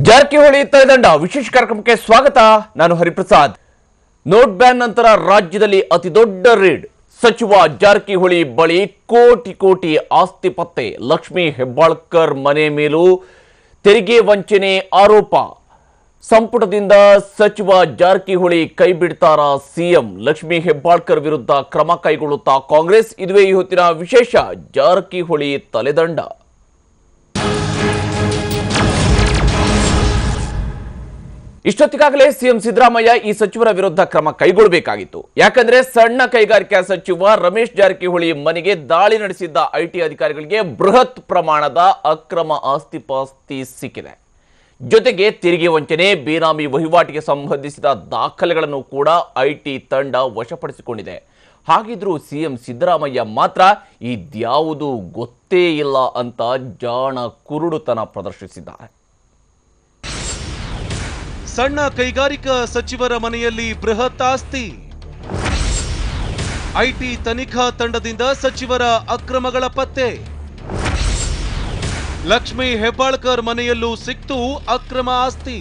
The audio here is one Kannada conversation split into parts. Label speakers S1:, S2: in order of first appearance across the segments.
S1: ಜಾರಕಿಹೊಳಿ ತಲೆದಂಡ ವಿಶೇಷ ಕಾರ್ಯಕ್ರಮಕ್ಕೆ ಸ್ವಾಗತ. ನಾನು ಹರಿಪ್ರಸಾದ್. ನೋಟ್ ಬ್ಯಾನ್ ನಂತರ ರಾಜ್ಯದಲ್ಲಿ ಅತಿದೊಡ್ಡ ರೇಡ್. ಸಚಿವ ಜಾರಕಿಹೊಳಿ ಬಳಿ ಕೋಟಿ ಆಸ್ತಿ ಪತ್ತೆ. ಲಕ್ಷ್ಮೀ ಹೆಬ್ಬಾಳ್ಕರ್ ಮನೆ ಮೇಲೂ ತೆರಿಗೆ ವಂಚನೆ ಆರೋಪ. ಸಂಪುಟದಿಂದ ಸಚಿವ ಜಾರಕಿಹೊಳಿ ಕೈ ಬಿಡ್ತಾರಾ ಸಿಎಂ? ಲಕ್ಷ್ಮೀ ಹೆಬ್ಬಾಳ್ಕರ್ ವಿರುದ್ಧ ಕ್ರಮ ಕೈಗೊಳ್ಳುತ್ತಾ ಕಾಂಗ್ರೆಸ್? ಇದುವೇ ಈ ಹೊತ್ತಿನ ವಿಶೇಷ. ಜಾರಕಿಹೊಳಿ ತಲೆದಂಡ. ಇಷ್ಟೊತ್ತಿಗಾಗಲೇ ಸಿಎಂ ಸಿದ್ದರಾಮಯ್ಯ ಈ ಸಚಿವರ ವಿರುದ್ಧ ಕ್ರಮ ಕೈಗೊಳ್ಳಬೇಕಾಗಿತ್ತು. ಯಾಕಂದ್ರೆ ಸಣ್ಣ ಕೈಗಾರಿಕಾ ಸಚಿವ ರಮೇಶ್ ಜಾರಕಿಹೊಳಿ ಮನೆಗೆ ದಾಳಿ ನಡೆಸಿದ್ದ ಐಟಿ ಅಧಿಕಾರಿಗಳಿಗೆ ಬೃಹತ್ ಪ್ರಮಾಣದ ಅಕ್ರಮ ಆಸ್ತಿಪಾಸ್ತಿ ಸಿಕ್ಕಿದೆ. ಜೊತೆಗೆ ತೆರಿಗೆ ವಂಚನೆ, ಬೇನಾಮಿ ವಹಿವಾಟಿಗೆ ಸಂಬಂಧಿಸಿದ ದಾಖಲೆಗಳನ್ನು ಕೂಡ ಐಟಿ ತಂಡ ವಶಪಡಿಸಿಕೊಂಡಿದೆ. ಹಾಗಿದ್ರೂ ಸಿಎಂ ಸಿದ್ದರಾಮಯ್ಯ ಮಾತ್ರ ಇದ್ಯಾವುದೂ ಗೊತ್ತೇ ಇಲ್ಲ ಅಂತ ಜಾಣ ಕುರುಡುತನ ಪ್ರದರ್ಶಿಸಿದ್ದಾರೆ.
S2: ಸಣ್ಣ ಕೈಗಾರಿಕಾ ಸಚಿವರ ಮನೆಯಲ್ಲಿ ಬೃಹತ್ ಆಸ್ತಿ. ಐಟಿ ತನಿಖಾ ತಂಡದಿಂದ ಸಚಿವರ ಅಕ್ರಮಗಳ ಪತ್ತೆ. ಲಕ್ಷ್ಮೀ ಹೆಬ್ಬಾಳ್ಕರ್ ಮನೆಯಲ್ಲೂ ಸಿಕ್ತು ಅಕ್ರಮ ಆಸ್ತಿ.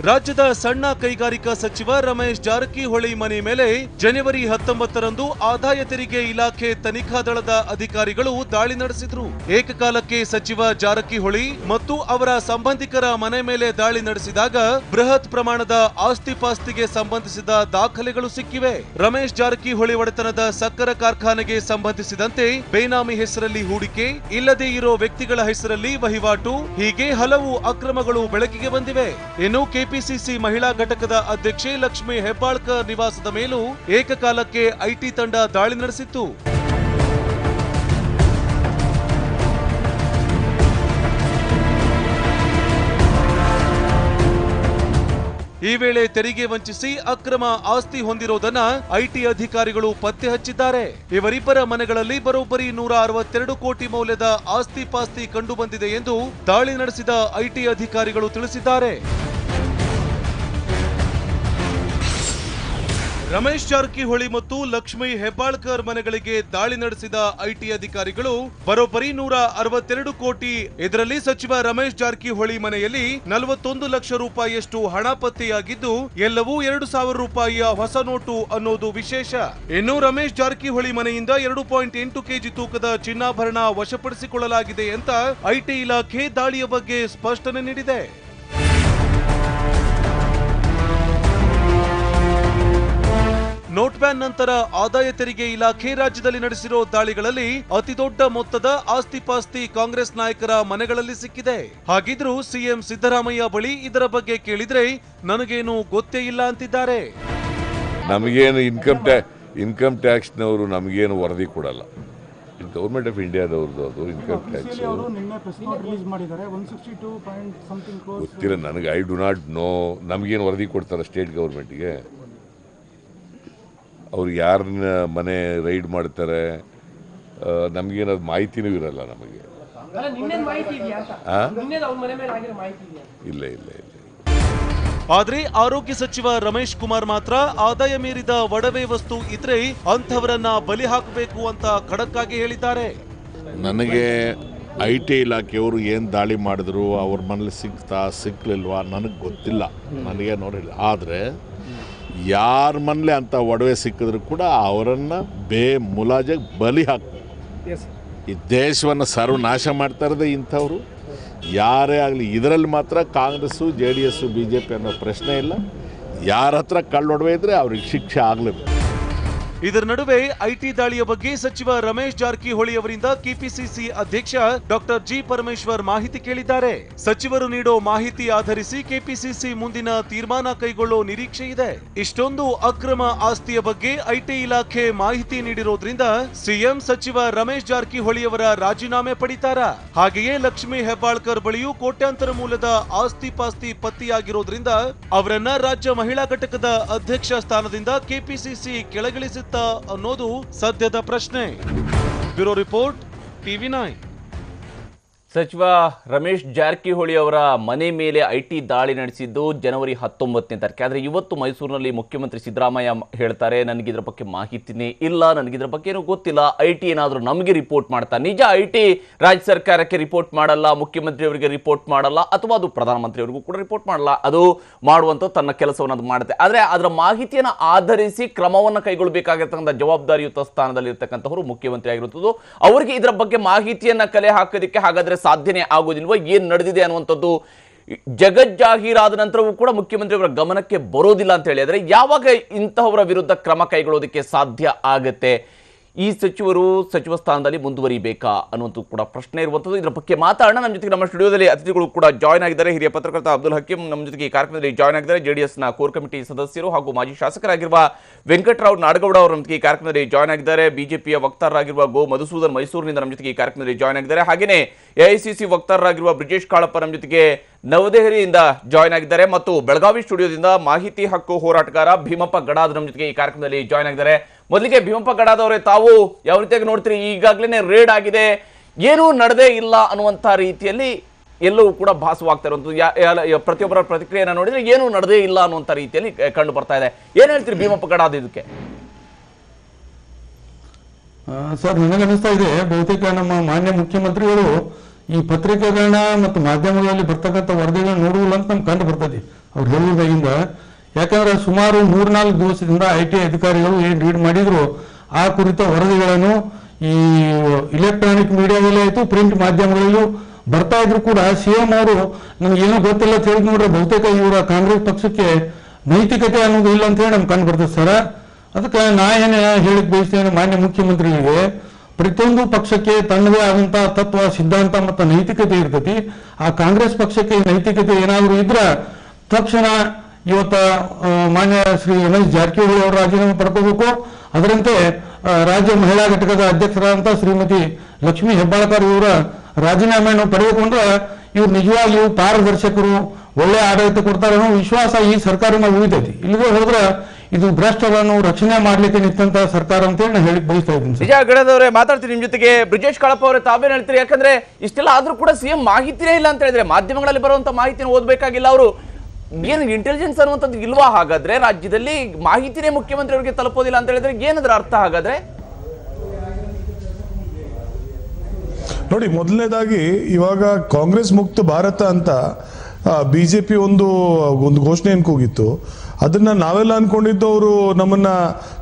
S2: ರಾಜ್ಯದ ಸಣ್ಣ ಕೈಗಾರಿಕಾ ಸಚಿವ ರಮೇಶ್ ಜಾರಕಿಹೊಳಿ ಮನೆ ಮೇಲೆ ಜನವರಿ 19ರಂದು ಆದಾಯ ತೆರಿಗೆ ಇಲಾಖೆ ತನಿಖಾ ದಳದ ಅಧಿಕಾರಿಗಳು ದಾಳಿ ನಡೆಸಿದ್ರು. ಏಕಕಾಲಕ್ಕೆ ಸಚಿವ ಜಾರಕಿಹೊಳಿ ಮತ್ತು ಅವರ ಸಂಬಂಧಿಕರ ಮನೆ ಮೇಲೆ ದಾಳಿ ನಡೆಸಿದಾಗ ಬೃಹತ್ ಪ್ರಮಾಣದ ಆಸ್ತಿ ಪಾಸ್ತಿಗೆ ಸಂಬಂಧಿಸಿದ ದಾಖಲೆಗಳು ಸಿಕ್ಕಿವೆ. ರಮೇಶ್ ಜಾರಕಿಹೊಳಿ ಒಡೆತನದ ಸಕ್ಕರೆ ಕಾರ್ಖಾನೆಗೆ ಸಂಬಂಧಿಸಿದಂತೆ ಬೇನಾಮಿ ಹೆಸರಲ್ಲಿ ಹೂಡಿಕೆ, ಇಲ್ಲದೇ ಇರೋ ವ್ಯಕ್ತಿಗಳ ಹೆಸರಲ್ಲಿ ವಹಿವಾಟು, ಹೀಗೆ ಹಲವು ಅಕ್ರಮಗಳು ಬೆಳಕಿಗೆ ಬಂದಿವೆ. ಇನ್ನು ಕೆಪಿಸಿಸಿ ಮಹಿಳಾ ಘಟಕದ ಅಧ್ಯಕ್ಷೆ ಲಕ್ಷ್ಮೀ ಹೆಬ್ಬಾಳ್ಕರ್ ನಿವಾಸದ ಮೇಲೂ ಏಕಕಾಲಕ್ಕೆ ಐಟಿ ತಂಡ ದಾಳಿ ನಡೆಸಿತ್ತು. ಈ ವೇಳೆ ತೆರಿಗೆ ವಂಚಿಸಿ ಅಕ್ರಮ ಆಸ್ತಿ ಹೊಂದಿರೋದನ್ನ ಐಟಿ ಅಧಿಕಾರಿಗಳು ಪತ್ತೆ ಹಚ್ಚಿದ್ದಾರೆ. ಇವರಿಬ್ಬರ ಮನೆಗಳಲ್ಲಿ ಬರೋಬ್ಬರಿ 162 ಕೋಟಿ ಮೌಲ್ಯದ ಆಸ್ತಿ ಪಾಸ್ತಿ ಕಂಡು ಬಂದಿದೆ ಎಂದು ದಾಳಿ ನಡೆಸಿದ ಐಟಿ ಅಧಿಕಾರಿಗಳು ತಿಳಿಸಿದ್ದಾರೆ. ರಮೇಶ್ ಜಾರಕಿಹೊಳಿ ಮತ್ತು ಲಕ್ಷ್ಮೀ ಹೆಬ್ಬಾಳ್ಕರ್ ಮನೆಗಳಿಗೆ ದಾಳಿ ನಡೆಸಿದ ಐಟಿ ಅಧಿಕಾರಿಗಳು ಬರೋಬ್ಬರಿ 162 ಕೋಟಿ, ಇದರಲ್ಲಿ ಸಚಿವ ರಮೇಶ್ ಜಾರಕಿಹೊಳಿ ಮನೆಯಲ್ಲಿ 41 ಲಕ್ಷ ರೂಪಾಯಿಯಷ್ಟು ಹಣ ಪತ್ತೆಯಾಗಿದ್ದು ಎಲ್ಲವೂ 2,000 ರೂಪಾಯಿಯ ಹೊಸ ನೋಟು ಅನ್ನೋದು ವಿಶೇಷ. ಇನ್ನು ರಮೇಶ್ ಜಾರಕಿಹೊಳಿ ಮನೆಯಿಂದ 2.8 ಕೆಜಿ ತೂಕದ ಚಿನ್ನಾಭರಣ ವಶಪಡಿಸಿಕೊಳ್ಳಲಾಗಿದೆ ಅಂತ ಐಟಿ ಇಲಾಖೆ ದಾಳಿಯ ಬಗ್ಗೆ ಸ್ಪಷ್ಟನೆ ನೀಡಿದೆ. ನೋಟ್ ಬ್ಯಾನ್ ನಂತರ ಆದಾಯ ತೆರಿಗೆ ಇಲಾಖೆ ರಾಜ್ಯದಲ್ಲಿ ನಡೆಸಿರೋ ದಾಳಿಗಳಲ್ಲಿ ಅತಿದೊಡ್ಡ ಮೊತ್ತದ ಆಸ್ತಿ ಪಾಸ್ತಿ ಕಾಂಗ್ರೆಸ್ ನಾಯಕರ ಮನೆಗಳಲ್ಲಿ ಸಿಕ್ಕಿದೆ. ಹಾಗಿದ್ರೂ ಸಿಎಂ ಸಿದ್ದರಾಮಯ್ಯ ಬಳಿ ಇದರ ಬಗ್ಗೆ ಕೇಳಿದ್ರೆ ನನಗೇನು ಗೊತ್ತೇ ಇಲ್ಲ ಅಂತಿದ್ದಾರೆ.
S3: ನಮಗೇನು ಇನ್ಕಮ್ ಟ್ಯಾಕ್ಸ್ನವರು ನಮಗೇನು ವರದಿ ಕೊಡಲ್ಲ. ಗೌರ್ಮೆಂಟ್ ಆಫ್ ಇಂಡಿಯಾದವ್ರದ್ದು ಅದು ಇನ್ಕಮ್ ಟ್ಯಾಕ್ಸ್ ಗೊತ್ತಿಲ್ಲ ನನಗೆ. I do not know. ನಮಗೇನು ವರದಿ ಕೊಡ್ತಾರೆ ಸ್ಟೇಟ್ ಗೌರ್ಮೆಂಟ್ಗೆ? ಅವ್ರು ಯಾರನ್ನ ಮನೆ ರೈಡ್ ಮಾಡ್ತಾರೆ ನಮಗೇನದು ಮಾಹಿತಿನೂ ಇರಲ್ಲ ನಮಗೆ. ಇಲ್ಲ.
S2: ಆದ್ರೆ ಆರೋಗ್ಯ ಸಚಿವ ರಮೇಶ್ ಕುಮಾರ್ ಮಾತ್ರ ಆದಾಯ ಮೀರಿದ ಒಡವೆ ವಸ್ತು ಇದ್ರೆ ಅಂಥವರನ್ನ ಬಲಿ ಹಾಕಬೇಕು ಅಂತ ಖಡಕ್ ಆಗಿ ಹೇಳಿದ್ದಾರೆ.
S4: ನನಗೆ ಐಟಿ ಇಲಾಖೆಯವರು ಏನು ದಾಳಿ ಮಾಡಿದ್ರು, ಅವ್ರ ಮನೇಲಿ ಸಿಕ್ಲಿಲ್ವಾ ನನಗೆ ಗೊತ್ತಿಲ್ಲ, ನನಗೆ ನೋಡಿಲ್ಲ. ಆದರೆ ಯಾರ ಮನೇಲಿ ಅಂತ ಒಡವೆ ಸಿಕ್ಕಿದ್ರು ಕೂಡ ಅವರನ್ನು ಮುಲಾಜಿಗೆ ಬಲಿ ಹಾಕಬೇಕು. ಈ ದೇಶವನ್ನು ಸರ್ವನಾಶ ಮಾಡ್ತಾ ಇರೋದೇ ಇಂಥವ್ರು. ಯಾರೇ ಆಗಲಿ, ಇದರಲ್ಲಿ ಮಾತ್ರ ಕಾಂಗ್ರೆಸ್ಸು, JDS, BJP ಅನ್ನೋ ಪ್ರಶ್ನೆ ಇಲ್ಲ. ಯಾರ ಹತ್ರ ಕಳ್ಳೊಡವೆ ಇದ್ರೆ ಅವ್ರಿಗೆ ಶಿಕ್ಷೆ ಆಗಲೇಬೇಕು.
S2: ಇದರ ನಡುವೆ ಐಟಿ ದಾಳಿಯ ಬಗ್ಗೆ ಸಚಿವ ರಮೇಶ್ ಜಾರಕಿಹೊಳಿ ಅವರಿಂದ ಕೆಪಿಸಿಸಿ ಅಧ್ಯಕ್ಷ ಡಾಕ್ಟರ್ ಜಿ ಪರಮೇಶ್ವರ್ ಮಾಹಿತಿ ಕೇಳಿದ್ದಾರೆ. ಸಚಿವರು ನೀಡೋ ಮಾಹಿತಿ ಆಧರಿಸಿ ಕೆಪಿಸಿಸಿ ಮುಂದಿನ ತೀರ್ಮಾನ ಕೈಗೊಳ್ಳೋ ನಿರೀಕ್ಷೆ ಇದೆ. ಇಷ್ಟೊಂದು ಅಕ್ರಮ ಆಸ್ತಿಯ ಬಗ್ಗೆ ಐಟಿ ಇಲಾಖೆ ಮಾಹಿತಿ ನೀಡಿರೋದ್ರಿಂದ ಸಿಎಂ ಸಚಿವ ರಮೇಶ್ ಜಾರಕಿಹೊಳಿ ಅವರ ರಾಜೀನಾಮೆ ಪಡಿತಾರಾ? ಹಾಗೆಯೇ ಲಕ್ಷ್ಮೀ ಹೆಬ್ಬಾಳ್ಕರ್ ಬಳಿಯೂ ಕೋಟ್ಯಾಂತರ ಮೂಲದ ಆಸ್ತಿ ಪಾಸ್ತಿ ಪತ್ತೆಯಾಗಿರೋದ್ರಿಂದ ಅವರನ್ನ ರಾಜ್ಯ ಮಹಿಳಾ ಘಟಕದ ಅಧ್ಯಕ್ಷ ಸ್ಥಾನದಿಂದ ಕೆಪಿಸಿಸಿ ಕೆಳಗಿಳಿಸುತ್ತೆ ಅನ್ನೋದು ಸದ್ಯದ ಪ್ರಶ್ನೆ. Bureau report, TV9.
S1: ಸಚಿವ ರಮೇಶ್ ಜಾರಕಿಹೊಳಿ ಅವರ ಮನೆ ಮೇಲೆ ಐಟಿ ದಾಳಿ ನಡೆಸಿದ್ದು ಜನವರಿ 19ನೇ ತಾರೀಕು. ಆದರೆ ಇವತ್ತು ಮೈಸೂರಿನಲ್ಲಿ ಮುಖ್ಯಮಂತ್ರಿ ಸಿದ್ದರಾಮಯ್ಯ ಹೇಳ್ತಾರೆ, ನನಗಿದ್ರ ಬಗ್ಗೆ ಮಾಹಿತಿನೇ ಇಲ್ಲ, ನನಗಿದ್ರ ಬಗ್ಗೆ ಏನೂ ಗೊತ್ತಿಲ್ಲ, ಐಟಿ ಏನಾದರೂ ನಮಗೆ ರಿಪೋರ್ಟ್ ಮಾಡ್ತಾ. ನಿಜ, ಐಟಿ ರಾಜ್ಯ ಸರ್ಕಾರಕ್ಕೆ ರಿಪೋರ್ಟ್ ಮಾಡಲ್ಲ, ಮುಖ್ಯಮಂತ್ರಿಯವರಿಗೆ ರಿಪೋರ್ಟ್ ಮಾಡಲ್ಲ, ಅಥವಾ ಅದು ಪ್ರಧಾನಮಂತ್ರಿಯವರಿಗೂ ಕೂಡ ರಿಪೋರ್ಟ್ ಮಾಡಲ್ಲ. ಅದು ಮಾಡುವಂಥ ತನ್ನ ಕೆಲಸವನ್ನು ಅದು ಮಾಡುತ್ತೆ. ಆದರೆ ಅದರ ಮಾಹಿತಿಯನ್ನು ಆಧರಿಸಿ ಕ್ರಮವನ್ನು ಕೈಗೊಳ್ಳಬೇಕಾಗಿರ್ತಕ್ಕಂಥ ಜವಾಬ್ದಾರಿಯುತ ಸ್ಥಾನದಲ್ಲಿರ್ತಕ್ಕಂಥವರು ಮುಖ್ಯಮಂತ್ರಿ ಆಗಿರುತ್ತದೆ. ಅವರಿಗೆ ಇದರ ಬಗ್ಗೆ ಮಾಹಿತಿಯನ್ನು ಕಲೆ ಹಾಕೋದಕ್ಕೆ ಹಾಗಾದರೆ ಸಾಧ್ಯನೇ ಆಗೋದಿಲ್ವ? ಏನು ನಡೆದಿದೆ ಅನ್ನುವಂಥದ್ದು ಜಗಜ್ಜಾಹೀರಾದ ನಂತರವೂ ಕೂಡ ಮುಖ್ಯಮಂತ್ರಿಯವರ ಗಮನಕ್ಕೆ ಬರೋದಿಲ್ಲ ಅಂತ ಹೇಳಿ, ಆದರೆ ಯಾವಾಗ ಇಂತಹವರ ವಿರುದ್ಧ ಕ್ರಮ ಕೈಗೊಳ್ಳೋದಕ್ಕೆ ಸಾಧ್ಯ ಆಗುತ್ತೆ? ಈ ಸಚಿವರು ಸಚಿವ ಸ್ಥಾನದಲ್ಲಿ ಮುಂದುವರಿಬೇಕಾ ಅನ್ನುವಂಥ ಕೂಡ ಪ್ರಶ್ನೆ ಇರುವಂಥದ್ದು. ಇದರ ಬಗ್ಗೆ ಮಾತಾಡೋಣ. ನಮ್ಮ ಜೊತೆಗೆ ನಮ್ಮ ಸ್ಟುಡಿಯೋದಲ್ಲಿ ಅತಿಥಿಗಳು ಕೂಡ ಜಾಯ್ನ್ ಆಗಿದ್ದಾರೆ. ಹಿರಿಯ ಪತ್ರಕರ್ತ ಅಬ್ದುಲ್ ಹಕೀಂ ನಮ್ಮ ಜೊತೆಗೆ ಈ ಕಾರ್ಯಕ್ರಮದಲ್ಲಿ ಜಾಯ್ನ್ ಆಗಿದ್ದಾರೆ. ಜೆಡಿಎಸ್ನ ಕೋರ್ ಕಮಿಟಿ ಸದಸ್ಯರು ಹಾಗೂ ಮಾಜಿ ಶಾಸಕರಾಗಿರುವ ವೆಂಕಟರಾವ್ ನಾಡಗೌಡ ಅವರು ನಮ್ಮ ಜೊತೆಗೆ ಈ ಕಾರ್ಯಕ್ರಮದಲ್ಲಿ ಜಾಯ್ನ್ ಆಗಿದ್ದಾರೆ. ಬಿಜೆಪಿಯ ವಕ್ತಾರರಾಗಿರುವ ಗೋ ಮಧುಸೂದನ್ ಮೈಸೂರಿನಿಂದ ನಮ್ಮ ಜೊತೆಗೆ ಈ ಕಾರ್ಯಕ್ರಮದಲ್ಲಿ ಜಾಯ್ನ್ ಆಗಿದ್ದಾರೆ. ಹಾಗೆಯೇ ಎಐಸಿಸಿ ವಕ್ತಾರರಾಗಿರುವ ಬ್ರಿಜೇಶ್ ಕಾಳಪ್ಪ ನಮ್ಮ ಜೊತೆಗೆ ನವದೆಹಲಿಯಿಂದ ಜಾಯ್ನ್ ಆಗಿದ್ದಾರೆ. ಮತ್ತು ಬೆಳಗಾವಿ ಸ್ಟುಡಿಯೋದಿಂದ ಮಾಹಿತಿ ಹಕ್ಕು ಹೋರಾಟಗಾರ ಭೀಮಪ್ಪ ಗಡಾದ್ ನಮ್ಮ ಜೊತೆಗೆ ಈ ಕಾರ್ಯಕ್ರಮದಲ್ಲಿ ಜಾಯ್ನ್ ಆಗಿದ್ದಾರೆ. ಮೊದಲಿಗೆ ಭೀಮಪ್ಪ ಗಡಾದ್ ಅವರೇ, ತಾವು ಯಾವ ರೀತಿಯಾಗಿ ನೋಡ್ತೀರಿ? ಈಗಾಗಲೇ ರೇಡ್ ಆಗಿದೆ, ಏನೂ ನಡೆದೇ ಇಲ್ಲ ಅನ್ನುವಂಥ ರೀತಿಯಲ್ಲಿ ಎಲ್ಲವೂ ಕೂಡ ಭಾಸವಾಗ್ತಾ ಇರುವಂಥದ್ದು. ಪ್ರತಿಯೊಬ್ಬರ ಪ್ರತಿಕ್ರಿಯೆಯನ್ನು ನೋಡಿದ್ರೆ ಏನೂ ನಡೆದೇ ಇಲ್ಲ ಅನ್ನುವಂಥ ರೀತಿಯಲ್ಲಿ ಕಂಡು ಬರ್ತಾ ಇದೆ. ಏನು ಹೇಳ್ತೀರಿ ಭೀಮಪ್ಪ ಗಡಾದ್ ಇದಕ್ಕೆ?
S5: ಸರ್, ನನಗನ್ನಿಸ್ತಾ ಇದೆ ಬಹುತೇಕ ನಮ್ಮ ಮಾನ್ಯ ಮುಖ್ಯಮಂತ್ರಿಗಳು ಈ ಪತ್ರಿಕೆಗಳನ್ನ ಮತ್ತು ಮಾಧ್ಯಮಗಳಲ್ಲಿ ಬರ್ತಕ್ಕಂಥ ವರದಿಗಳನ್ನ ನೋಡುವುದಿಲ್ಲ ಅಂತ ನಮ್ಗೆ ಕಂಡು ಬರ್ತದೆ ಅವ್ರು ಹೇಳುವುದಾಗಿಂದ. ಯಾಕಂದ್ರೆ ಸುಮಾರು 3-4 ದಿವಸದಿಂದ ಐಟಿ ಅಧಿಕಾರಿಗಳು ಏನು ರೀಡ್ ಮಾಡಿದ್ರು ಆ ಕುರಿತ ವರದಿಗಳನ್ನು ಈ ಇಲೆಕ್ಟ್ರಾನಿಕ್ ಮೀಡಿಯಾದಲ್ಲಿ ಆಯಿತು, ಪ್ರಿಂಟ್ ಮಾಧ್ಯಮಗಳಲ್ಲೂ ಬರ್ತಾ ಇದ್ರು ಕೂಡ ಸಿಎಂ ಅವರು ನಮ್ಗೇನೋ ಗೊತ್ತಿಲ್ಲ ಅಂತ ಹೇಳಿ ನೋಡ್ರೆ ಬಹುತೇಕ ಇವರ ಕಾಂಗ್ರೆಸ್ ಪಕ್ಷಕ್ಕೆ ನೈತಿಕತೆ ಅನ್ನೋದು ಇಲ್ಲ ಅಂತ ಹೇಳಿ ನಮ್ಗೆ ಕಂಡು ಬರ್ತದೆ ಸರ್. ಅದಕ್ಕೆ ನಾ ಏನು ಹೇಳಿಕ್ ಬಯಸ್ತೇನೆ ಮಾನ್ಯ ಮುಖ್ಯಮಂತ್ರಿಗಳಿಗೆ, ಪ್ರತಿಯೊಂದು ಪಕ್ಷಕ್ಕೆ ತನ್ನದೇ ಆದಂತಹ ತತ್ವ, ಸಿದ್ಧಾಂತ ಮತ್ತು ನೈತಿಕತೆ ಇರ್ತೈತಿ. ಆ ಕಾಂಗ್ರೆಸ್ ಪಕ್ಷಕ್ಕೆ ನೈತಿಕತೆ ಏನಾದರೂ ಇದ್ರ ತಕ್ಷಣ ಇವತ್ತ ಮಾನ್ಯ ಶ್ರೀ ರಮೇಶ್ ಜಾರಕಿಹೊಳಿ ಅವರು ರಾಜೀನಾಮೆ ಪಡ್ಕೋಬೇಕು. ಅದರಂತೆ ರಾಜ್ಯ ಮಹಿಳಾ ಘಟಕದ ಅಧ್ಯಕ್ಷರಾದಂಥ ಶ್ರೀಮತಿ ಲಕ್ಷ್ಮೀ ಹೆಬ್ಬಾಳ್ಕರ್ ಇವರ ರಾಜೀನಾಮೆಯನ್ನು ಪಡೆದುಕೊಂಡ್ರೆ ಇವ್ರು ನಿಜವಾಗಿಯೂ ಪಾರದರ್ಶಕರು, ಒಳ್ಳೆ ಆಡಳಿತ ಕೊಡ್ತಾರೆ ಅನ್ನೋ ವಿಶ್ವಾಸ ಈ ಸರ್ಕಾರನ ಉಳಿತೈತಿ. ಇಲ್ಲಿಗೆ ಹೋದ್ರೆ ಇದು ಭ್ರಷ್ಟರನ್ನು ರಕ್ಷಣೆ ಮಾಡ್ಲಿಕ್ಕೆ ನಿಂತ ಸರ್ಕಾರ ಅಂತ ಹೇಳಿ ನಾನು ಹೇಳಿಕ್ ಬಯಸ್ತಾ ಇದ್ದೀನಿ.
S1: ನಿಜ ಗಡದವರೇ, ಮಾತಾಡ್ತೀನಿ ನಿಮ್ಮ ಜೊತೆಗೆ. ಬ್ರಿಜೇಶ್ ಕಾಳಪ್ಪ ಅವರೇ, ತಾವೇನು ಹೇಳ್ತೀರಿ? ಯಾಕಂದ್ರೆ ಇಷ್ಟೆಲ್ಲ ಆದ್ರೂ ಕೂಡ ಸಿಎಂ ಮಾಹಿತಿನೇ ಇಲ್ಲ ಅಂತ ಹೇಳಿದ್ರೆ, ಮಾಧ್ಯಮಗಳಲ್ಲಿ ಬರುವಂತ ಮಾಹಿತಿನ ಓದಬೇಕಾಗಿಲ್ಲ ಅವರು. ಏನು ಇಂಟೆಲಿಜೆನ್ಸ್ ಅನ್ನುವಂಥದ್ದು ಇಲ್ವಾ? ಹಾಗಾದ್ರೆ ರಾಜ್ಯದಲ್ಲಿ ಮಾಹಿತಿನೇ ಮುಖ್ಯಮಂತ್ರಿ ಅವರಿಗೆ ತಲುಪೋದಿಲ್ಲ ಅಂತ ಹೇಳಿದ್ರೆ ಏನದ್ರ ಅರ್ಥ ಹಾಗಾದ್ರೆ?
S6: ನೋಡಿ, ಮೊದಲನೇದಾಗಿ ಇವಾಗ ಕಾಂಗ್ರೆಸ್ ಮುಕ್ತ ಭಾರತ ಅಂತ ಬಿಜೆಪಿ ಒಂದು ಘೋಷಣೆಯನ್ನು ಕೂಗಿತ್ತು. ಅದನ್ನ ನಾವೆಲ್ಲ ಅನ್ಕೊಂಡಿದ್ದು ಅವರು ನಮ್ಮನ್ನ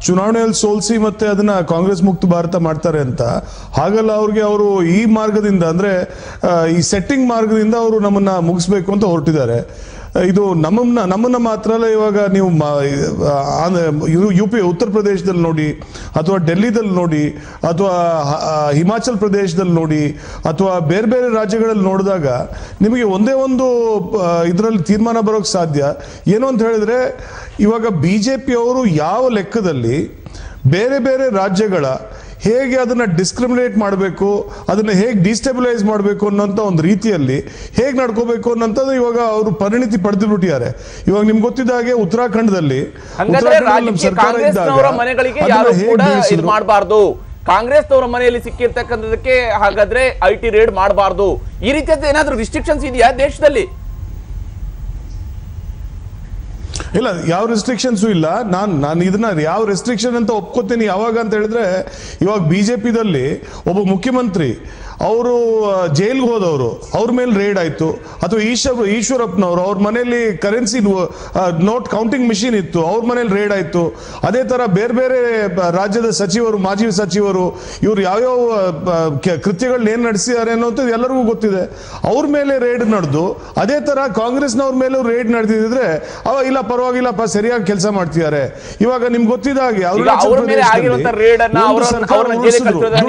S6: ಚುನಾವಣೆಯಲ್ಲಿ ಸೋಲಿಸಿ ಮತ್ತೆ ಅದನ್ನ ಕಾಂಗ್ರೆಸ್ ಮುಕ್ತ ಭಾರತ ಮಾಡ್ತಾರೆ ಅಂತ. ಹಾಗಲ್ಲ, ಅವ್ರಿಗೆ ಅವರು ಈ ಮಾರ್ಗದಿಂದ ಅಂದ್ರೆ ಈ ಸೆಟ್ಟಿಂಗ್ ಮಾರ್ಗದಿಂದ ಅವರು ನಮ್ಮನ್ನ ಮುಗಿಸ್ಬೇಕು ಅಂತ ಹೊರಟಿದ್ದಾರೆ. ಇದು ನಮ್ಮನ್ನ ಮಾತ್ರ ಅಲ್ಲ, ಇವಾಗ ನೀವು UP ಉತ್ತರ ಪ್ರದೇಶದಲ್ಲಿ ನೋಡಿ, ಅಥವಾ ಡೆಲ್ಲಿದಲ್ಲಿ ನೋಡಿ, ಅಥವಾ ಹಿಮಾಚಲ್ ಪ್ರದೇಶದಲ್ಲಿ ನೋಡಿ, ಅಥವಾ ಬೇರೆ ಬೇರೆ ರಾಜ್ಯಗಳಲ್ಲಿ ನೋಡಿದಾಗ ನಿಮಗೆ ಒಂದೇ ಒಂದು ಇದರಲ್ಲಿ ತೀರ್ಮಾನ ಬರೋಕ್ಕೆ ಸಾಧ್ಯ. ಏನು ಅಂತ ಹೇಳಿದ್ರೆ, ಇವಾಗ BJP ಅವರು ಯಾವ ಲೆಕ್ಕದಲ್ಲಿ ಬೇರೆ ಬೇರೆ ರಾಜ್ಯಗಳ ಹೇಗೆ ಅದನ್ನ ಡಿಸ್ಕ್ರಿಮಿನೇಟ್ ಮಾಡಬೇಕು, ಅದನ್ನ ಹೇಗೆ ಡಿಸ್ಟೆಬಿಲೈಸ್ ಮಾಡಬೇಕು ಅನ್ನೋಂಥ ಒಂದು ರೀತಿಯಲ್ಲಿ ಹೇಗೆ ನಡ್ಕೋಬೇಕು ಅನ್ನೋಂಥದ್ದು ಇವಾಗ ಅವರು ಪರಿಣಿತಿ ಪಡೆದುಬಿಟ್ಟಿದ್ದಾರೆ. ಇವಾಗ ನಿಮ್ಗೆ ಗೊತ್ತಿದ್ದ ಹಾಗೆ ಉತ್ತರಾಖಂಡದಲ್ಲಿ
S1: ಮಾಡಬಾರ್ದು, ಕಾಂಗ್ರೆಸ್ನವರ ಮನೆಯಲ್ಲಿ ಸಿಕ್ಕಿರ್ತಕ್ಕಂಥದಕ್ಕೆ ಹಾಗಾದ್ರೆ ಐಟಿ ರೇಡ್ ಮಾಡಬಾರ್ದು, ಈ ರೀತಿಯಾದ ಏನಾದ್ರೂ ರಿಸ್ಟ್ರಿಕ್ಷನ್ಸ್ ಇದೆಯಾ ದೇಶದಲ್ಲಿ?
S6: ಇಲ್ಲ, ಯಾವ ರೆಸ್ಟ್ರಿಕ್ಷನ್ಸು ಇಲ್ಲ. ನಾನು ಇದನ್ನ ಯಾವ ರೆಸ್ಟ್ರಿಕ್ಷನ್ ಅಂತ ಒಪ್ಕೋತೀನಿ. ಯಾವಾಗ ಅಂತ ಹೇಳಿದ್ರೆ, ಇವಾಗ BJPದಲ್ಲಿ ಒಬ್ಬ ಮುಖ್ಯಮಂತ್ರಿ ಅವರು ಜೈಲ್ಗೆ ಹೋದವರು, ಅವ್ರ ಮೇಲೆ ರೇಡ್ ಆಯಿತು. ಅಥವಾ ಈಶ್ವರಪ್ಪನವರು ಅವ್ರ ಮನೆಯಲ್ಲಿ ಕರೆನ್ಸಿ ನೋಟ್ ಕೌಂಟಿಂಗ್ ಮಿಷಿನ್ ಇತ್ತು, ಅವ್ರ ಮನೇಲಿ ರೇಡ್ ಆಯಿತು. ಅದೇ ಥರ ಬೇರೆ ಬೇರೆ ರಾಜ್ಯದ ಸಚಿವರು, ಮಾಜಿ ಸಚಿವರು, ಇವರು ಯಾವ್ಯಾವ ಕೃತ್ಯಗಳನ್ನ ಏನು ನಡೆಸಿದ್ದಾರೆ ಅನ್ನೋದು ಎಲ್ಲರಿಗೂ ಗೊತ್ತಿದೆ. ಅವ್ರ ಮೇಲೆ ರೇಡ್ ನಡೆದು ಅದೇ ಥರ ಕಾಂಗ್ರೆಸ್ನವ್ರ ಮೇಲೂ ರೇಡ್ ನಡೆದಿದ್ರೆ ಇಲ್ಲ ಪರವಾಗಿಲ್ಲಪ್ಪ, ಸರಿಯಾಗಿ ಕೆಲಸ ಮಾಡ್ತಿದ್ದಾರೆ. ಇವಾಗ ನಿಮ್ಗೆ ಗೊತ್ತಿದ್ದ ಹಾಗೆ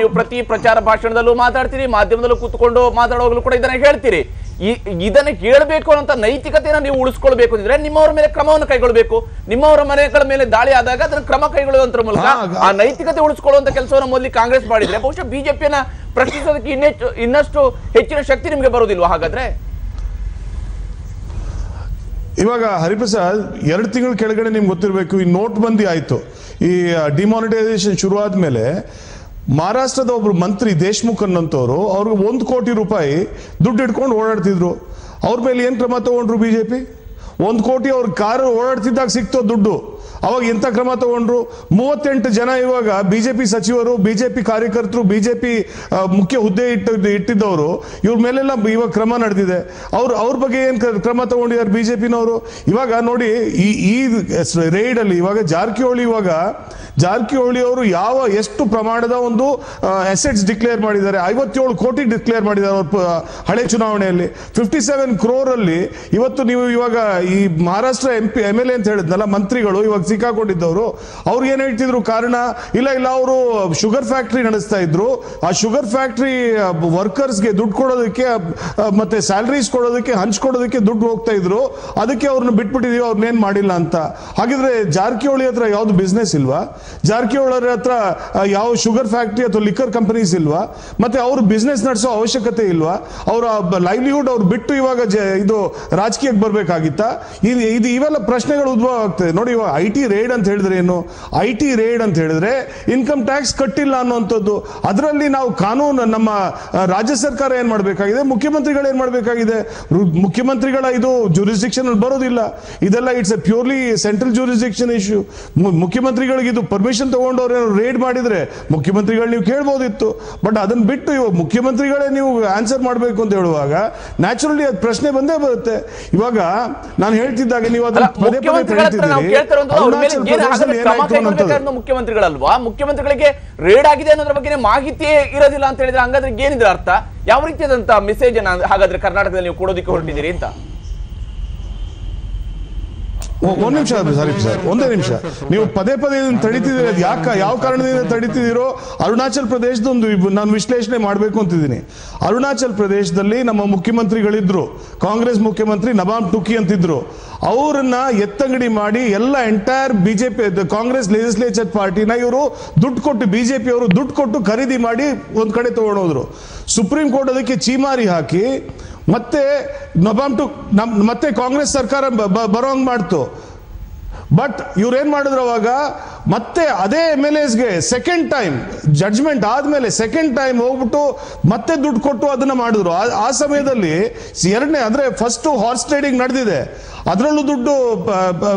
S1: ನೀವು ಪ್ರತಿ ಪ್ರಚಾರ ಭಾಷಣದಲ್ಲೂ ಮಾತಾಡ್ತೀರಿ, ಮಾಧ್ಯಮದಲ್ಲೂ ಕೂತ್ಕೊಂಡು ಮಾತಾಡುವಾಗಲೂ ಕೂಡ ಇದನ್ನ ಹೇಳ್ತೀರಿ. ಇದನ್ನ ಹೇಳಬೇಕು ಅಂತ ನೈತಿಕತೆಯನ್ನು ನೀವು ಉಳಿಸ್ಕೊಳ್ಬೇಕು ಅಂದ್ರೆ ನಿಮ್ಮವರ ಮೇಲೆ ಕ್ರಮವನ್ನು ಕೈಗೊಳ್ಳಬೇಕು. ನಿಮ್ಮವರ ಮನೆಗಳ ಮೇಲೆ ದಾಳಿ ಆದಾಗ ಅದನ್ನ ಕ್ರಮ ಕೈಗೊಳ್ಳುವಂತರ ಮೂಲಕ ಆ ನೈತಿಕತೆ ಉಳಿಸ್ಕೊಳ್ಳುವಂತ ಕೆಲಸವನ್ನು ಮೊದಲು ಕಾಂಗ್ರೆಸ್ ಮಾಡಿದ್ರೆ ಬಹುಶಃ ಬಿಜೆಪಿಯನ್ನ ಪ್ರಶ್ನಿಸೋದಕ್ಕೆ ಇನ್ನಷ್ಟು ಹೆಚ್ಚಿನ ಶಕ್ತಿ ನಿಮಗೆ ಬರೋದಿಲ್ವಾ? ಹಾಗಾದ್ರೆ
S6: ಇವಾಗ ಹರಿಪ್ರಸಾದ್, 2 ತಿಂಗಳ ಕೆಳಗಡೆ ನಿಮ್ಗೆ ಗೊತ್ತಿರಬೇಕು, ಈ ನೋಟ್ ಬಂದಿ ಆಯಿತು. ಈ ಡಿಮಾನಿಟೈಸೇಷನ್ ಶುರು ಆದ್ಮೇಲೆ ಮಹಾರಾಷ್ಟ್ರದ ಒಬ್ರು ಮಂತ್ರಿ ದೇಶ್ಮುಖ್ ಅನ್ನೋಂಥವ್ರು ಅವ್ರಿಗೆ 1 ಕೋಟಿ ರೂಪಾಯಿ ದುಡ್ಡು ಇಟ್ಕೊಂಡು ಓಡಾಡ್ತಿದ್ರು. ಅವ್ರ ಮೇಲೆ ಏನು ಕ್ರಮ ತಗೊಂಡ್ರು ಬಿಜೆಪಿ? 1 ಕೋಟಿ ಅವ್ರ ಕಾರು ಓಡಾಡ್ತಿದ್ದಾಗ ಸಿಕ್ತೋ ದುಡ್ಡು, ಅವಾಗ ಎಂಥ ಕ್ರಮ ತಗೊಂಡ್ರು? 38 ಜನ ಇವಾಗ ಬಿಜೆಪಿ ಸಚಿವರು, ಬಿಜೆಪಿ ಕಾರ್ಯಕರ್ತರು, ಬಿಜೆಪಿ ಮುಖ್ಯ ಹುದ್ದೆ ಇಟ್ಟಿದ್ದವರು, ಇವ್ರ ಮೇಲೆಲ್ಲ ಇವಾಗ ಕ್ರಮ ನಡೆದಿದೆ. ಅವ್ರ ಬಗ್ಗೆ ಏನು ಕ್ರಮ ತಗೊಂಡಿದ್ದಾರೆ ಬಿಜೆಪಿನವರು? ಇವಾಗ ನೋಡಿ, ಈ ರೈಡಲ್ಲಿ ಇವಾಗ ಜಾರಕಿಹೊಳಿ ಅವರು ಎಷ್ಟು ಪ್ರಮಾಣದ ಒಂದು ಅಸೆಟ್ಸ್ ಡಿಕ್ಲೇರ್ ಮಾಡಿದ್ದಾರೆ? 57 ಕೋಟಿ ಡಿಕ್ಲೇರ್ ಮಾಡಿದ್ದಾರೆ ಅವ್ರ ಹಳೆ ಚುನಾವಣೆಯಲ್ಲಿ. 57 ಕ್ರೋರಲ್ಲಿ ಇವತ್ತು ನೀವು ಇವಾಗ ಈ ಮಹಾರಾಷ್ಟ್ರ MLA ಅಂತ ಹೇಳಿದ್ನಲ್ಲ ಮಂತ್ರಿಗಳು ಇವಾಗ ಸಿಕ್ಕಾಕೊಂಡಿದ್ದವರು, ಅವ್ರು ಏನ್ ಹೇಳ್ತಿದ್ರು ಕಾರಣ? ಇಲ್ಲ ಅವರು ಶುಗರ್ ಫ್ಯಾಕ್ಟ್ರಿ ನಡೆಸ್ತಾ ಇದ್ರು, ಆ ಶುಗರ್ ಫ್ಯಾಕ್ಟ್ರಿ ವರ್ಕರ್ಸ್ಗೆ ದುಡ್ಡು ಕೊಡೋದಕ್ಕೆ ಮತ್ತೆ ಸ್ಯಾಲರೀಸ್ ಕೊಡೋದಕ್ಕೆ ಹಂಚ್ಕೊಡೋದಕ್ಕೆ ದುಡ್ಡು ಹೋಗ್ತಾ ಇದ್ರು, ಅದಕ್ಕೆ ಅವ್ರನ್ನ ಬಿಟ್ಬಿಟ್ಟಿದೀವಿ, ಅವ್ರನ್ನೇನ್ ಮಾಡಿಲ್ಲ ಅಂತ. ಹಾಗಿದ್ರೆ ಜಾರಕಿಹೊಳಿ ಹತ್ರ ಯಾವ್ದು ಬಿಸ್ನೆಸ್ ಇಲ್ವಾ? ಜಾರಕಿಹೊಳಿ ಹತ್ರ ಯಾವ ಶುಗರ್ ಫ್ಯಾಕ್ಟ್ರಿ ಅಥವಾ ಲಿಕ್ಕರ್ ಕಂಪನೀಸ್ ಇಲ್ವಾ? ಮತ್ತೆ ಅವರು ಬಿಸ್ನೆಸ್ ನಡೆಸೋ ಅವಶ್ಯಕತೆ ಇಲ್ವಾ? ಅವರ ಲೈವ್ಲಿಹುಡ್ ಅವ್ರು ಬಿಟ್ಟು ಇವಾಗ ಇದು ರಾಜಕೀಯಕ್ಕೆ ಬರ್ಬೇಕಾಗಿತ್ತಾ? ಇವೆಲ್ಲ ಪ್ರಶ್ನೆಗಳು ಉದ್ಭವ ಆಗ್ತದೆ. ನೋಡಿ, ಇವಾಗ IT ರೇಡ್ ಅಂತ ಹೇಳಿದ್ರೆ ಏನು? IT ರೇಡ್ ಅಂತ ಹೇಳಿದ್ರೆ ಇನ್ಕಮ್ ಟ್ಯಾಕ್ಸ್ ಕಟ್ಟಿಲ್ಲ ಅನ್ನುವಂಥದ್ದು. ಅದರಲ್ಲಿ ನಾವು ಕಾನೂನು, ನಮ್ಮ ರಾಜ್ಯ ಸರ್ಕಾರ ಏನ್ ಮಾಡಬೇಕಾಗಿದೆ, ಮುಖ್ಯಮಂತ್ರಿಗಳು ಏನ್ ಮಾಡಬೇಕಾಗಿದೆ? ಮುಖ್ಯಮಂತ್ರಿಗಳ ಇದು ಜೂರಿಸ್ಡಿಕ್ಷನ್ ಅಲ್ಲಿ ಬರೋದಿಲ್ಲ. ಇದೆಲ್ಲ it's A purely central jurisdiction issue. ಮುಖ್ಯಮಂತ್ರಿಗಳಿಗೆ ಇದು ಪರ್ಮಿಷನ್ ತಗೊಂಡವ್ರು ರೇಡ್ ಮಾಡಿದ್ರೆ ಮುಖ್ಯಮಂತ್ರಿಗಳು ನೀವು ಕೇಳ್ಬೋದಿತ್ತು. ಬಟ್ ಅದನ್ನ ಬಿಟ್ಟು ಇವಾಗ ಮುಖ್ಯಮಂತ್ರಿಗಳೇ ನೀವು ಆನ್ಸರ್ ಮಾಡಬೇಕು ಅಂತ ಹೇಳುವಾಗ ನ್ಯಾಚುರಲಿ ಅದು ಪ್ರಶ್ನೆ ಬಂದೇ ಬರುತ್ತೆ. ಇವಾಗ ನಾನು ಹೇಳ್ತಿದ್ದಾಗ ನೀವು ಅದನ್ನ ಪದೇ ಪದೇ
S1: ಮುಖ್ಯಮಂತ್ರಿಗಳಲ್ವಾ? ಮುಖ್ಯಮಂತ್ರಿಗಳಿಗೆ ರೇಡ್ ಆಗಿದೆ ಅನ್ನೋದ್ರ ಬಗ್ಗೆ ಮಾಹಿತಿಯೇ ಇರೋದಿಲ್ಲ ಅಂತ ಹೇಳಿದ್ರೆ ಹಂಗಾದ್ರೆ ಏನಿದೆ ಅರ್ಥ? ಯಾವ ರೀತಿಯಾದಂತ ಮೆಸೇಜ್ ಹಾಗಾದ್ರೆ ಕರ್ನಾಟಕದಲ್ಲಿ ನೀವು ಕೊಡೋದಕ್ಕೆ ಹೊರಟಿದ್ದೀರಿ ಅಂತ?
S6: ಒಂದ್ ನಿಮಿಷ ಸರ್, ಒಂದೇ ನಿಮಿಷ. ನೀವು ಪದೇ ಪದೇ ತಡಿತಿದ್ದೀರಿ, ಅದು ಯಾವ ಕಾರಣದಿಂದ ತಡಿತಿದ್ದೀರೋ? ಅರುಣಾಚಲ್ ಪ್ರದೇಶದೊಂದು ನಾನು ವಿಶ್ಲೇಷಣೆ ಮಾಡಬೇಕು ಅಂತಿದ್ದೀನಿ. ಅರುಣಾಚಲ್ ಪ್ರದೇಶದಲ್ಲಿ ನಮ್ಮ ಮುಖ್ಯಮಂತ್ರಿಗಳಿದ್ರು, ಕಾಂಗ್ರೆಸ್ ಮುಖ್ಯಮಂತ್ರಿ ನಬಾಮ್ ಟುಕಿ ಅಂತಿದ್ರು. ಅವರನ್ನ ಎತ್ತಂಗಡಿ ಮಾಡಿ ಎಲ್ಲ ಎಂಟೈರ್ ಬಿಜೆಪಿ ಕಾಂಗ್ರೆಸ್ ಲೆಜಿಸ್ಲೇಚರ್ ಪಾರ್ಟಿನ ಇವರು ದುಡ್ಡು ಕೊಟ್ಟು, ಬಿಜೆಪಿ ಅವರು ದುಡ್ಡು ಕೊಟ್ಟು ಖರೀದಿ ಮಾಡಿ ಒಂದ್ ಕಡೆ ತಗೊಂಡೋದ್ರು. ಸುಪ್ರೀಂ ಕೋರ್ಟ್ ಅದಕ್ಕೆ ಚೀಮಾರಿ ಹಾಕಿ ಮತ್ತೆ ಮತ್ತೆ ಕಾಂಗ್ರೆಸ್ ಸರ್ಕಾರ ಬರೋಂಗ್ ಮಾಡ್ತು. ಬಟ್ ಇವ್ರೇನ್ ಮಾಡಿದ್ರು ಅವಾಗ? ಮತ್ತೆ ಅದೇ MLAsಗೆ ಸೆಕೆಂಡ್ ಟೈಮ್ ಜಡ್ಜ್ಮೆಂಟ್ ಆದ್ಮೇಲೆ ಸೆಕೆಂಡ್ ಟೈಮ್ ಹೋಗ್ಬಿಟ್ಟು ಮತ್ತೆ ದುಡ್ಡು ಕೊಟ್ಟು ಅದನ್ನ ಮಾಡಿದ್ರು. ಆ ಸಮಯದಲ್ಲಿ ಎರಡನೇ ಅಂದ್ರೆ ಫಸ್ಟ್ ಹಾರ್ಸ್ ಟ್ರೇಡಿಂಗ್ ನಡೆದಿದೆ, ಅದರಲ್ಲೂ ದುಡ್ಡು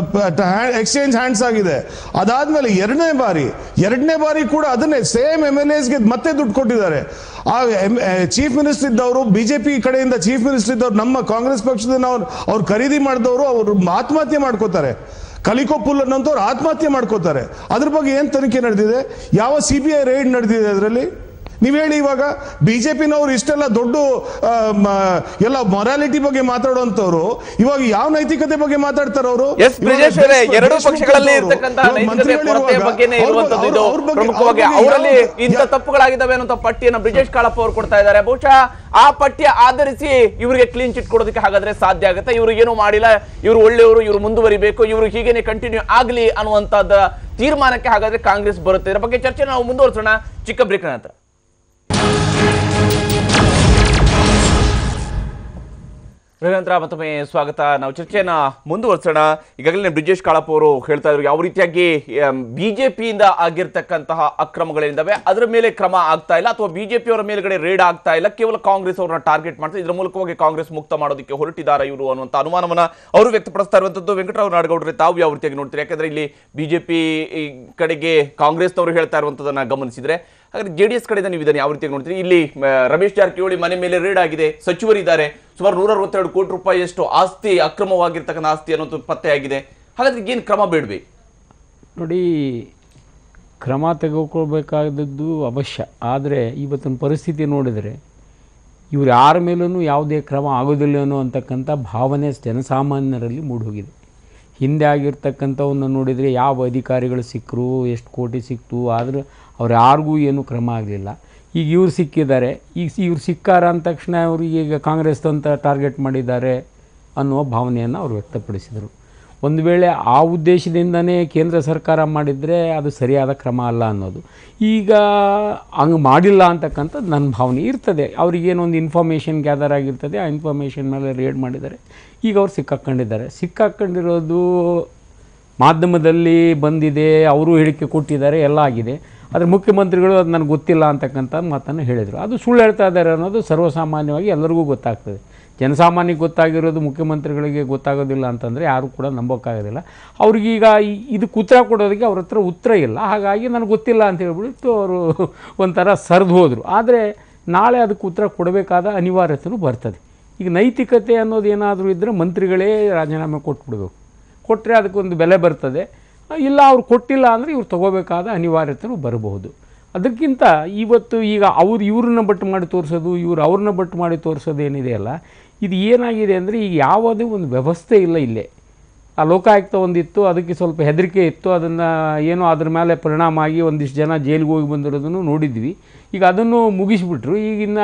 S6: ಎಕ್ಸ್ಚೇಂಜ್ ಹ್ಯಾಂಡ್ಸ್ ಆಗಿದೆ. ಅದಾದ್ಮೇಲೆ ಎರಡನೇ ಬಾರಿ ಕೂಡ ಅದನ್ನೇ ಸೇಮ್ MLAsಗೆ ಮತ್ತೆ ದುಡ್ಡು ಕೊಟ್ಟಿದ್ದಾರೆ. ಆ ಚೀಫ್ ಮಿನಿಸ್ಟರ್ ಇದ್ದವರು, ಬಿಜೆಪಿ ಕಡೆಯಿಂದ ಚೀಫ್ ಮಿನಿಸ್ಟರ್ ಇದ್ದವ್ರು, ನಮ್ಮ ಕಾಂಗ್ರೆಸ್ ಪಕ್ಷದಿಂದ ಅವ್ರು ಖರೀದಿ ಮಾಡಿದವರು ಅವರು ಆತ್ಮಹತ್ಯೆ ಮಾಡ್ಕೋತಾರೆ. ಕಲಿಕೋಪುಲ್ ಅನ್ನೋಂಥವ್ರು ಆತ್ಮಹತ್ಯೆ ಮಾಡ್ಕೋತಾರೆ. ಅದ್ರ ಬಗ್ಗೆ ಏನ್ ತನಿಖೆ ನಡೆದಿದೆ? ಯಾವ CBI ರೇಡ್ ನಡೆದಿದೆ ಅದರಲ್ಲಿ? ನೀವ್ ಹೇಳಿ. ಇವಾಗ ಬಿಜೆಪಿನವ್ರು ಇಷ್ಟೆಲ್ಲ ದೊಡ್ಡ ಎಲ್ಲ ಮೊರಾಲಿಟಿ ಬಗ್ಗೆ ಮಾತಾಡುವಂತವ್ರು ಇವಾಗ ಯಾವ ನೈತಿಕತೆ ಬಗ್ಗೆ ಮಾತಾಡ್ತಾರ ಅವರು?
S1: ಎರಡು ಪಕ್ಷಗಳಲ್ಲಿ ಪ್ರಮುಖವಾಗಿ ಅವರಲ್ಲಿ ಇಂಥ ತಪ್ಪುಗಳಾಗಿದ್ದಾವೆ ಅನ್ನೋ ಪಟ್ಟಿಯನ್ನು ಬ್ರಿಜೇಶ್ ಕಾಳಪ್ಪ ಅವರು ಕೊಡ್ತಾ ಇದ್ದಾರೆ. ಬಹುಶಃ ಆ ಪಟ್ಟಿಯ ಆಧರಿಸಿ ಇವರಿಗೆ ಕ್ಲೀನ್ ಚಿಟ್ ಕೊಡೋದಕ್ಕೆ ಹಾಗಾದ್ರೆ ಸಾಧ್ಯ ಆಗುತ್ತೆ? ಇವರು ಏನು ಮಾಡಿಲ್ಲ, ಇವರು ಒಳ್ಳೆಯವರು, ಇವರು ಮುಂದುವರಿಬೇಕು, ಇವರು ಹೀಗೇನೆ ಕಂಟಿನ್ಯೂ ಆಗ್ಲಿ ಅನ್ನುವಂತಹದ್ದು ತೀರ್ಮಾನಕ್ಕೆ ಹಾಗಾದ್ರೆ ಕಾಂಗ್ರೆಸ್ ಬರುತ್ತೆ. ಇದರ ಬಗ್ಗೆ ಚರ್ಚೆ ನಾವು ಮುಂದುವರಿಸೋಣ ಚಿಕ್ಕ ಬ್ರೇಕ್ ನಂತರ. ನಂತರ ಮತ್ತೊಮ್ಮೆ ಸ್ವಾಗತ. ನಾವು ಚರ್ಚೆಯನ್ನ ಮುಂದುವರಿಸೋಣ. ಈಗಾಗಲೇ ಬ್ರಿಜೇಶ್ ಕಾಳಪ್ಪ ಅವರು ಹೇಳ್ತಾ ಇದ್ರು ಯಾವ ರೀತಿಯಾಗಿ ಬಿಜೆಪಿಯಿಂದ ಆಗಿರ್ತಕ್ಕಂತಹ ಅಕ್ರಮಗಳೇನಿದ್ದಾವೆ ಅದರ ಮೇಲೆ ಕ್ರಮ ಆಗ್ತಾ ಇಲ್ಲ, ಅಥವಾ ಬಿಜೆಪಿಯವರ ಮೇಲ್ಗಡೆ ರೇಡ್ ಆಗ್ತಾ ಇಲ್ಲ, ಕೇವಲ ಕಾಂಗ್ರೆಸ್ ಅವರನ್ನ ಟಾರ್ಗೆಟ್ ಮಾಡ್ತಾರೆ, ಇದರ ಮೂಲಕವಾಗಿ ಕಾಂಗ್ರೆಸ್ ಮುಕ್ತ ಮಾಡೋದಕ್ಕೆ ಹೊರಟಿದ್ದಾರೆ ಇವರು ಅನ್ನುವಂಥ ಅನುಮಾನವನ್ನ ಅವರು ವ್ಯಕ್ತಪಡಿಸ್ತಾ ಇರುವಂತದ್ದು. ವೆಂಕಟರಾವ್ ನಾಡಗೌಡರೆ, ತಾವು ಯಾವ ರೀತಿಯಾಗಿ ನೋಡ್ತೀರಿ? ಯಾಕಂದ್ರೆ ಇಲ್ಲಿ ಬಿಜೆಪಿ ಕಡೆಗೆ ಕಾಂಗ್ರೆಸ್ನವರು ಹೇಳ್ತಾ ಇರುವಂತದನ್ನ ಗಮನಿಸಿದ್ರೆ, ಹಾಗಾದ್ರೆ JDS ಕಡೆಯಿಂದ ನೀವು ಇದನ್ನು ಯಾವ ರೀತಿಯಾಗಿ ನೋಡ್ತೀರಿ? ಇಲ್ಲಿ ರಮೇಶ್ ಜಾರಕಿಹೊಳಿ ಮನೆ ಮೇಲೆ ರೇಡ್ ಆಗಿದೆ, ಸಚಿವರಿದ್ದಾರೆ, ಸುಮಾರು 162 ಕೋಟಿ ರೂಪಾಯಿಯಷ್ಟು ಆಸ್ತಿ, ಅಕ್ರಮವಾಗಿರ್ತಕ್ಕಂಥ ಆಸ್ತಿ ಅನ್ನೋದು ಪತ್ತೆಯಾಗಿದೆ. ಹಾಗಾದ್ರೆ ಏನು ಕ್ರಮ ಬೇಡಬೇಕು?
S7: ನೋಡಿ, ಕ್ರಮ ತೆಗೆದುಕೊಳ್ಬೇಕಾದದ್ದು ಅವಶ್ಯ. ಆದರೆ ಇವತ್ತಿನ ಪರಿಸ್ಥಿತಿ ನೋಡಿದರೆ ಇವರು ಯಾರ ಮೇಲೂ ಯಾವುದೇ ಕ್ರಮ ಆಗೋದಿಲ್ಲ ಅನ್ನೋ ಅಂತಕ್ಕಂಥ ಭಾವನೆ ಜನಸಾಮಾನ್ಯರಲ್ಲಿ ಮೂಡಿಹೋಗಿದೆ. ಹಿಂದೆ ಆಗಿರ್ತಕ್ಕಂಥವನ್ನು ನೋಡಿದರೆ ಯಾವ ಅಧಿಕಾರಿಗಳು ಸಿಕ್ಕರು, ಎಷ್ಟು ಕೋಟಿ ಸಿಕ್ತು, ಆದರೆ ಅವ್ರು ಯಾರಿಗೂ ಏನೂ ಕ್ರಮ ಆಗಲಿಲ್ಲ. ಈಗ ಇವ್ರು ಸಿಕ್ಕಿದ್ದಾರೆ, ಈಗ ಇವ್ರು ಸಿಕ್ಕಾರ ಅಂದ ತಕ್ಷಣ ಅವ್ರಿಗೆ ಈಗ ಕಾಂಗ್ರೆಸ್ ಅಂತ ಟಾರ್ಗೆಟ್ ಮಾಡಿದ್ದಾರೆ ಅನ್ನುವ ಭಾವನೆಯನ್ನು ಅವರು ವ್ಯಕ್ತಪಡಿಸಿದರು. ಒಂದು ವೇಳೆ ಆ ಉದ್ದೇಶದಿಂದನೇ ಕೇಂದ್ರ ಸರ್ಕಾರ ಮಾಡಿದರೆ ಅದು ಸರಿಯಾದ ಕ್ರಮ ಅಲ್ಲ ಅನ್ನೋದು. ಈಗ ಹಂಗೆ ಮಾಡಿಲ್ಲ ಅಂತಕ್ಕಂಥದ್ದು ನನ್ನ ಭಾವನೆ ಇರ್ತದೆ. ಅವ್ರಿಗೇನೊಂದು ಇನ್ಫಾರ್ಮೇಷನ್ ಗ್ಯಾದರ್ ಆಗಿರ್ತದೆ, ಆ ಇನ್ಫಾರ್ಮೇಷನ್ ಮೇಲೆ ರೇಡ್ ಮಾಡಿದ್ದಾರೆ. ಈಗ ಅವ್ರು ಸಿಕ್ಕಾಕೊಂಡಿರೋದು ಮಾಧ್ಯಮದಲ್ಲಿ ಬಂದಿದೆ, ಅವರು ಹೇಳಿಕೆ ಕೊಟ್ಟಿದ್ದಾರೆ, ಎಲ್ಲ ಆಗಿದೆ. ಆದರೆ ಮುಖ್ಯಮಂತ್ರಿಗಳು ಅದು ನನಗೆ ಗೊತ್ತಿಲ್ಲ ಅಂತಕ್ಕಂಥ ಮಾತನ್ನು ಹೇಳಿದರು. ಅದು ಸುಳ್ಳು ಹೇಳ್ತಾ ಇದ್ದಾರೆ ಅನ್ನೋದು ಸರ್ವಸಾಮಾನ್ಯವಾಗಿ ಎಲ್ಲರಿಗೂ ಗೊತ್ತಾಗ್ತದೆ. ಜನಸಾಮಾನ್ಯಕ್ಕೆ ಗೊತ್ತಾಗಿರೋದು ಮುಖ್ಯಮಂತ್ರಿಗಳಿಗೆ ಗೊತ್ತಾಗೋದಿಲ್ಲ ಅಂತಂದರೆ ಯಾರೂ ಕೂಡ ನಂಬೋಕ್ಕಾಗೋದಿಲ್ಲ. ಅವ್ರಿಗೀಗ ಇದಕ್ಕೆ ಉತ್ತರ ಕೊಡೋದಕ್ಕೆ ಅವ್ರ ಹತ್ರ ಉತ್ತರ ಇಲ್ಲ. ಹಾಗಾಗಿ ನನಗೆ ಗೊತ್ತಿಲ್ಲ ಅಂತ ಹೇಳ್ಬಿಟ್ಟು ಅವರು ಒಂಥರ ಸರಿದು ಹೋದರು. ಆದರೆ ನಾಳೆ ಅದಕ್ಕೆ ಉತ್ತರ ಕೊಡಬೇಕಾದ ಅನಿವಾರ್ಯತೆಯೂ ಬರ್ತದೆ. ಈಗ ನೈತಿಕತೆ ಅನ್ನೋದು ಏನಾದರೂ ಇದ್ದರೆ ಮಂತ್ರಿಗಳೇ ರಾಜೀನಾಮೆ ಕೊಟ್ಬಿಡ್ಬೇಕು. ಕೊಟ್ಟರೆ ಅದಕ್ಕೊಂದು ಬೆಲೆ ಬರ್ತದೆ. ಇಲ್ಲ ಅವ್ರು ಕೊಟ್ಟಿಲ್ಲ ಅಂದರೆ ಇವ್ರು ತೊಗೋಬೇಕಾದ ಅನಿವಾರ್ಯತೆಯೂ ಬರಬಹುದು. ಅದಕ್ಕಿಂತ ಇವತ್ತು ಈಗ ಇವ್ರನ್ನ ಬಟ್ಟು ಮಾಡಿ ತೋರಿಸೋದು, ಇವ್ರು ಅವ್ರನ್ನ ಬಟ್ಟು ಮಾಡಿ ತೋರಿಸೋದು ಏನಿದೆಯಲ್ಲ, ಇದು ಏನಾಗಿದೆ ಅಂದರೆ ಈಗ ಯಾವುದೇ ಒಂದು ವ್ಯವಸ್ಥೆ ಇಲ್ಲ ಇಲ್ಲೇ. ಆ ಲೋಕಾಯುಕ್ತ ಒಂದಿತ್ತು, ಅದಕ್ಕೆ ಸ್ವಲ್ಪ ಹೆದರಿಕೆ ಇತ್ತು, ಅದನ್ನು ಏನೋ ಅದ್ರ ಮೇಲೆ ಪರಿಣಾಮ ಆಗಿ ಒಂದಿಷ್ಟು ಜನ ಜೈಲಿಗೆ ಹೋಗಿ ಬಂದಿರೋದನ್ನು ನೋಡಿದ್ವಿ. ಈಗ ಅದನ್ನು ಮುಗಿಸ್ಬಿಟ್ರು. ಈಗಿನ್ನ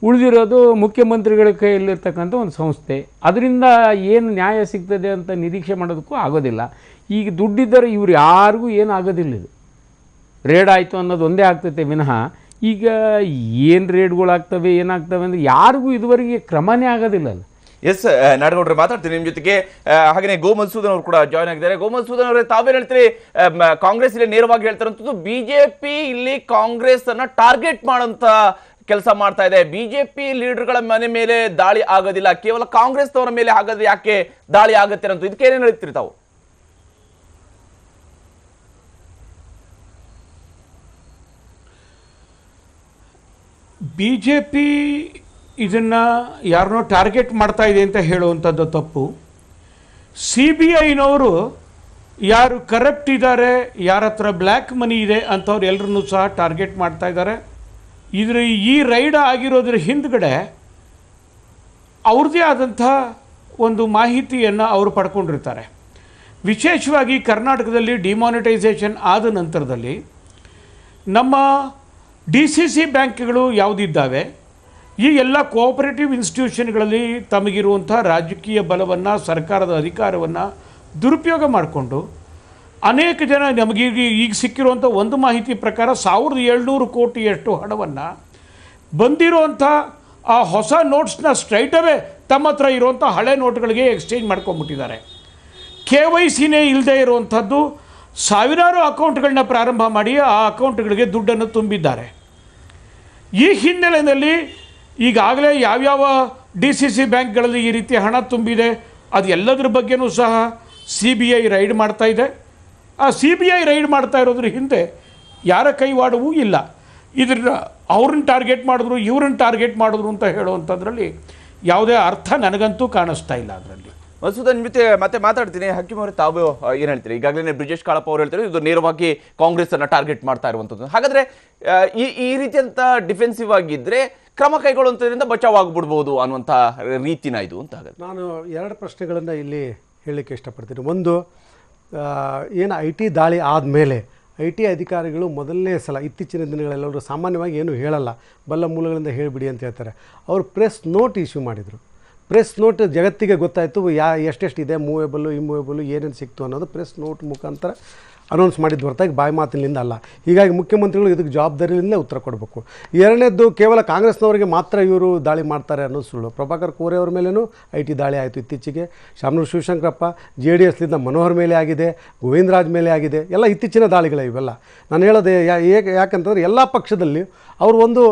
S7: ಉಳಿದಿರೋದು ಮುಖ್ಯಮಂತ್ರಿಗಳ ಕೈಯಲ್ಲಿರ್ತಕ್ಕಂಥ ಒಂದು ಸಂಸ್ಥೆ. ಅದರಿಂದ ಏನು ನ್ಯಾಯ ಸಿಗ್ತದೆ ಅಂತ ನಿರೀಕ್ಷೆ ಮಾಡೋದಕ್ಕೂ ಆಗೋದಿಲ್ಲ. ಈಗ ದುಡ್ಡಿದ್ದರೆ ಇವ್ರು ಯಾರಿಗೂ ಏನು ಆಗೋದಿಲ್ಲ. ಇದು ರೇಡ್ ಆಯಿತು ಅನ್ನೋದು ಒಂದೇ ಆಗ್ತೈತೆ ವಿನಃ ಈಗ ಏನು ರೇಡ್ಗಳಾಗ್ತವೆ ಏನಾಗ್ತವೆ ಅಂದರೆ ಯಾರಿಗೂ ಇದುವರೆಗೆ ಕ್ರಮನೇ ಆಗೋದಿಲ್ಲ.
S1: ಎಸ್ ನಾಡಗೌಡ್ರೆ, ಮಾತಾಡ್ತೀನಿ ನಿಮ್ಮ ಜೊತೆಗೆ. ಹಾಗೆಯೇ ಗೋ ಮಧುಸೂದನ್ ಅವರು ಕೂಡ ಜಾಯ್ನ್ ಆಗಿದ್ದಾರೆ. ಗೋ ಮಧುಸೂದನ್ ಅವರೇ, ತಾವೇನು ಹೇಳ್ತೀರಿ? ಕಾಂಗ್ರೆಸ್ ಇಲ್ಲಿ ನೇರವಾಗಿ ಹೇಳ್ತಾರಂಥದ್ದು ಬಿಜೆಪಿ ಇಲ್ಲಿ ಕಾಂಗ್ರೆಸ್ ಅನ್ನ ಟಾರ್ಗೆಟ್ ಮಾಡೋಂಥ ಕೆಲಸ ಮಾಡ್ತಾ ಇದೆ. ಬಿಜೆಪಿ ಲೀಡರ್ಗಳ ಮನೆ ಮೇಲೆ ದಾಳಿ ಆಗೋದಿಲ್ಲ, ಕೇವಲ ಕಾಂಗ್ರೆಸ್ನವರ ಮೇಲೆ ಆಗೋದು ಯಾಕೆ ದಾಳಿ ಆಗುತ್ತೆ ಅಂತ ಇದಕ್ಕೇನೇನು ಹೇಳ್ತೀರಿ ತಾವು?
S8: BJP ಇದನ್ನು ಯಾರನ್ನೋ ಟಾರ್ಗೆಟ್ ಮಾಡ್ತಾ ಇದೆ ಅಂತ ಹೇಳುವಂಥದ್ದು ತಪ್ಪು. CBIನವರು ಯಾರು ಕರಪ್ಟ್ ಇದ್ದಾರೆ, ಯಾರ ಹತ್ರ ಬ್ಲ್ಯಾಕ್ ಮನಿ ಇದೆ ಅಂಥವ್ರು ಎಲ್ಲರನ್ನೂ ಸಹ ಟಾರ್ಗೆಟ್ ಮಾಡ್ತಾ ಇದ್ದಾರೆ. ಈ ರೈಡ್ ಆಗಿರೋದ್ರ ಹಿಂದ್ಗಡೆ ಅವ್ರದ್ದೇ ಆದಂಥ ಒಂದು ಮಾಹಿತಿಯನ್ನು ಅವರು ಪಡ್ಕೊಂಡಿರ್ತಾರೆ. ವಿಶೇಷವಾಗಿ ಕರ್ನಾಟಕದಲ್ಲಿ ಡಿಮಾನಿಟೈಸೇಷನ್ ಆದ ನಂತರದಲ್ಲಿ ನಮ್ಮ DCC ಬ್ಯಾಂಕ್ಗಳು ಯಾವುದಿದ್ದಾವೆ, ಈ ಎಲ್ಲ ಕೋಆಪರೇಟಿವ್ ಇನ್ಸ್ಟಿಟ್ಯೂಷನ್ಗಳಲ್ಲಿ ತಮಗಿರುವಂಥ ರಾಜಕೀಯ ಬಲವನ್ನು, ಸರ್ಕಾರದ ಅಧಿಕಾರವನ್ನು ದುರುಪಯೋಗ ಮಾಡಿಕೊಂಡು ಅನೇಕ ಜನ ಈಗ ಸಿಕ್ಕಿರುವಂಥ ಒಂದು ಮಾಹಿತಿ ಪ್ರಕಾರ 1700 ಕೋಟಿಯಷ್ಟು ಹಣವನ್ನು ಬಂದಿರುವಂಥ ಆ ಹೊಸ ನೋಟ್ಸ್ನ ಸ್ಟ್ರೈಟವೇ ತಮ್ಮ ಹತ್ರ ಇರುವಂಥ ಹಳೆ ನೋಟ್ಗಳಿಗೆ ಎಕ್ಸ್ಚೇಂಜ್ ಮಾಡ್ಕೊಂಬಿಟ್ಟಿದ್ದಾರೆ. KYCನೇ ಇಲ್ಲದೆ ಇರುವಂಥದ್ದು ಸಾವಿರಾರು ಅಕೌಂಟ್ಗಳನ್ನ ಪ್ರಾರಂಭ ಮಾಡಿ ಆ ಅಕೌಂಟ್ಗಳಿಗೆ ದುಡ್ಡನ್ನು ತುಂಬಿದ್ದಾರೆ. ಈ ಹಿನ್ನೆಲೆಯಲ್ಲಿ ಈಗಾಗಲೇ ಯಾವ್ಯಾವ DCC ಬ್ಯಾಂಕ್ಗಳಲ್ಲಿ ಈ ರೀತಿ ಹಣ ತುಂಬಿದೆ ಅದು ಎಲ್ಲದರ ಬಗ್ಗೆನೂ ಸಹ CBI ರೈಡ್ ಮಾಡ್ತಾ ಇದೆ. ಆ CBI ರೈಡ್ ಮಾಡ್ತಾ ಇರೋದ್ರ ಹಿಂದೆ ಯಾರ ಕೈವಾಡವೂ ಇಲ್ಲ. ಇದನ್ನ ಅವ್ರನ್ನ ಟಾರ್ಗೆಟ್ ಮಾಡಿದ್ರು, ಇವ್ರನ್ನ ಟಾರ್ಗೆಟ್ ಮಾಡಿದ್ರು ಅಂತ ಹೇಳುವಂಥದ್ರಲ್ಲಿ ಯಾವುದೇ ಅರ್ಥ ನನಗಂತೂ ಕಾಣಿಸ್ತಾ ಇಲ್ಲ. ಅದರಲ್ಲಿ
S1: ಮಧುಸೂದನ್ ಜೊತೆ ಮತ್ತೆ ಮಾತಾಡ್ತೀನಿ. ಹಕೀಮ್ ಅವರೇ, ತಾವು ಏನು ಹೇಳ್ತೀರಿ? ಈಗಾಗಲೇ ಬ್ರಿಜೇಶ್ ಕಾಳಪ್ಪ ಅವರು ಹೇಳ್ತಾರೆ ಇದು ನೇರವಾಗಿ ಕಾಂಗ್ರೆಸ್ ಅನ್ನ ಟಾರ್ಗೆಟ್ ಮಾಡ್ತಾ ಇರುವಂಥದ್ದು. ಹಾಗಾದ್ರೆ ಈ ರೀತಿಯಂತ ಡಿಫೆನ್ಸಿವ್ ಆಗಿದ್ರೆ ಕ್ರಮ ಕೈಗೊಳ್ಳುವಂಥದ್ರಿಂದ ಬಚಾವಾಗ್ಬಿಡ್ಬೋದು ಅನ್ನುವಂಥ ರೀತಿನ ಇದು ಅಂತ. ಹಾಗಾದ್ರೆ
S9: ನಾನು ಎರಡು ಪ್ರಶ್ನೆಗಳನ್ನು ಇಲ್ಲಿ ಹೇಳಲಿಕ್ಕೆ ಇಷ್ಟಪಡ್ತೀನಿ. ಒಂದು, ಏನು IT ದಾಳಿ ಆದಮೇಲೆ IT ಅಧಿಕಾರಿಗಳು ಮೊದಲನೇ ಸಲ ಇತ್ತೀಚಿನ ದಿನಗಳೆಲ್ಲರೂ ಸಾಮಾನ್ಯವಾಗಿ ಏನು ಹೇಳಲ್ಲ, ಬಲ್ಲ ಮೂಲಗಳಿಂದ ಹೇಳಿಬಿಡಿ ಅಂತ ಹೇಳ್ತಾರೆ. ಅವರು ಪ್ರೆಸ್ ನೋಟ್ ಇಶ್ಯೂ ಮಾಡಿದರು. ಪ್ರೆಸ್ ನೋಟ್ ಜಗತ್ತಿಗೆ ಗೊತ್ತಾಯಿತು ಎಷ್ಟೆಷ್ಟಿದೆ, ಮೂವೇಬಲ್ಲು ಇಮ್ಮೂವೇಬಲ್ಲು ಏನೇನು ಸಿಕ್ತು ಅನ್ನೋದು ಪ್ರೆಸ್ ನೋಟ್ ಮುಖಾಂತರ ಅನೌನ್ಸ್ ಮಾಡಿದ್ದು ಹೊರತಾಗಿ ಬಾಯಿ ಮಾತಿನಿಂದ ಅಲ್ಲ. ಹೀಗಾಗಿ ಮುಖ್ಯಮಂತ್ರಿಗಳು ಇದಕ್ಕೆ ಜವಾಬ್ದಾರಿಯಿಂದಲೇ ಉತ್ತರ ಕೊಡಬೇಕು. ಎರಡನೇದ್ದು, ಕೇವಲ ಕಾಂಗ್ರೆಸ್ನವರಿಗೆ ಮಾತ್ರ ಇವರು ದಾಳಿ ಮಾಡ್ತಾರೆ ಅನ್ನೋದು ಸುಳ್ಳು. ಪ್ರಭಾಕರ್ ಕೋರೆ ಅವ್ರ ಮೇಲೂ IT ದಾಳಿ ಆಯಿತು ಇತ್ತೀಚೆಗೆ. ಶಾಮನೂರು ಶಿವಶಂಕರಪ್ಪ JDSಲಿಂದ ಮನೋಹರ್ ಮೇಲೆ ಆಗಿದೆ, ಗೋವಿಂದರಾಜ್ ಮೇಲೆ ಆಗಿದೆ. ಎಲ್ಲ ಇತ್ತೀಚಿನ ದಾಳಿಗಳೇ ಇವೆಲ್ಲ. ನಾನು ಹೇಳೋದು ಯಾಕಂತಂದರೆ ಎಲ್ಲ ಪಕ್ಷದಲ್ಲಿ ಅವರು ಒಂದು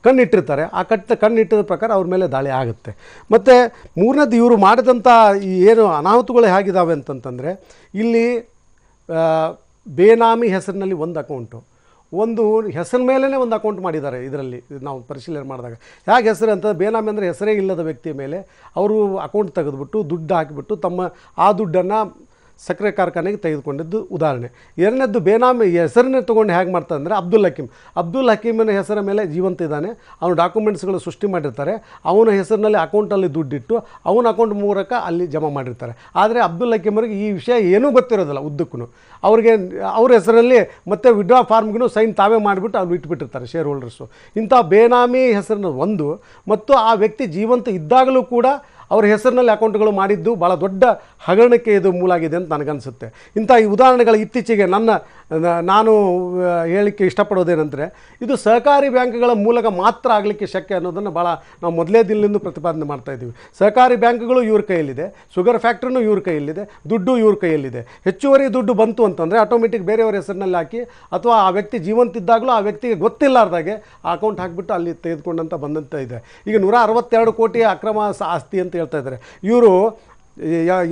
S9: ಕಣ್ಣಿಟ್ಟಿರ್ತಾರೆ. ಆ ಕಣ್ಣಿಟ್ಟಿದ ಪ್ರಕಾರ ಅವ್ರ ಮೇಲೆ ದಾಳಿ ಆಗುತ್ತೆ. ಮತ್ತು ಮೂರನೇದು, ಇವರು ಮಾಡಿದಂಥ ಏನು ಅನಾಹುತಗಳು ಹೇಗಿದ್ದಾವೆ ಅಂತಂತಂದರೆ, ಇಲ್ಲಿ ಬೇನಾಮಿ ಹೆಸರಿನಲ್ಲಿ ಒಂದು ಅಕೌಂಟು, ಒಂದು ಹೆಸರ ಮೇಲೇ ಒಂದು ಅಕೌಂಟ್ ಮಾಡಿದ್ದಾರೆ. ಇದರಲ್ಲಿ ನಾವು ಪರಿಶೀಲನೆ ಮಾಡಿದಾಗ ಹೇಗೆ ಹೆಸರು ಅಂತ, ಬೇನಾಮಿ ಅಂದರೆ ಹೆಸರೇ ಇಲ್ಲದ ವ್ಯಕ್ತಿಯ ಮೇಲೆ ಅವರು ಅಕೌಂಟ್ ತೆಗೆದುಬಿಟ್ಟು ದುಡ್ಡು ಹಾಕಿಬಿಟ್ಟು ಆ ದುಡ್ಡನ್ನು ಸಕ್ಕರೆ ಕಾರ್ಖಾನೆಗೆ ತೆಗೆದುಕೊಂಡಿದ್ದು ಉದಾಹರಣೆ. ಎರಡನೇದ್ದು, ಬೇನಾಮಿ ಹೆಸರನ್ನೇ ತೊಗೊಂಡು ಹೇಗೆ ಮಾಡ್ತಾರೆ ಅಂದರೆ ಅಬ್ದುಲ್ ಹಕೀಮನ ಹೆಸರ ಮೇಲೆ ಜೀವಂತ ಇದ್ದಾನೆ, ಅವನು ಡಾಕ್ಯುಮೆಂಟ್ಸ್ಗಳು ಸೃಷ್ಟಿ ಮಾಡಿರ್ತಾರೆ, ಅವನ ಹೆಸರಿನಲ್ಲಿ ಅಕೌಂಟಲ್ಲಿ ದುಡ್ಡಿಟ್ಟು ಅವನ ಅಕೌಂಟ್ ಮೂಲಕ ಅಲ್ಲಿ ಜಮಾ ಮಾಡಿರ್ತಾರೆ. ಆದರೆ ಅಬ್ದುಲ್ ಹಕೀಮರಿಗೆ ಈ ವಿಷಯ ಏನೂ ಗೊತ್ತಿರೋದಿಲ್ಲ ಉದ್ದಕ್ಕೂ. ಅವ್ರಿಗೆ ಅವ್ರ ಹೆಸರಲ್ಲಿ ಮತ್ತು ವಿಡ್ರಾ ಫಾರ್ಮ್ಗೂ ಸೈನ್ ತಾವೇ ಮಾಡಿಬಿಟ್ಟು ಅವ್ರು ಇಟ್ಬಿಟ್ಟಿರ್ತಾರೆ ಶೇರ್ ಹೋಲ್ಡರ್ಸು. ಇಂಥ ಬೇನಾಮಿ ಹೆಸರನ್ನು ಒಂದು, ಮತ್ತು ಆ ವ್ಯಕ್ತಿ ಜೀವಂತ ಇದ್ದಾಗಲೂ ಕೂಡ ಅವ್ರ ಹೆಸರಿನಲ್ಲಿ ಅಕೌಂಟ್ಗಳು ಮಾಡಿದ್ದು ಭಾಳ ದೊಡ್ಡ ಹಗರಣಕ್ಕೆ ಇದು ಮೂಲಾಗಿದೆ ಅಂತ ನನಗನ್ಸುತ್ತೆ. ಇಂಥ ಈ ಉದಾಹರಣೆಗಳು ಇತ್ತೀಚೆಗೆ ನಾನು ಹೇಳಲಿಕ್ಕೆ ಇಷ್ಟಪಡೋದೇನೆಂದರೆ, ಇದು ಸಹಕಾರಿ ಬ್ಯಾಂಕ್ಗಳ ಮೂಲಕ ಮಾತ್ರ ಆಗಲಿಕ್ಕೆ ಶಕ್ಯ ಅನ್ನೋದನ್ನು ಭಾಳ ನಾವು ಮೊದಲೇ ದಿನದಿಂದ ಪ್ರತಿಪಾದನೆ ಮಾಡ್ತಾ ಇದ್ದೀವಿ. ಸಹಕಾರಿ ಬ್ಯಾಂಕ್ಗಳು ಇವ್ರ ಕೈಯಲ್ಲಿದೆ, ಶುಗರ್ ಫ್ಯಾಕ್ಟ್ರಿನೂ ಇವ್ರ ಕೈಯಲ್ಲಿದೆ, ದುಡ್ಡು ಇವ್ರ ಕೈಯಲ್ಲಿದೆ. ಹೆಚ್ಚುವರಿ ದುಡ್ಡು ಬಂತು ಅಂತಂದರೆ ಆಟೋಮೆಟಿಕ್ ಬೇರೆಯವರ ಹೆಸರಿನಲ್ಲಿ ಹಾಕಿ, ಅಥವಾ ಆ ವ್ಯಕ್ತಿ ಜೀವಂತಿದ್ದಾಗಲೂ ಆ ವ್ಯಕ್ತಿಗೆ ಗೊತ್ತಿಲ್ಲಾರ್ದಾಗೆ ಆ ಅಕೌಂಟ್ ಹಾಕಿಬಿಟ್ಟು ಅಲ್ಲಿ ತೆಗೆದುಕೊಂಡಂತ ಬಂದಂತ ಇದೆ. ಈಗ 162 ಕೋಟಿ ಅಕ್ರಮ ಆಸ್ತಿ ಅಂತ ಹೇಳ್ತಾ ಇದ್ದಾರೆ. ಇವರು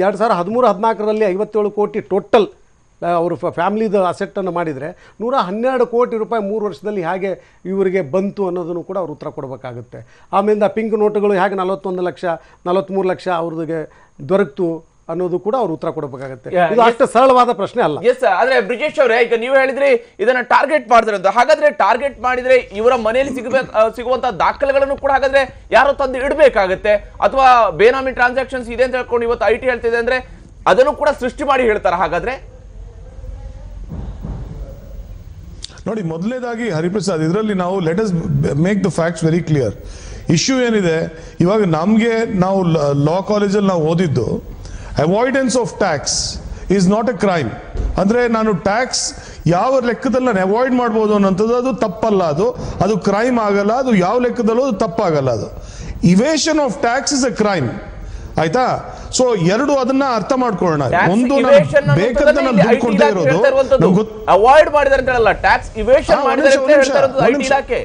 S9: 2013-14ರಲ್ಲಿ 57 ಕೋಟಿ ಟೋಟಲ್ ಅವರು ಫ್ಯಾಮಿಲಿದು ಅಸೆಟ್ಟನ್ನು ಮಾಡಿದರೆ 112 ಕೋಟಿ ರೂಪಾಯಿ 3 ವರ್ಷದಲ್ಲಿ ಹೇಗೆ ಇವರಿಗೆ ಬಂತು ಅನ್ನೋದನ್ನು ಕೂಡ ಅವರು ಉತ್ತರ ಕೊಡಬೇಕಾಗುತ್ತೆ. ಆಮೇಲೆ ಪಿಂಕ್ ನೋಟುಗಳು ಹೇಗೆ 41 ಲಕ್ಷ 43 ಲಕ್ಷ ಅವ್ರಿಗೆ ದೊರಕಿತು ಅನ್ನೋದು ಕೂಡ ಅವ್ರು ಉತ್ತರ ಕೊಡಬೇಕಾಗುತ್ತೆ. ಇದು ಅಷ್ಟು ಸರಳವಾದ ಪ್ರಶ್ನೆ ಅಲ್ಲ.
S1: ಎಸ್, ಆದ್ರೆ ಬ್ರಿಜೇಶ್ ಅವರೇ, ಈಗ ನೀವು ಹೇಳಿದ್ರಿ ಇದನ್ನ ಟಾರ್ಗೆಟ್ ಮಾಡಿದ್ರೆ ಅಂತ. ಹಾಗಾದ್ರೆ ಟಾರ್ಗೆಟ್ ಮಾಡಿದ್ರೆ ಇವರ ಮನೆಯಲ್ಲಿ ಸಿಗುವಂತ ದಾಖಲೆಗಳನ್ನು ಕೂಡ ಹಾಗಾದ್ರೆ ಯಾರೋ ತಂದು ಇಡಬೇಕಾಗತ್ತೆ, ಅಥವಾ ಬೇನಾಮಿ ಟ್ರಾನ್ಸಾಕ್ಷನ್ಸ್ ಇದೆ ಅಂತ ಹೇಳ್ಕೊಂಡು ಇವತ್ತು IT ಹೇಳ್ತಿದೆ ಅಂದ್ರೆ ಅದನ್ನು ಕೂಡ ಸೃಷ್ಟಿ ಮಾಡಿ ಹೇಳ್ತಾರ? ಹಾಗಾದ್ರೆ
S6: ನೋಡಿ, ಮೊದಲನೇದಾಗಿ ಹರಿಪ್ರಸಾದ್, ಇದರಲ್ಲಿ ನಾವು let us make the facts very clear. Issue ಏನಿದೆ, ಇವಾಗ ನಮಗೆ ನಾವು ಲಾ ಕಾಲೇಜಲ್ಲಿ ನಾವು ಓದಿದ್ದು avoidance of tax is not a crime. ಅಂದರೆ ನಾನು ಟ್ಯಾಕ್ಸ್ ಯಾವ ಲೆಕ್ಕದಲ್ಲಿ ನಾನು ಅವಾಯ್ಡ್ ಮಾಡ್ಬೋದು ಅನ್ನೋಂಥದ್ದು ಅದು ತಪ್ಪಲ್ಲ, ಅದು ಕ್ರೈಮ್ ಆಗಲ್ಲ. ಅದು ಯಾವ ಲೆಕ್ಕದಲ್ಲೂ ಅದು ತಪ್ಪಾಗಲ್ಲ. ಅದು evasion of tax is a crime. ಆಯ್ತಾ? ಸೊ ಎರಡು ಅದನ್ನ ಅರ್ಥ ಮಾಡ್ಕೊಳ್ಳೋಣ. ಒಂದು ಬೇಕಾದ ನಾನು ದುಡ್ಡು ಕೊಡ್ತಾ ಇರೋದು
S1: ಅವಾಯ್ಡ್ ಮಾಡಿದಾರೆ ಅಂತ ಹೇಳಲ್ಲ, ಟ್ಯಾಕ್ಸ್ ಇವೇಷನ್ ಮಾಡಿದಾರೆ ಅಂತ ಹೇಳ್ತಾ ಇರೋದು IT ಇಲಾಖೆ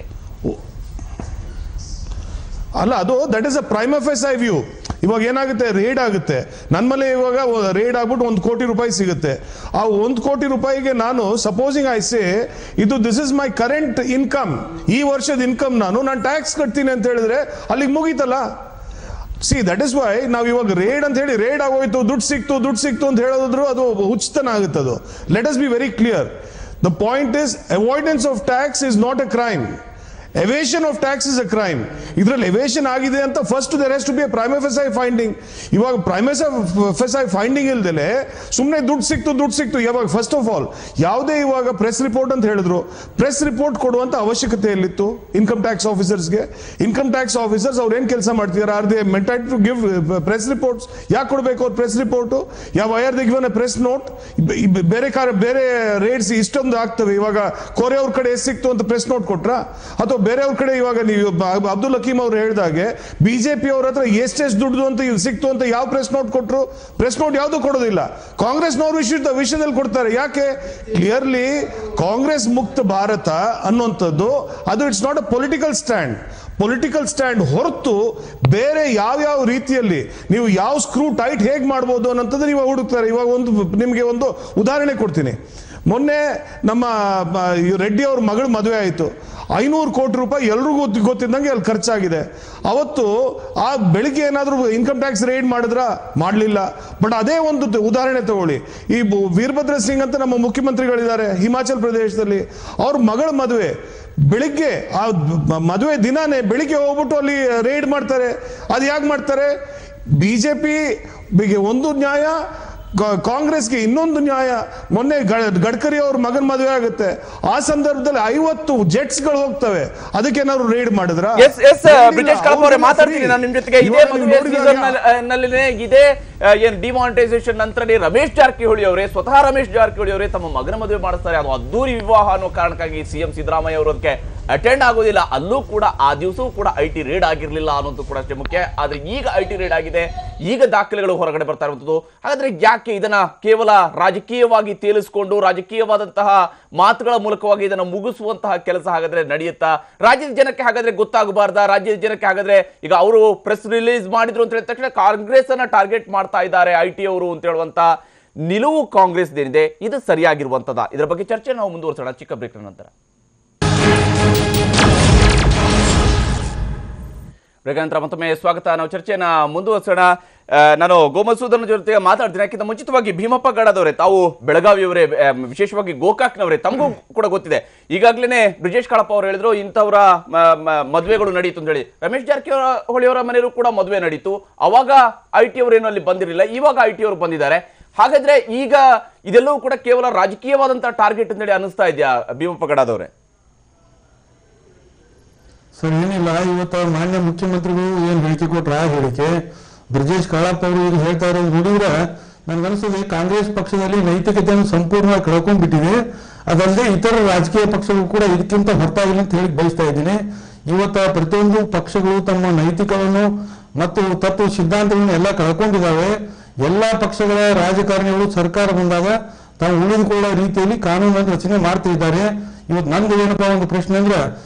S6: ಅಲ್ಲ. ಅದು that is a prime ಫೇಸಿ view. ಇವಾಗ ಏನಾಗುತ್ತೆ, ರೇಡ್ ಆಗುತ್ತೆ ನನ್ನ ಮೇಲೆ. ಇವಾಗ ರೇಡ್ ಆಗ್ಬಿಟ್ಟು 1 ಕೋಟಿ ರೂಪಾಯಿ ಸಿಗುತ್ತೆ. ಆ 1 ಕೋಟಿ ರೂಪಾಯಿಗೆ ನಾನು ಸಪೋಸಿಂಗ್ ಐ ಸೇ ಇದು this is my current income, ಈ ವರ್ಷದ ಇನ್ಕಮ್ ನಾನು ಟ್ಯಾಕ್ಸ್ ಕಟ್ತೀನಿ ಅಂತ ಹೇಳಿದ್ರೆ ಅಲ್ಲಿಗೆ ಮುಗೀತಲ್ಲ. ಸಿ ದಟ್ ಇಸ್ ವೈ ನಾವು ಇವಾಗ ರೇಡ್ ಅಂತ ಹೇಳಿ ರೇಡ್ ಆಗೋಯ್ತು, ದುಡ್ಡು ಸಿಕ್ತು ಅಂತ ಹೇಳಿದ್ರು ಅದು ಹುಚ್ಚತನ ಆಗುತ್ತೆ. ಅದು let us be very clear. The point is avoidance of tax is not a crime. Evasion of tax is a crime. ಇದರಲ್ಲಿ ಎವೇಷನ್ ಆಗಿದೆ ಅಂತ first there has to be a prima facie finding. ಇವಾಗ ಪ್ರೈಮ್ ಫೇಸಿ ಫೈಂಡಿಂಗ್ ಇಲ್ದಲೆ ಸುಮ್ಮನೆ ದುಡ್ಡು ಸಿಕ್ತು. ಯಾವಾಗ ಫಸ್ಟ್ ಆಫ್ ಆಲ್ ಯಾವುದೇ ಇವಾಗ ಪ್ರೆಸ್ ರಿಪೋರ್ಟ್ ಅಂತ ಹೇಳಿದ್ರು, ಪ್ರೆಸ್ ರಿಪೋರ್ಟ್ ಕೊಡುವಂತ ಅವಶ್ಯಕತೆ ಎಲ್ಲಿತ್ತು ಇನ್ಕಮ್ ಟ್ಯಾಕ್ಸ್ ಆಫೀಸರ್ಸ್ಗೆ? ಇನ್ಕಮ್ ಟ್ಯಾಕ್ಸ್ ಆಫೀಸರ್ಸ್ ಅವ್ರು ಏನ್ ಕೆಲಸ ಮಾಡ್ತಿದ್ದಾರೆ? Are they mandated to give press reports? ಯಾಕೆ ಕೊಡಬೇಕು ಅವ್ರು ಪ್ರೆಸ್ ರಿಪೋರ್ಟ್? ಯಾವ IR they given a press note? ಬೇರೆ ರೇಟ್ಸ್ ಇಷ್ಟೊಂದು ಆಗ್ತವೆ. ಇವಾಗ ಕೋರೆ ಅವ್ರ ಕಡೆ ಎಷ್ಟು ಸಿಕ್ತು ಅಂತ ಪ್ರೆಸ್ ನೋಟ್ ಕೊಟ್ರಾ? ಅಥವಾ ಬೇರೆಯವ್ರ ಕಡೆ ಇವಾಗ ನೀವು ಅಬ್ದುಲ್ ಹಕೀಮ್ ಅವರು ಹೇಳಿದಾಗೆ ಬಿಜೆಪಿ ಅವ್ರ ಹತ್ರ ಎಷ್ಟೆಷ್ಟು ದುಡ್ಡು ಅಂತ ಸಿಕ್ತು ಅಂತ ಯಾವ ಪ್ರೆಸ್ ನೋಟ್ ಕೊಟ್ಟರು? ಪ್ರೆಸ್ ನೋಟ್ ಯಾವುದು ಕೊಡೋದಿಲ್ಲ. ಕಾಂಗ್ರೆಸ್ನವರು ವಿಷಯದಲ್ಲಿ ಕೊಡ್ತಾರೆ. ಯಾಕೆ? ಕ್ಲಿಯರ್ಲಿ ಕಾಂಗ್ರೆಸ್ ಮುಕ್ತ ಭಾರತ ಅನ್ನುವಂಥದ್ದು ಅದು it's not a political stand ಹೊರತು ಬೇರೆ ಯಾವ ರೀತಿಯಲ್ಲಿ ನೀವು ಯಾವ ಸ್ಕ್ರೂ ಟೈಟ್ ಹೇಗೆ ಮಾಡ್ಬೋದು ಅನ್ನೋಂಥದ್ದು ನೀವು ಹುಡುಕ್ತಾರೆ. ಇವಾಗ ನಿಮಗೆ ಒಂದು ಉದಾಹರಣೆ ಕೊಡ್ತೀನಿ. ಮೊನ್ನೆ ನಮ್ಮ ರೆಡ್ಡಿ ಅವ್ರ ಮಗಳ ಮದುವೆ ಆಯಿತು. 500 ಕೋಟಿ ರೂಪಾಯಿ ಎಲ್ರಿಗೂ ಗೊತ್ತಿದ್ದಂಗೆ ಅಲ್ಲಿ ಖರ್ಚಾಗಿದೆ. ಅವತ್ತು ಆ ಬೆಳಿಗ್ಗೆ ಏನಾದರೂ ಇನ್ಕಮ್ ಟ್ಯಾಕ್ಸ್ ರೇಡ್ ಮಾಡಲಿಲ್ಲ. ಬಟ್ ಅದೇ ಒಂದು ಉದಾಹರಣೆ ತಗೊಳ್ಳಿ. ಈ ವೀರಭದ್ರ ಸಿಂಗ್ ಅಂತ ನಮ್ಮ ಮುಖ್ಯಮಂತ್ರಿಗಳಿದ್ದಾರೆ ಹಿಮಾಚಲ್ ಪ್ರದೇಶದಲ್ಲಿ. ಅವ್ರ ಮಗಳ ಮದುವೆ ಬೆಳಿಗ್ಗೆ, ಆ ಮದುವೆ ದಿನಾನೇ ಬೆಳಿಗ್ಗೆ ಹೋಗ್ಬಿಟ್ಟು ಅಲ್ಲಿ ರೇಡ್ ಮಾಡ್ತಾರೆ. ಅದು ಯಾಕೆ ಮಾಡ್ತಾರೆ? ಬಿಜೆಪಿಗೆ ಒಂದು ನ್ಯಾಯ, ಕಾಂಗ್ರೆಸ್ಗೆ ಇನ್ನೊಂದು ನ್ಯಾಯ. ಮೊನ್ನೆ ಗಡ್ಕರಿ ಅವ್ರ ಮಗನ ಮದುವೆ ಆಗುತ್ತೆ, ಆ ಸಂದರ್ಭದಲ್ಲಿ 50 ಜೆಟ್ಸ್ಗಳು ಹೋಗ್ತವೆ. ಅದಕ್ಕೆ ಏನಾದ್ರು ರೇಡ್ ಮಾಡಿದ್ರ?
S1: ಬ್ರಿಜೇಶ್ ಕಳಪ ಅವರೇ ಮಾತಾಡ್ತೀನಿ ನಾನು ನಿಮ್ ಜೊತೆಗೆ. ಇದೇ ಏನು ಡಿಮಾನಿಟೈಸೇಷನ್ ನಂತರನೇ ರಮೇಶ್ ಜಾರಕಿಹೊಳಿ ಅವರೇ, ಸ್ವತಃ ರಮೇಶ್ ಜಾರಕಿಹೊಳಿ ಅವರೇ ತಮ್ಮ ಮಗನ ಮದುವೆ ಮಾಡಿಸ್ತಾರೆ. ಅದು ಅದ್ದೂರಿ ವಿವಾಹ ಅನ್ನೋ ಕಾರಣಕ್ಕಾಗಿ ಸಿಎಂ ಸಿದ್ದರಾಮಯ್ಯ ಅವರು ಅದಕ್ಕೆ ಅಟೆಂಡ್ ಆಗೋದಿಲ್ಲ. ಅಲ್ಲೂ ಕೂಡ ಆ ದಿವಸವೂ ಕೂಡ IT ರೇಡ್ ಆಗಿರ್ಲಿಲ್ಲ ಅನ್ನೋದು ಕೂಡ ಅಷ್ಟೇ ಮುಖ್ಯ. ಆದ್ರೆ ಈಗ IT ರೇಡ್ ಆಗಿದೆ, ಈಗ ದಾಖಲೆಗಳು ಹೊರಗಡೆ ಬರ್ತಾ ಇರುವಂತದ್ದು. ಹಾಗಾದ್ರೆ ಯಾಕೆ ಇದನ್ನ ಕೇವಲ ರಾಜಕೀಯವಾಗಿ ತೇಲಿಸಿಕೊಂಡು ರಾಜಕೀಯವಾದಂತಹ ಮಾತುಗಳ ಮೂಲಕವಾಗಿ ಇದನ್ನು ಮುಗಿಸುವಂತಹ ಕೆಲಸ ಹಾಗಾದ್ರೆ ನಡೆಯುತ್ತಾ? ರಾಜ್ಯದ ಜನಕ್ಕೆ ಹಾಗಾದ್ರೆ ಗೊತ್ತಾಗಬಾರ್ದಾ? ರಾಜ್ಯದ ಜನಕ್ಕೆ ಹಾಗಾದ್ರೆ ಈಗ ಅವರು ಪ್ರೆಸ್ ರಿಲೀಸ್ ಮಾಡಿದ್ರು ಅಂತ ಹೇಳಿದ ತಕ್ಷಣ ಕಾಂಗ್ರೆಸ್ ಅನ್ನ ಟಾರ್ಗೆಟ್ ಮಾಡ್ತಾ ಇದ್ದಾರೆ IT ಅವರು ಅಂತ ಹೇಳುವಂತ ನಿಲುವು ಕಾಂಗ್ರೆಸ್ ಏನಿದೆ ಇದು ಸರಿಯಾಗಿರುವಂತದ? ಇದರ ಬಗ್ಗೆ ಚರ್ಚೆ ನಾವು ಮುಂದುವರಿಸೋಣ ಚಿಕ್ಕ ಬ್ರೇಕ್ ನಂತರ. ನಂತರ ಮತ್ತೊಮ್ಮೆ ಸ್ವಾಗತ. ನಾವು ಚರ್ಚೆಯನ್ನ ಮುಂದುವರಿಸೋಣ. ನಾನು ಗೋಮಸೂದನ ಜೊತೆಗೆ ಮಾತಾಡ್ತೀನಿ. ಯಾಕಿಂತ ಮುಂಚಿತವಾಗಿ ಭೀಮಪ್ಪ ಗಡದವರೇ, ತಾವು ಬೆಳಗಾವಿಯವರೇ, ವಿಶೇಷವಾಗಿ ಗೋಕಾಕ್ನವರೇ, ತಮಗೂ ಕೂಡ ಗೊತ್ತಿದೆ. ಈಗಾಗಲೇ ಬ್ರಿಜೇಶ್ ಕಳಪ ಅವರು ಹೇಳಿದ್ರು ಇಂಥವರ ಮದುವೆಗಳು ನಡೀತು ಅಂತ ಹೇಳಿ. ರಮೇಶ್ ಜಾರಕಿಹೊಳಿ ಅವರ ಮನೆಯಲ್ಲೂ ಕೂಡ ಮದುವೆ ನಡೀತು. ಅವಾಗ IT ಅವರು ಏನೂ ಅಲ್ಲಿ ಬಂದಿರಲಿಲ್ಲ, ಇವಾಗ IT ಅವರು ಬಂದಿದ್ದಾರೆ. ಹಾಗಾದ್ರೆ ಈಗ ಇದೆಲ್ಲವೂ ಕೂಡ ಕೇವಲ ರಾಜಕೀಯವಾದಂತಹ ಟಾರ್ಗೆಟ್ ಅಂತ ಹೇಳಿ ಅನಿಸ್ತಾ ಇದೆಯಾ ಭೀಮಪ್ಪ ಗಡದವರೇ?
S5: ಸರ್ ಏನಿಲ್ಲ, ಇವತ್ತು ಮಾನ್ಯ ಮುಖ್ಯಮಂತ್ರಿಗಳು ಏನು ಹೇಳಿಕೆ ಕೊಟ್ರೆ ಆ ಹೇಳಿಕೆ ಬ್ರಿಜೇಶ್ ಕಾಳಪ್ಪ ಅವರು ಈಗ ಹೇಳ್ತಾ ಇರೋದು ನೋಡಿದ್ರೆ ನನಗನ್ಸುತ್ತೆ ಕಾಂಗ್ರೆಸ್ ಪಕ್ಷದಲ್ಲಿ ನೈತಿಕತೆಯನ್ನು ಸಂಪೂರ್ಣವಾಗಿ ಕಳ್ಕೊಂಡ್ಬಿಟ್ಟಿದೆ. ಅದಲ್ಲದೆ ಇತರ ರಾಜಕೀಯ ಪಕ್ಷಗಳು ಕೂಡ ಇದಕ್ಕಿಂತ ಹೊರತಾಗಿಲ್ಲ ಅಂತ ಹೇಳಿ ಬಯಸ್ತಾ ಇದ್ದೀನಿ. ಇವತ್ತ ಪ್ರತಿಯೊಂದು ಪಕ್ಷಗಳು ತಮ್ಮ ನೈತಿಕವನ್ನು ಮತ್ತು ತತ್ವ ಸಿದ್ಧಾಂತಗಳನ್ನು ಎಲ್ಲ ಕಳ್ಕೊಂಡಿದ್ದಾವೆ. ಎಲ್ಲ ಪಕ್ಷಗಳ ರಾಜಕಾರಣಿಗಳು ಸರ್ಕಾರ ಬಂದಾಗ ತಾವು ಉಳಿದುಕೊಳ್ಳೋ ರೀತಿಯಲ್ಲಿ ಕಾನೂನನ್ನು ರಚನೆ ಮಾಡ್ತಾ ಇದ್ದಾರೆ. ಇವತ್ತು ನನ್ಗೆ ಏನಪ್ಪಾ ಒಂದು ಪ್ರಶ್ನೆ ಅಂದ್ರೆ,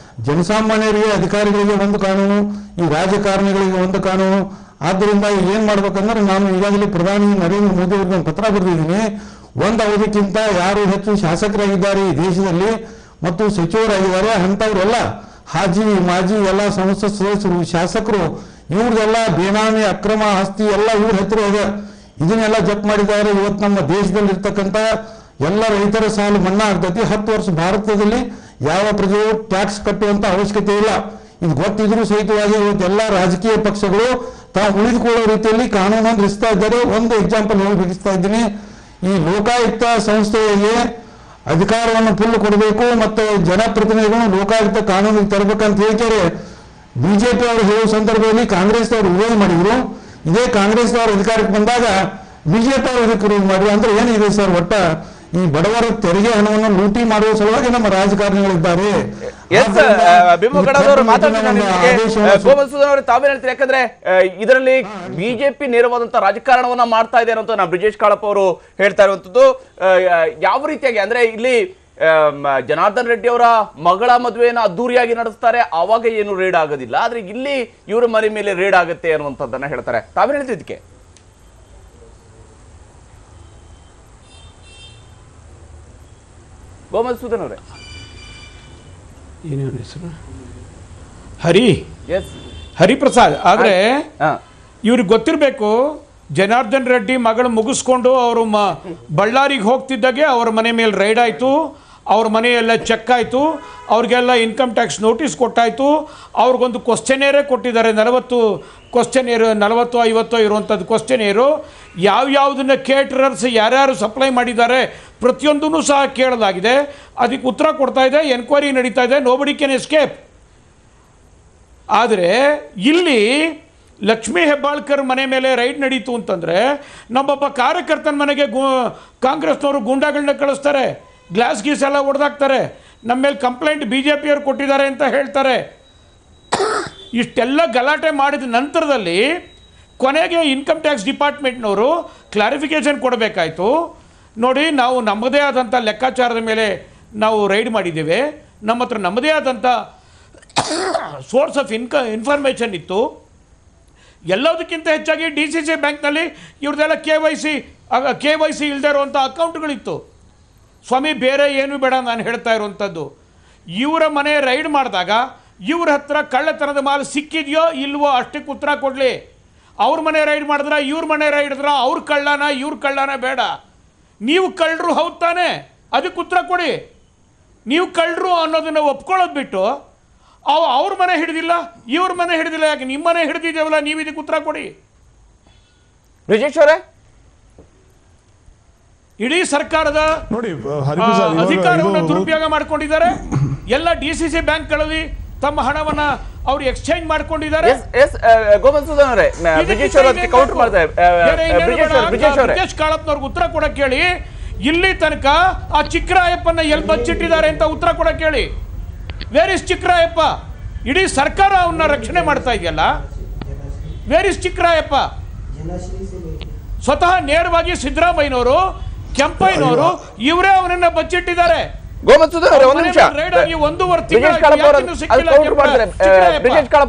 S5: ಜನಸಾಮಾನ್ಯರಿಗೆ ಅಧಿಕಾರಿಗಳಿಗೆ ಒಂದು ಕಾನೂನು, ಈ ರಾಜಕಾರಣಿಗಳಿಗೆ ಒಂದು ಕಾನೂನು. ಆದ್ದರಿಂದ ಏನ್ ಮಾಡ್ಬೇಕಂದ್ರೆ, ನಾನು ಈಗಾಗಲೇ ಪ್ರಧಾನಿ ನರೇಂದ್ರ ಮೋದಿ ಅವರಿಗೆ ಒಂದು ಪತ್ರ ಬರೆದಿದ್ದೀನಿ. ಒಂದು ಅವಧಿಕ್ಕಿಂತ ಯಾರು ಹೆಚ್ಚು ಶಾಸಕರಾಗಿದ್ದಾರೆ ಈ ದೇಶದಲ್ಲಿ ಮತ್ತು ಸಚಿವರಾಗಿದ್ದಾರೆ ಅಂತವರೆಲ್ಲ ಹಾಜಿ ಮಾಜಿ ಎಲ್ಲ ಸಂಸತ್ ಸದಸ್ಯರು, ಶಾಸಕರು, ಇವ್ರದೆಲ್ಲ ಬೇನಾಮಿ ಅಕ್ರಮ ಆಸ್ತಿ ಎಲ್ಲ ಇವ್ರ ಹತ್ತಿರ ಇದೆ. ಇದನ್ನೆಲ್ಲ ಜಪ್ ಮಾಡಿದ್ದಾರೆ. ಇವತ್ತು ನಮ್ಮ ದೇಶದಲ್ಲಿ ಇರ್ತಕ್ಕಂಥ ಎಲ್ಲ ರೈತರ ಸಾಲ ಮನ್ನಾ ಆಗ್ತೈತಿ. 10 ವರ್ಷ ಭಾರತದಲ್ಲಿ ಯಾವ ಪ್ರಜೆಯು ಟ್ಯಾಕ್ಸ್ ಕಟ್ಟುವಂತ ಅವಶ್ಯಕತೆ ಇಲ್ಲ. ಇದು ಗೊತ್ತಿದ್ರು ಸಹಿತವಾಗಿ ಇವತ್ತೆಲ್ಲ ರಾಜಕೀಯ ಪಕ್ಷಗಳು ತಾವು ಉಳಿದುಕೊಳ್ಳೋ ರೀತಿಯಲ್ಲಿ ಕಾನೂನನ್ನು ರಚಿಸ್ತಾ ಇದ್ದಾರೆ. ಒಂದು ಎಕ್ಸಾಂಪಲ್ ಹೇಳಬೇಕಿಸ್ತಾ ಇದ್ದೀನಿ. ಈ ಲೋಕಾಯುಕ್ತ ಸಂಸ್ಥೆಗೆ ಅಧಿಕಾರವನ್ನು ಫುಲ್ ಕೊಡಬೇಕು ಮತ್ತು ಜನಪ್ರತಿನಿಧಿಗಳು ಲೋಕಾಯುಕ್ತ ಕಾನೂನಿಗೆ ತರಬೇಕಂತ ಹೇಳ್ತಾರೆ. ಬಿಜೆಪಿ ಅವರು ಹೇಳುವ ಸಂದರ್ಭದಲ್ಲಿ ಕಾಂಗ್ರೆಸ್ ಅವರು ವಿರೋಧ ಮಾಡಿದ್ರು. ಇದೇ ಕಾಂಗ್ರೆಸ್ ಅವರು ಅಧಿಕಾರಕ್ಕೆ ಬಂದಾಗ ಬಿಜೆಪಿ ಅವರು ಅದಕ್ಕೆ ವಿರೋಧ ಮಾಡಿದ್ರು. ಅಂದ್ರೆ ಏನಿದೆ ಸರ್, ಒಟ್ಟ ಈ ಬಡವರ ತೆರಿಗೆ ಹಣವನ್ನು ಲೂಟಿ ಮಾಡುವ ಸಲುವಾಗಿ ನಮ್ಮ ರಾಜಕಾರಣಿಗಳಿದ್ದಾರೆ.
S1: ತಾವೇನ್ ಹೇಳ್ತೀರಿ? ಯಾಕಂದ್ರೆ ಇದರಲ್ಲಿ ಬಿಜೆಪಿ ನೇರವಾದಂತಹ ರಾಜಕಾರಣವನ್ನ ಮಾಡ್ತಾ ಇದೆ ಅಂತ ನಾ ಬ್ರಿಜೇಶ್ ಕಾಳಪ್ಪ ಅವರು ಹೇಳ್ತಾ ಇರುವಂತದ್ದು. ಯಾವ ರೀತಿಯಾಗಿ ಅಂದ್ರೆ ಇಲ್ಲಿ ಜನಾರ್ದನ್ ರೆಡ್ಡಿ ಅವರ ಮಗಳ ಮದುವೆಯನ್ನು ಅದ್ದೂರಿಯಾಗಿ ನಡೆಸ್ತಾರೆ, ಆವಾಗ ಏನು ರೇಡ್ ಆಗೋದಿಲ್ಲ. ಆದ್ರೆ ಇಲ್ಲಿ ಇವರ ಮನೆ ಮೇಲೆ ರೇಡ್ ಆಗುತ್ತೆ ಅನ್ನುವಂಥದ್ದನ್ನ ಹೇಳ್ತಾರೆ. ತಾವೇನ್ ಹೇಳ್ತೀರಿ ಇದಕ್ಕೆ? ಗೋಮಧುಸೂದನ್ ಅವರೇ,
S8: ಏನೇನು ಹೆಸರು? ಹರಿಪ್ರಸಾದ್. ಆದ್ರೆ ಇವ್ರಿಗೆ ಗೊತ್ತಿರಬೇಕು, ಜನಾರ್ದನ್ ರೆಡ್ಡಿ ಮಗಳು ಮುಗಿಸ್ಕೊಂಡು ಅವರು ಬಳ್ಳಾರಿಗೆ ಹೋಗ್ತಿದ್ದಾಗೆ ಅವ್ರ ಮನೆ ಮೇಲೆ ರೈಡ್ ಆಯಿತು. ಅವ್ರ ಮನೆಯೆಲ್ಲ ಚೆಕ್ ಆಯಿತು. ಅವ್ರಿಗೆಲ್ಲ ಇನ್ಕಮ್ ಟ್ಯಾಕ್ಸ್ ನೋಟಿಸ್ ಕೊಟ್ಟಾಯಿತು. ಅವ್ರಿಗೊಂದು ಕ್ವಶ್ಚನೇರೇ ಕೊಟ್ಟಿದ್ದಾರೆ. 40 ಕ್ವಶ್ಚನೇರು, 40-50 ಇರುವಂಥದ್ದು ಕ್ವಶ್ಚನೇರು. ಯಾವ್ಯಾವುದನ್ನ ಕೇಟರರ್ಸ್ ಯಾರ್ಯಾರು ಸಪ್ಲೈ ಮಾಡಿದ್ದಾರೆ ಪ್ರತಿಯೊಂದೂ ಸಹ ಕೇಳಲಾಗಿದೆ. ಅದಕ್ಕೆ ಉತ್ತರ ಕೊಡ್ತಾ ಇದೆ. ಎನ್ಕ್ವೈರಿ ನಡೀತಾ ಇದೆ. Nobody can escape. ಆದರೆ ಇಲ್ಲಿ ಲಕ್ಷ್ಮೀ ಹೆಬ್ಬಾಳ್ಕರ್ ಮನೆ ಮೇಲೆ ರೈಡ್ ನಡೀತು ಅಂತಂದರೆ, ನಮ್ಮೊಬ್ಬ ಕಾರ್ಯಕರ್ತನ ಮನೆಗೆ ಕಾಂಗ್ರೆಸ್ನವರು ಗೂಂಡಾಗಳನ್ನ ಕಳಿಸ್ತಾರೆ, ಗ್ಲಾಸ್ ಗೀಸ್ ಎಲ್ಲ ಹೊಡೆದಾಕ್ತಾರೆ, ನಮ್ಮ ಮೇಲೆ ಕಂಪ್ಲೇಂಟ್ BJPಯವರು ಕೊಟ್ಟಿದ್ದಾರೆ ಅಂತ ಹೇಳ್ತಾರೆ. ಇಷ್ಟೆಲ್ಲ ಗಲಾಟೆ ಮಾಡಿದ ನಂತರದಲ್ಲಿ ಕೊನೆಗೆ ಇನ್ಕಮ್ ಟ್ಯಾಕ್ಸ್ ಡಿಪಾರ್ಟ್ಮೆಂಟ್ನವರು ಕ್ಲಾರಿಫಿಕೇಷನ್ ಕೊಡಬೇಕಾಯಿತು. ನೋಡಿ, ನಾವು ನಮ್ಮದೇ ಆದಂಥ ಲೆಕ್ಕಾಚಾರದ ಮೇಲೆ ನಾವು ರೈಡ್ ಮಾಡಿದ್ದೇವೆ. ನಮ್ಮ ಹತ್ರ ನಮ್ಮದೇ ಆದಂಥ ಸೋರ್ಸ್ ಆಫ್ ಇನ್ಫಾರ್ಮೇಷನ್ ಇತ್ತು. ಎಲ್ಲದಕ್ಕಿಂತ ಹೆಚ್ಚಾಗಿ DCC ಬ್ಯಾಂಕ್ನಲ್ಲಿ ಇವ್ರದ್ದೆಲ್ಲ KYC ಇಲ್ಲದೆ ಇರುವಂಥ ಅಕೌಂಟ್ಗಳಿತ್ತು. ಸ್ವಾಮಿ, ಬೇರೆ ಏನು ಬೇಡ ನಾನು ಹೇಳ್ತಾ ಇರುವಂಥದ್ದು. ಇವರ ಮನೆ ರೈಡ್ ಮಾಡಿದಾಗ ಇವ್ರ ಹತ್ರ ಕಳ್ಳತನದ ಮಾಲ್ ಸಿಕ್ಕಿದೆಯೋ ಇಲ್ವೋ ಅಷ್ಟಕ್ಕೆ ಉತ್ತರ ಕೊಡಲಿ. ಅವ್ರ ಮನೆ ರೈಡ್ ಮಾಡಿದ್ರೆ, ಇವ್ರ ಮನೆ ರೈಡ್ ಇದ್ರೆ ಅವ್ರ ಕಳ್ಳನ ಬೇಡ. ನೀವು ಕಳ್ಳರು ಹೌದು ತಾನೆ, ಅದಕ್ಕೆ ಉತ್ತರ ಕೊಡಿ. ನೀವು ಕಳ್ಳರು ಅನ್ನೋದನ್ನು ಒಪ್ಕೊಳ್ಳೋದು ಬಿಟ್ಟು ಅವ್ರ ಮನೆ ಹಿಡಿದಿಲ್ಲ, ಇವ್ರ ಮನೆ ಹಿಡಿದಿಲ್ಲ, ಯಾಕೆ ನಿಮ್ಮ ಮನೆ ಹಿಡಿದಿದ್ದೇವಲ್ಲ, ನೀವು ಇದಕ್ಕೆ ಉತ್ತರ ಕೊಡಿ.
S1: ಬ್ರಿಜೇಶ್ ಅವರೇ,
S8: ಇಡೀ ಸರ್ಕಾರದ
S6: ನೋಡಿ
S8: ಅಧಿಕಾರವನ್ನು ದುರುಪಯೋಗ ಮಾಡ್ಕೊಂಡಿದ್ದಾರೆ. ಎಲ್ಲ DCC ಬ್ಯಾಂಕ್ಗಳಲ್ಲಿ ತಮ್ಮ ಹಣವನ್ನ ಅವರು ಎಕ್ಸ್ಚೇಂಜ್ ಮಾಡ್ಕೊಂಡಿದ್ದಾರೆ.
S1: ಗೋಮಧುಸೂದನ್ ಅವರೇ, ಬ್ರಿಜೇಶ್ ಅವರು ಕೌಂಟರ್ ಮಾಡ್ತಾರೆ.
S8: ಬ್ರಿಜೇಶ್ ಕಾಳಪ್ಪನವ್ರಿಗೆ ಉತ್ತರ ಕೊಡಕ್ಕೆ ಹೇಳಿ. ಇಲ್ಲಿ ತನಕ ಆ ಚಿಕ್ಕರಾಯಪ್ಪನ ಎಲ್ಲಿ ಬಚ್ಚಿಟ್ಟಿದ್ದಾರೆ ಅಂತ ಉತ್ತರ ಕೊಡಕ್ಕೆ ಹೇಳಿ. Where is Chikkarayappa? ಇಡೀ ಸರ್ಕಾರ ಅವನ್ನ ರಕ್ಷಣೆ ಮಾಡ್ತಾ ಇದೆಯಲ್ಲ, ವೇರ್ ಇಸ್ ಚಿಕ್ಕರಾಯಪ್ಪ? ಸ್ವತಃ ನೇರವಾಗಿ ಸಿದ್ದರಾಮಯ್ಯನವರು, ಕೆಂಪಯ್ಯನವರು ಇವರೇ ಅವನನ್ನ ಬಚ್ಚಿಟ್ಟಿದ್ದಾರೆ.
S1: ಗೋಮಧುಸೂದನ್ ಅವರೇ, ಒಂದು ನಿಮಿಷ. ಬ್ರಿಜೇಶ್ ಕಾಳಪ್ಪ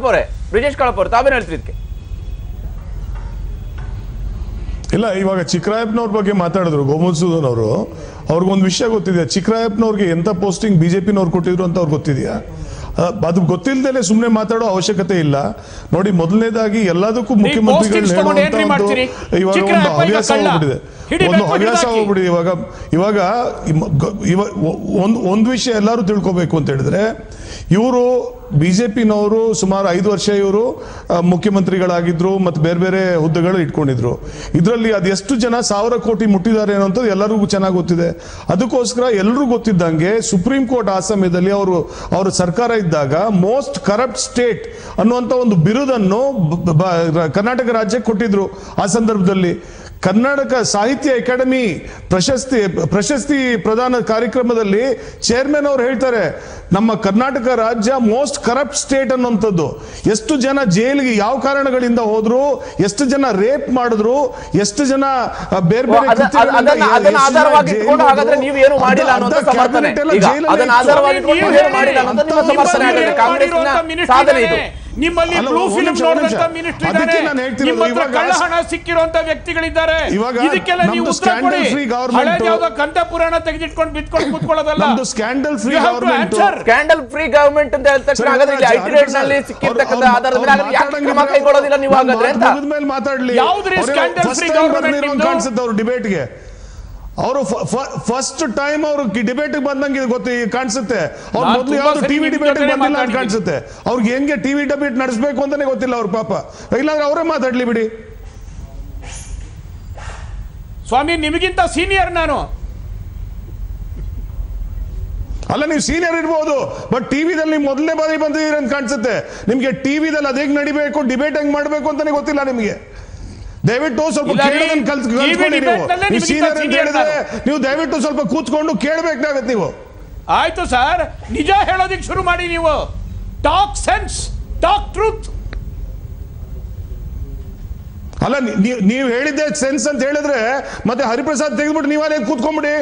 S1: ಅವರೇ, ತಾವೇನು ಹೇಳ್ತೀರಿ ಇದಕ್ಕೆ?
S6: ಇಲ್ಲ, ಇವಾಗ ಚಿಕ್ಕರಾಯಪ್ಪನವ್ರ ಬಗ್ಗೆ ಮಾತಾಡಿದ್ರು ಗೋಮಧುಸೂದನ್ ಅವರು. ಅವ್ರಿಗೊಂದು ವಿಷಯ ಗೊತ್ತಿದೆ, ಚಿಕ್ಕರಾಯಪ್ಪನವ್ರಿಗೆ ಎಂತ ಪೋಸ್ಟಿಂಗ್ BJPನವ್ರು ಕೊಟ್ಟಿದ್ರು ಅಂತ ಅವ್ರಿಗೆ ಗೊತ್ತಿದೆಯಾ? ಅದು ಗೊತ್ತಿಲ್ಲದೆ ಸುಮ್ಮನೆ ಮಾತಾಡೋ ಅವಶ್ಯಕತೆ ಇಲ್ಲ. ನೋಡಿ, ಮೊದಲನೇದಾಗಿ ಎಲ್ಲದಕ್ಕೂ ಮುಖ್ಯಮಂತ್ರಿಗಳು ಹೇಳುವಂತ ಇವಾಗ ಒಂದು ಹವ್ಯಾಸ ಹೋಗ್ಬಿಟ್ಟಿದೆ. ಒಂದು ಹವ್ಯಾಸ ಹೋಗ್ಬಿಡಿ. ಇವಾಗ ಒಂದು ವಿಷಯ ಎಲ್ಲರೂ ತಿಳ್ಕೊಬೇಕು ಅಂತ ಹೇಳಿದ್ರೆ, ಇವರು ಬಿಜೆಪಿನವರು ಸುಮಾರು 5 ವರ್ಷ ಇವರು ಮುಖ್ಯಮಂತ್ರಿಗಳಾಗಿದ್ರು ಮತ್ತು ಬೇರೆ ಬೇರೆ ಹುದ್ದೆಗಳು ಇಟ್ಕೊಂಡಿದ್ರು. ಇದರಲ್ಲಿ ಅದೆಷ್ಟು ಜನ 1000 ಕೋಟಿ ಮುಟ್ಟಿದ್ದಾರೆ ಅನ್ನೋಂಥದ್ದು ಎಲ್ಲರಿಗೂ ಚೆನ್ನಾಗಿ ಗೊತ್ತಿದೆ. ಅದಕ್ಕೋಸ್ಕರ ಎಲ್ಲರೂ ಗೊತ್ತಿದ್ದಂಗೆ ಸುಪ್ರೀಂ ಕೋರ್ಟ್ ಆ ಸಮಯದಲ್ಲಿ ಅವರು ಸರ್ಕಾರ ಇದ್ದಾಗ ಮೋಸ್ಟ್ ಕರಪ್ಟ್ ಸ್ಟೇಟ್ ಅನ್ನುವಂಥ ಒಂದು ಬಿರುದನ್ನು ಕರ್ನಾಟಕ ರಾಜ್ಯಕ್ಕೆ ಕೊಟ್ಟಿದ್ರು. ಆ ಸಂದರ್ಭದಲ್ಲಿ ಕರ್ನಾಟಕ ಸಾಹಿತ್ಯ ಅಕಾಡೆಮಿ ಪ್ರಶಸ್ತಿ ಪ್ರದಾನ ಕಾರ್ಯಕ್ರಮದಲ್ಲಿ ಚೇರ್ಮನ್ ಅವರು ಹೇಳ್ತಾರೆ, ನಮ್ಮ ಕರ್ನಾಟಕ ರಾಜ್ಯ ಮೋಸ್ಟ್ ಕರಪ್ಟ್ ಸ್ಟೇಟ್ ಅನ್ನುವಂಥದ್ದು. ಎಷ್ಟು ಜನ ಜೈಲಿಗೆ ಯಾವ ಕಾರಣಗಳಿಂದ ಹೋದ್ರು, ಎಷ್ಟು ಜನ ರೇಪ್ ಮಾಡಿದ್ರು, ಎಷ್ಟು ಜನ ಬೇರೆ ಬೇರೆ
S8: ನಿಮ್ಮಲ್ಲಿ ಬ್ಲೂ ಫಿಲ್ಮ್ ನೋಡಿದಂತ ಮಿನಿಸ್ಟರ್ ಇದ್ದಾರೆ, ನಿಮ್ಮ ಹತ್ರ ಕಳ್ಳ ಹಣ ಸಿಕ್ಕಿರುವಂತ ವ್ಯಕ್ತಿಗಳಿದ್ದಾರೆ. ಇದಕ್ಕೆಲ್ಲ ನೀವು ಉತ್ತರ ಕೊಡಿ. ಹಳೆ ಯಾವುದೋ ಕಂಠ ಪುರಾಣ ತೆಗೆದಿಟ್ಕೊಂಡು ಬಿತ್ಕೊಂಡು ಕೂತ್ಕೊಳ್ಳೋದಲ್ಲ.
S6: ಸ್ಕ್ಯಾಂಡಲ್ ಫ್ರೀ ಗವರ್ನಮೆಂಟ್
S1: ಅಂತ ಹೇಳಿದ ತಕ್ಷಣ ಹಾಗಾದ್ರೆ ಇಲ್ಲಿ ಐಟಿ ರೇಟ್ ನಲ್ಲಿ ಸಿಕ್ಕಿರ್ತಕ್ಕಂಥ ಆಧಾರದ ಮೇಲೆ ಯಾಕೆ ಕ್ರಮ ಕೈಗೊಳ್ಳೋದಿಲ್ಲ ನೀವು ಹಾಗಾದ್ರೆ ಅಂತ
S6: ಮೇಲೆ ಮಾತಾಡ್ಲಿ.
S8: ಯಾವುದ್ರಿ ಸ್ಕ್ಯಾಂಡಲ್ ಫ್ರೀ ಗವರ್ನಮೆಂಟ್
S6: ಕಾಣಿಸುತ್ತೆ ಅವರು ಡಿಬೇಟ್ಗೆ. ಅವರು ಫಸ್ಟ್ ಟೈಮ್ ಅವರು ಡಿಬೇಟ್ ಬಂದಂಗೆ ಗೊತ್ತಿ ಕಾಣಿಸುತ್ತೆ. ಅವ್ರು ಮೊದಲು ಯಾವ್ದು ಟಿವಿ ಡಿಬೇಟ್ ಬಂದಿಲ್ಲ ಅಂತ ಕಾಣಿಸುತ್ತೆ. ಅವ್ರಿಗೆ ಹೆಂಗೆ ಟಿವಿ ಡಿಬೇಟ್ ನಡೆಸಬೇಕು ಅಂತಾನೆ ಗೊತ್ತಿಲ್ಲ ಅವ್ರ ಪಾಪ. ಇಲ್ಲಾಂದ್ರೆ ಅವರೇ ಮಾತಾಡ್ಲಿ ಬಿಡಿ.
S8: ಸ್ವಾಮಿ ನಿಮಗಿಂತ ಸೀನಿಯರ್ ನಾನು.
S6: ಅಲ್ಲ, ನೀವು ಸೀನಿಯರ್ ಇರ್ಬೋದು, ಬಟ್ ಟಿವಿದಲ್ಲಿ ಮೊದಲನೇ ಬಾರಿ ಬಂದಿದ್ದೀರಿ ಅಂತ ಕಾಣಿಸುತ್ತೆ. ನಿಮ್ಗೆ ಟಿವಿದಲ್ಲಿ ಅದ್ ಹೆಂಗ್ ನಡಿಬೇಕು, ಡಿಬೇಟ್ ಹೆಂಗ್ ಮಾಡ್ಬೇಕು ಅಂತಾನೆ ಗೊತ್ತಿಲ್ಲ ನಿಮ್ಗೆ. ದಯವಿಟ್ಟು ಸ್ವಲ್ಪ ಕೇಳೋದನ್ನ ಕಲ್ತ್ಕೊಳ್ಳಿ. ನೀವು ಸೀನಿಯರ್ ಅಂತ ಹೇಳಿದ್ರೆ ನೀವು ದಯವಿಟ್ಟು ಸ್ವಲ್ಪ ಕೂತ್ಕೊಂಡು ಕೇಳಬೇಕಾಗತ್ತೆ ನೀವು.
S8: ಆಯ್ತು ಸರ್, ನಿಜ ಹೇಳೋದಿಕ್ ಶುರು ಮಾಡಿ. ನೀವು ಟಾಕ್ ಸೆನ್ಸ್, ಟಾಕ್ ಟ್ರೂತ್.
S6: ಅಲ್ಲ, ನೀವು ಹೇಳಿದ್ದೆ ಸೆನ್ಸ್ ಅಂತ ಹೇಳಿದ್ರೆ ಮತ್ತೆ ಹರಿಪ್ರಸಾದ್ ತೆಗೆದ್ಬಿಟ್ಟು ನೀವೇ ಕೂತ್ಕೊಂಡ್ಬಿಡಿ.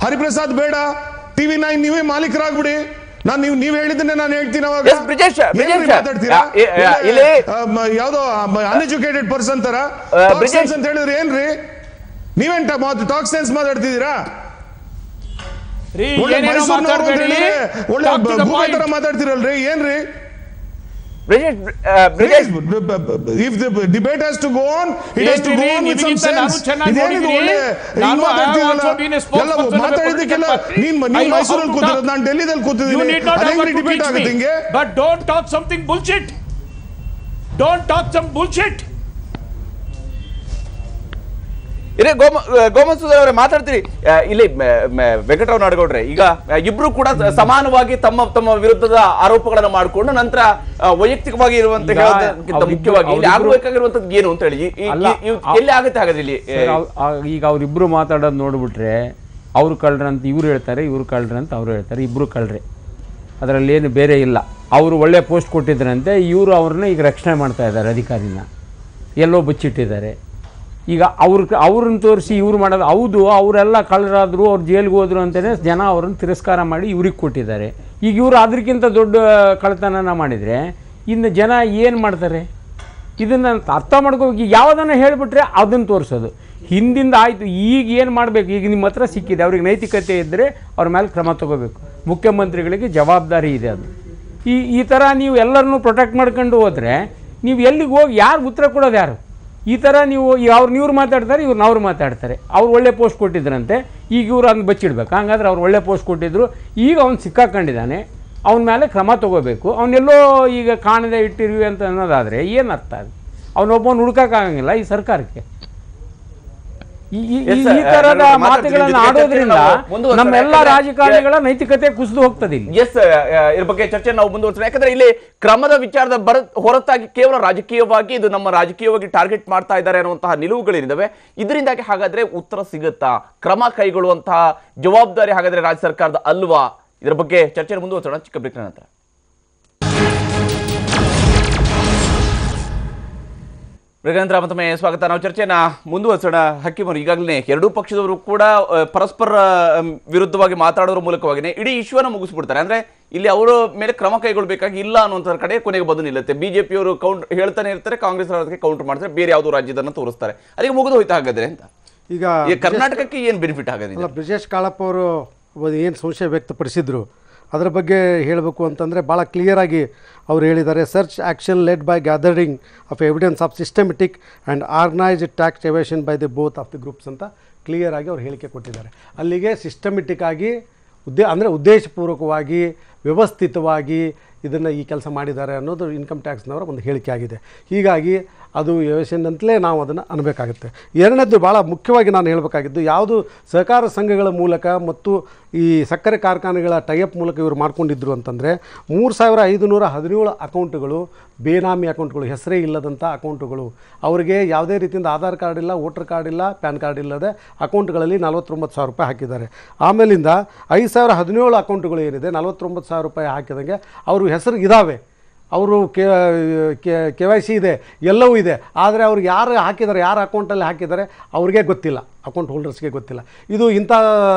S6: ಹರಿಪ್ರಸಾದ್ ಬೇಡ, TV9 ನೀವೇ ಮಾಲೀಕರಾಗ್ಬಿಡಿ. ನೀವ್ ಹೇಳಿದ್ದನ್ನೇ ನಾನು ಹೇಳ್ತೀನಿ. ಅವಾಗ ಯಾವ್ದೋ ಅನ್ಎಜುಕೇಟೆಡ್ ಪರ್ಸನ್ ತರ ಅಂತ ಹೇಳಿದ್ರೆ ಏನ್ರಿ? ನೀವೇಂಟ ಟಾಕ್ ಸೆನ್ಸ್ ಮಾತಾಡ್ತಿದ್ದೀರಾ? ಒಳ್ಳೆ ಭೂಮಿ ತರ ಮಾತಾಡ್ತಿರಲ್ರಿ, ಏನ್ರಿ? If the debate has to go on, it has to go on with some sense. ಮಾತಾಡಿದ್ದಕ್ಕೆಲ್ಲ ನೀನ್ ಮೈಸೂರಲ್ಲಿ ಕೂತಿರೋದು, ನಾನು ಡೆಲ್ಲಿದಲ್ಲಿ ಕೂತಿದ್ದೀನಿ. ಅದೇ ಡಿಬೇಟ್ ಆಗುತ್ತೆ ಹಿಂಗೆ.
S8: But don't talk something bullshit. Don't talk some bullshit.
S1: ಇರೇ ಗೋಮನ್ಸುಧರ್ ಅವರೇ ಮಾತಾಡ್ತೀರಿ. ಇಲ್ಲಿ ವೆಂಕಟರಾವ್ ನಾಡಗೌಡ್ರೆ, ಈಗ ಇಬ್ರು ಕೂಡ ಸಮಾನವಾಗಿ ತಮ್ಮ ವಿರುದ್ಧದ ಆರೋಪಗಳನ್ನು ಮಾಡಿಕೊಂಡು ನಂತರ ವೈಯಕ್ತಿಕವಾಗಿ ಇರುವಂತ ಹೇಳೋದಕ್ಕಿಂತ ಮುಖ್ಯವಾಗಿ ಇಲ್ಲಿ ಆಗಬೇಕಾಗಿರುವಂತದ್ದು ಏನು ಅಂತ ಹೇಳಿ ಎಲ್ಲಿ ಆಗುತ್ತೆ ಹಾಗಾದ್ರೆ ಇಲ್ಲಿ?
S7: ಈಗ ಅವ್ರಿಬ್ರು ಮಾತಾಡೋದು ನೋಡ್ಬಿಟ್ರೆ ಅವ್ರು ಕಳ್ರಂತ ಇವ್ರು ಹೇಳ್ತಾರೆ, ಇವ್ರು ಕಳ್ರಂತ ಅವ್ರು ಹೇಳ್ತಾರೆ. ಇಬ್ರು ಕಳ್ರೆ, ಅದರಲ್ಲಿ ಏನು ಬೇರೆ ಇಲ್ಲ. ಅವರು ಒಳ್ಳೆ ಪೋಸ್ಟ್ ಕೊಟ್ಟಿದ್ರಂತೆ, ಇವರು ಅವ್ರನ್ನ ಈಗ ರಕ್ಷಣೆ ಮಾಡ್ತಾ ಇದ್ದಾರೆ, ಅಧಿಕಾರಿನ ಎಲ್ಲೋ ಬಚ್ಚಿಟ್ಟಿದ್ದಾರೆ. ಈಗ ಅವ್ರನ್ನ ತೋರಿಸಿ ಇವ್ರು ಮಾಡೋದು ಹೌದು, ಅವರೆಲ್ಲ ಕಳ್ಳರಾದ್ರು, ಅವ್ರು ಜೈಲಿಗೆ ಹೋದ್ರು ಅಂತಲೇ ಜನ ಅವ್ರನ್ನ ತಿರಸ್ಕಾರ ಮಾಡಿ ಇವ್ರಿಗೆ ಕೊಟ್ಟಿದ್ದಾರೆ. ಈಗ ಇವರು ಅದಕ್ಕಿಂತ ದೊಡ್ಡ ಕಳ್ಳತನ ಮಾಡಿದರೆ ಇನ್ನು ಜನ ಏನು ಮಾಡ್ತಾರೆ? ಇದನ್ನು ಅರ್ಥ ಮಾಡ್ಕೋಬೇಕು. ಈಗ ಯಾವುದನ್ನು ಹೇಳಿಬಿಟ್ರೆ ಅದನ್ನು ತೋರಿಸೋದು. ಹಿಂದಿಂದ ಆಯಿತು, ಈಗ ಏನು ಮಾಡಬೇಕು? ಈಗ ನಿಮ್ಮ ಹತ್ರ ಸಿಕ್ಕಿದೆ, ಅವ್ರಿಗೆ ನೈತಿಕತೆ ಇದ್ದರೆ ಅವ್ರ ಮೇಲೆ ಕ್ರಮ ತಗೋಬೇಕು. ಮುಖ್ಯಮಂತ್ರಿಗಳಿಗೆ ಜವಾಬ್ದಾರಿ ಇದೆ ಅದು. ಈ ಥರ ನೀವು ಎಲ್ಲರನ್ನೂ ಪ್ರೊಟೆಕ್ಟ್ ಮಾಡ್ಕೊಂಡು ಹೋದರೆ ನೀವು ಎಲ್ಲಿಗೆ ಹೋಗಿ ಯಾರು ಉತ್ತರ ಕೊಡೋದು ಯಾರು? ಈ ಥರ ನೀವು ಇವ್ರು ಮಾತಾಡ್ತಾರೆ, ಅವ್ರು ಮಾತಾಡ್ತಾರೆ. ಅವ್ರು ಒಳ್ಳೆ ಪೋಸ್ಟ್ ಕೊಟ್ಟಿದ್ರಂತೆ, ಈಗ ಇವ್ರು ಹಂಗೆ ಬಚ್ಚಿಡ್ಬೇಕು. ಹಂಗಾದ್ರೆ ಅವ್ರು ಒಳ್ಳೆ ಪೋಸ್ಟ್ ಕೊಟ್ಟಿದ್ರು, ಈಗ ಅವ್ನು ಸಿಕ್ಕಾಕೊಂಡಿದ್ದಾನೆ, ಅವನ ಮೇಲೆ ಕ್ರಮ ತೊಗೋಬೇಕು. ಅವನ್ನೆಲ್ಲೋ ಈಗ ಕಾಣದೆ ಇಟ್ಟಿರ್ವಿ ಅಂತ ಅನ್ನೋದಾದರೆ ಏನು ಅರ್ಥ? ಅವನೊಬ್ಬನ ಹುಡುಕಾಗಂಗಿಲ್ಲ ಈ ಸರ್ಕಾರಕ್ಕೆ. ಈ ತರದ ಮಾತುಗಳನ್ನು ಆಡೋದ್ರಿಂದ ನಮ್ಮೆಲ್ಲ ರಾಜಕಾರಣಿಗಳ ನೈತಿಕತೆ ಕುಸಿದು ಹೋಗ್ತದೆ.
S1: ಇದ್ರ ಬಗ್ಗೆ ಚರ್ಚೆ ನಾವು ಮುಂದುವರಿಸೋಣ. ಯಾಕಂದ್ರೆ ಇಲ್ಲಿ ಕ್ರಮದ ವಿಚಾರದ ಹೊರತಾಗಿ ಕೇವಲ ರಾಜಕೀಯವಾಗಿ ಇದು ನಮ್ಮ ರಾಜಕೀಯವಾಗಿ ಟಾರ್ಗೆಟ್ ಮಾಡ್ತಾ ಇದ್ದಾರೆ ಅನ್ನುವಂತಹ ನಿಲುವುಗಳಿದ್ದಾವೆ. ಇದರಿಂದಾಗಿ ಹಾಗಾದ್ರೆ ಉತ್ತರ ಸಿಗುತ್ತಾ? ಕ್ರಮ ಕೈಗೊಳ್ಳುವಂತಹ ಜವಾಬ್ದಾರಿ ಹಾಗಾದ್ರೆ ರಾಜ್ಯ ಸರ್ಕಾರದ ಅಲ್ವಾ? ಇದರ ಬಗ್ಗೆ ಚರ್ಚೆ ಮುಂದುವರಿಸೋಣ ಚಿಕ್ಕ ಬ್ರೇಕ್ ನಂತರ. ಮೃಗೇಂದ್ರ ಮತ್ತೊಮ್ಮೆ ಸ್ವಾಗತ. ನಾವು ಚರ್ಚೆನ ಮುಂದುವರಿಸೋಣ. ಹಕ್ಕಿಮರು, ಈಗಾಗಲೇ ಎರಡೂ ಪಕ್ಷದವರು ಕೂಡ ಪರಸ್ಪರ ವಿರುದ್ಧವಾಗಿ ಮಾತಾಡೋದ್ರ ಮೂಲಕವಾಗಿಯೇ ಇಡೀ ಇಶ್ಯೂನ ಮುಗಿಸ್ಬಿಡ್ತಾರೆ. ಅಂದ್ರೆ ಇಲ್ಲಿ ಅವರ ಮೇಲೆ ಕ್ರಮ ಕೈಗೊಳ್ಳಬೇಕಾಗಿ ಇಲ್ಲ ಅನ್ನುವಂಥ ಕಡೆ ಕೊನೆಗೆ ಬಂದು ನಿಲ್ಲುತ್ತೆ. ಬಿಜೆಪಿಯವರು ಕೌಂಟರ್ ಹೇಳ್ತಾನೆ ಇರ್ತಾರೆ, ಕಾಂಗ್ರೆಸ್ ಅದಕ್ಕೆ ಕೌಂಟರ್ ಮಾಡ್ತಾರೆ, ಬೇರೆ ಯಾವುದೋ ರಾಜ್ಯದನ್ನು ತೋರಿಸ್ತಾರೆ. ಅದಕ್ಕೆ ಮುಗಿದು ಹೋಯ್ತಾ ಹಾಗಾದ್ರೆ ಅಂತ. ಈಗ ಕರ್ನಾಟಕಕ್ಕೆ ಏನು ಬೆನಿಫಿಟ್ ಆಗೋದಿಲ್ಲ?
S9: ಬ್ರಿಜೇಶ್ ಕಾಳಪ್ಪ ಅವರು ಏನು ಸಂಶಯ ವ್ಯಕ್ತಪಡಿಸಿದ್ರು ಅದರ ಬಗ್ಗೆ ಹೇಳಬೇಕು ಅಂತಂದರೆ ಭಾಳ ಕ್ಲಿಯರಾಗಿ ಅವರು ಹೇಳಿದ್ದಾರೆ. Search action led by gathering of evidence of systematic and organised tax evasion by the both of the groups ಅಂತ ಕ್ಲಿಯರಾಗಿ ಅವ್ರು ಹೇಳಿಕೆ ಕೊಟ್ಟಿದ್ದಾರೆ. ಅಲ್ಲಿಗೆ ಸಿಸ್ಟಮೆಟಿಕ್ ಆಗಿ ಉದ್ದೇಶಪೂರ್ವಕವಾಗಿ ವ್ಯವಸ್ಥಿತವಾಗಿ ಇದನ್ನು ಈ ಕೆಲಸ ಮಾಡಿದ್ದಾರೆ ಅನ್ನೋದು ಇನ್ಕಮ್ ಟ್ಯಾಕ್ಸ್ನವರ ಒಂದು ಹೇಳಿಕೆ ಆಗಿದೆ. ಹೀಗಾಗಿ ಅದು ಯೋಚನೆಂತಲೇ ನಾವು ಅದನ್ನು ಅನ್ನಬೇಕಾಗುತ್ತೆ. ಎರಡನೇದು ಭಾಳ ಮುಖ್ಯವಾಗಿ ನಾನು ಹೇಳಬೇಕಾಗಿದ್ದು, ಯಾವುದು ಸಹಕಾರ ಸಂಘಗಳ ಮೂಲಕ ಮತ್ತು ಈ ಸಕ್ಕರೆ ಕಾರ್ಖಾನೆಗಳ ಟೈಅಪ್ ಮೂಲಕ ಇವರು ಮಾಡ್ಕೊಂಡಿದ್ರು ಅಂತಂದರೆ 3517 ಅಕೌಂಟುಗಳು ಬೇನಾಮಿ ಅಕೌಂಟ್ಗಳು, ಹೆಸರೇ ಇಲ್ಲದಂಥ ಅಕೌಂಟುಗಳು. ಅವರಿಗೆ ಯಾವುದೇ ರೀತಿಯಿಂದ ಆಧಾರ್ ಕಾರ್ಡ್ ಇಲ್ಲ, ವೋಟರ್ ಕಾರ್ಡ್ ಇಲ್ಲ, ಪ್ಯಾನ್ ಕಾರ್ಡ್ ಇಲ್ಲದೆ ಅಕೌಂಟ್ಗಳಲ್ಲಿ 49,000 ರೂಪಾಯಿ ಹಾಕಿದ್ದಾರೆ. ಆಮೇಲಿಂದ 5017 ಅಕೌಂಟುಗಳು ಏನಿದೆ 49,000 ರೂಪಾಯಿ ಹಾಕಿದಂಗೆ ಅವ್ರ ಹೆಸರು ಇದ್ದಾವೆ, ಅವರು KYC ಇದೆ, ಎಲ್ಲವೂ ಇದೆ. ಆದರೆ ಅವ್ರಿಗೆ ಯಾರು ಹಾಕಿದ್ದಾರೆ, ಯಾರು ಅಕೌಂಟಲ್ಲಿ ಹಾಕಿದ್ದಾರೆ ಅವ್ರಿಗೆ ಗೊತ್ತಿಲ್ಲ, ಅಕೌಂಟ್ ಹೋಲ್ಡರ್ಸ್ಗೆ ಗೊತ್ತಿಲ್ಲ. ಇಂಥ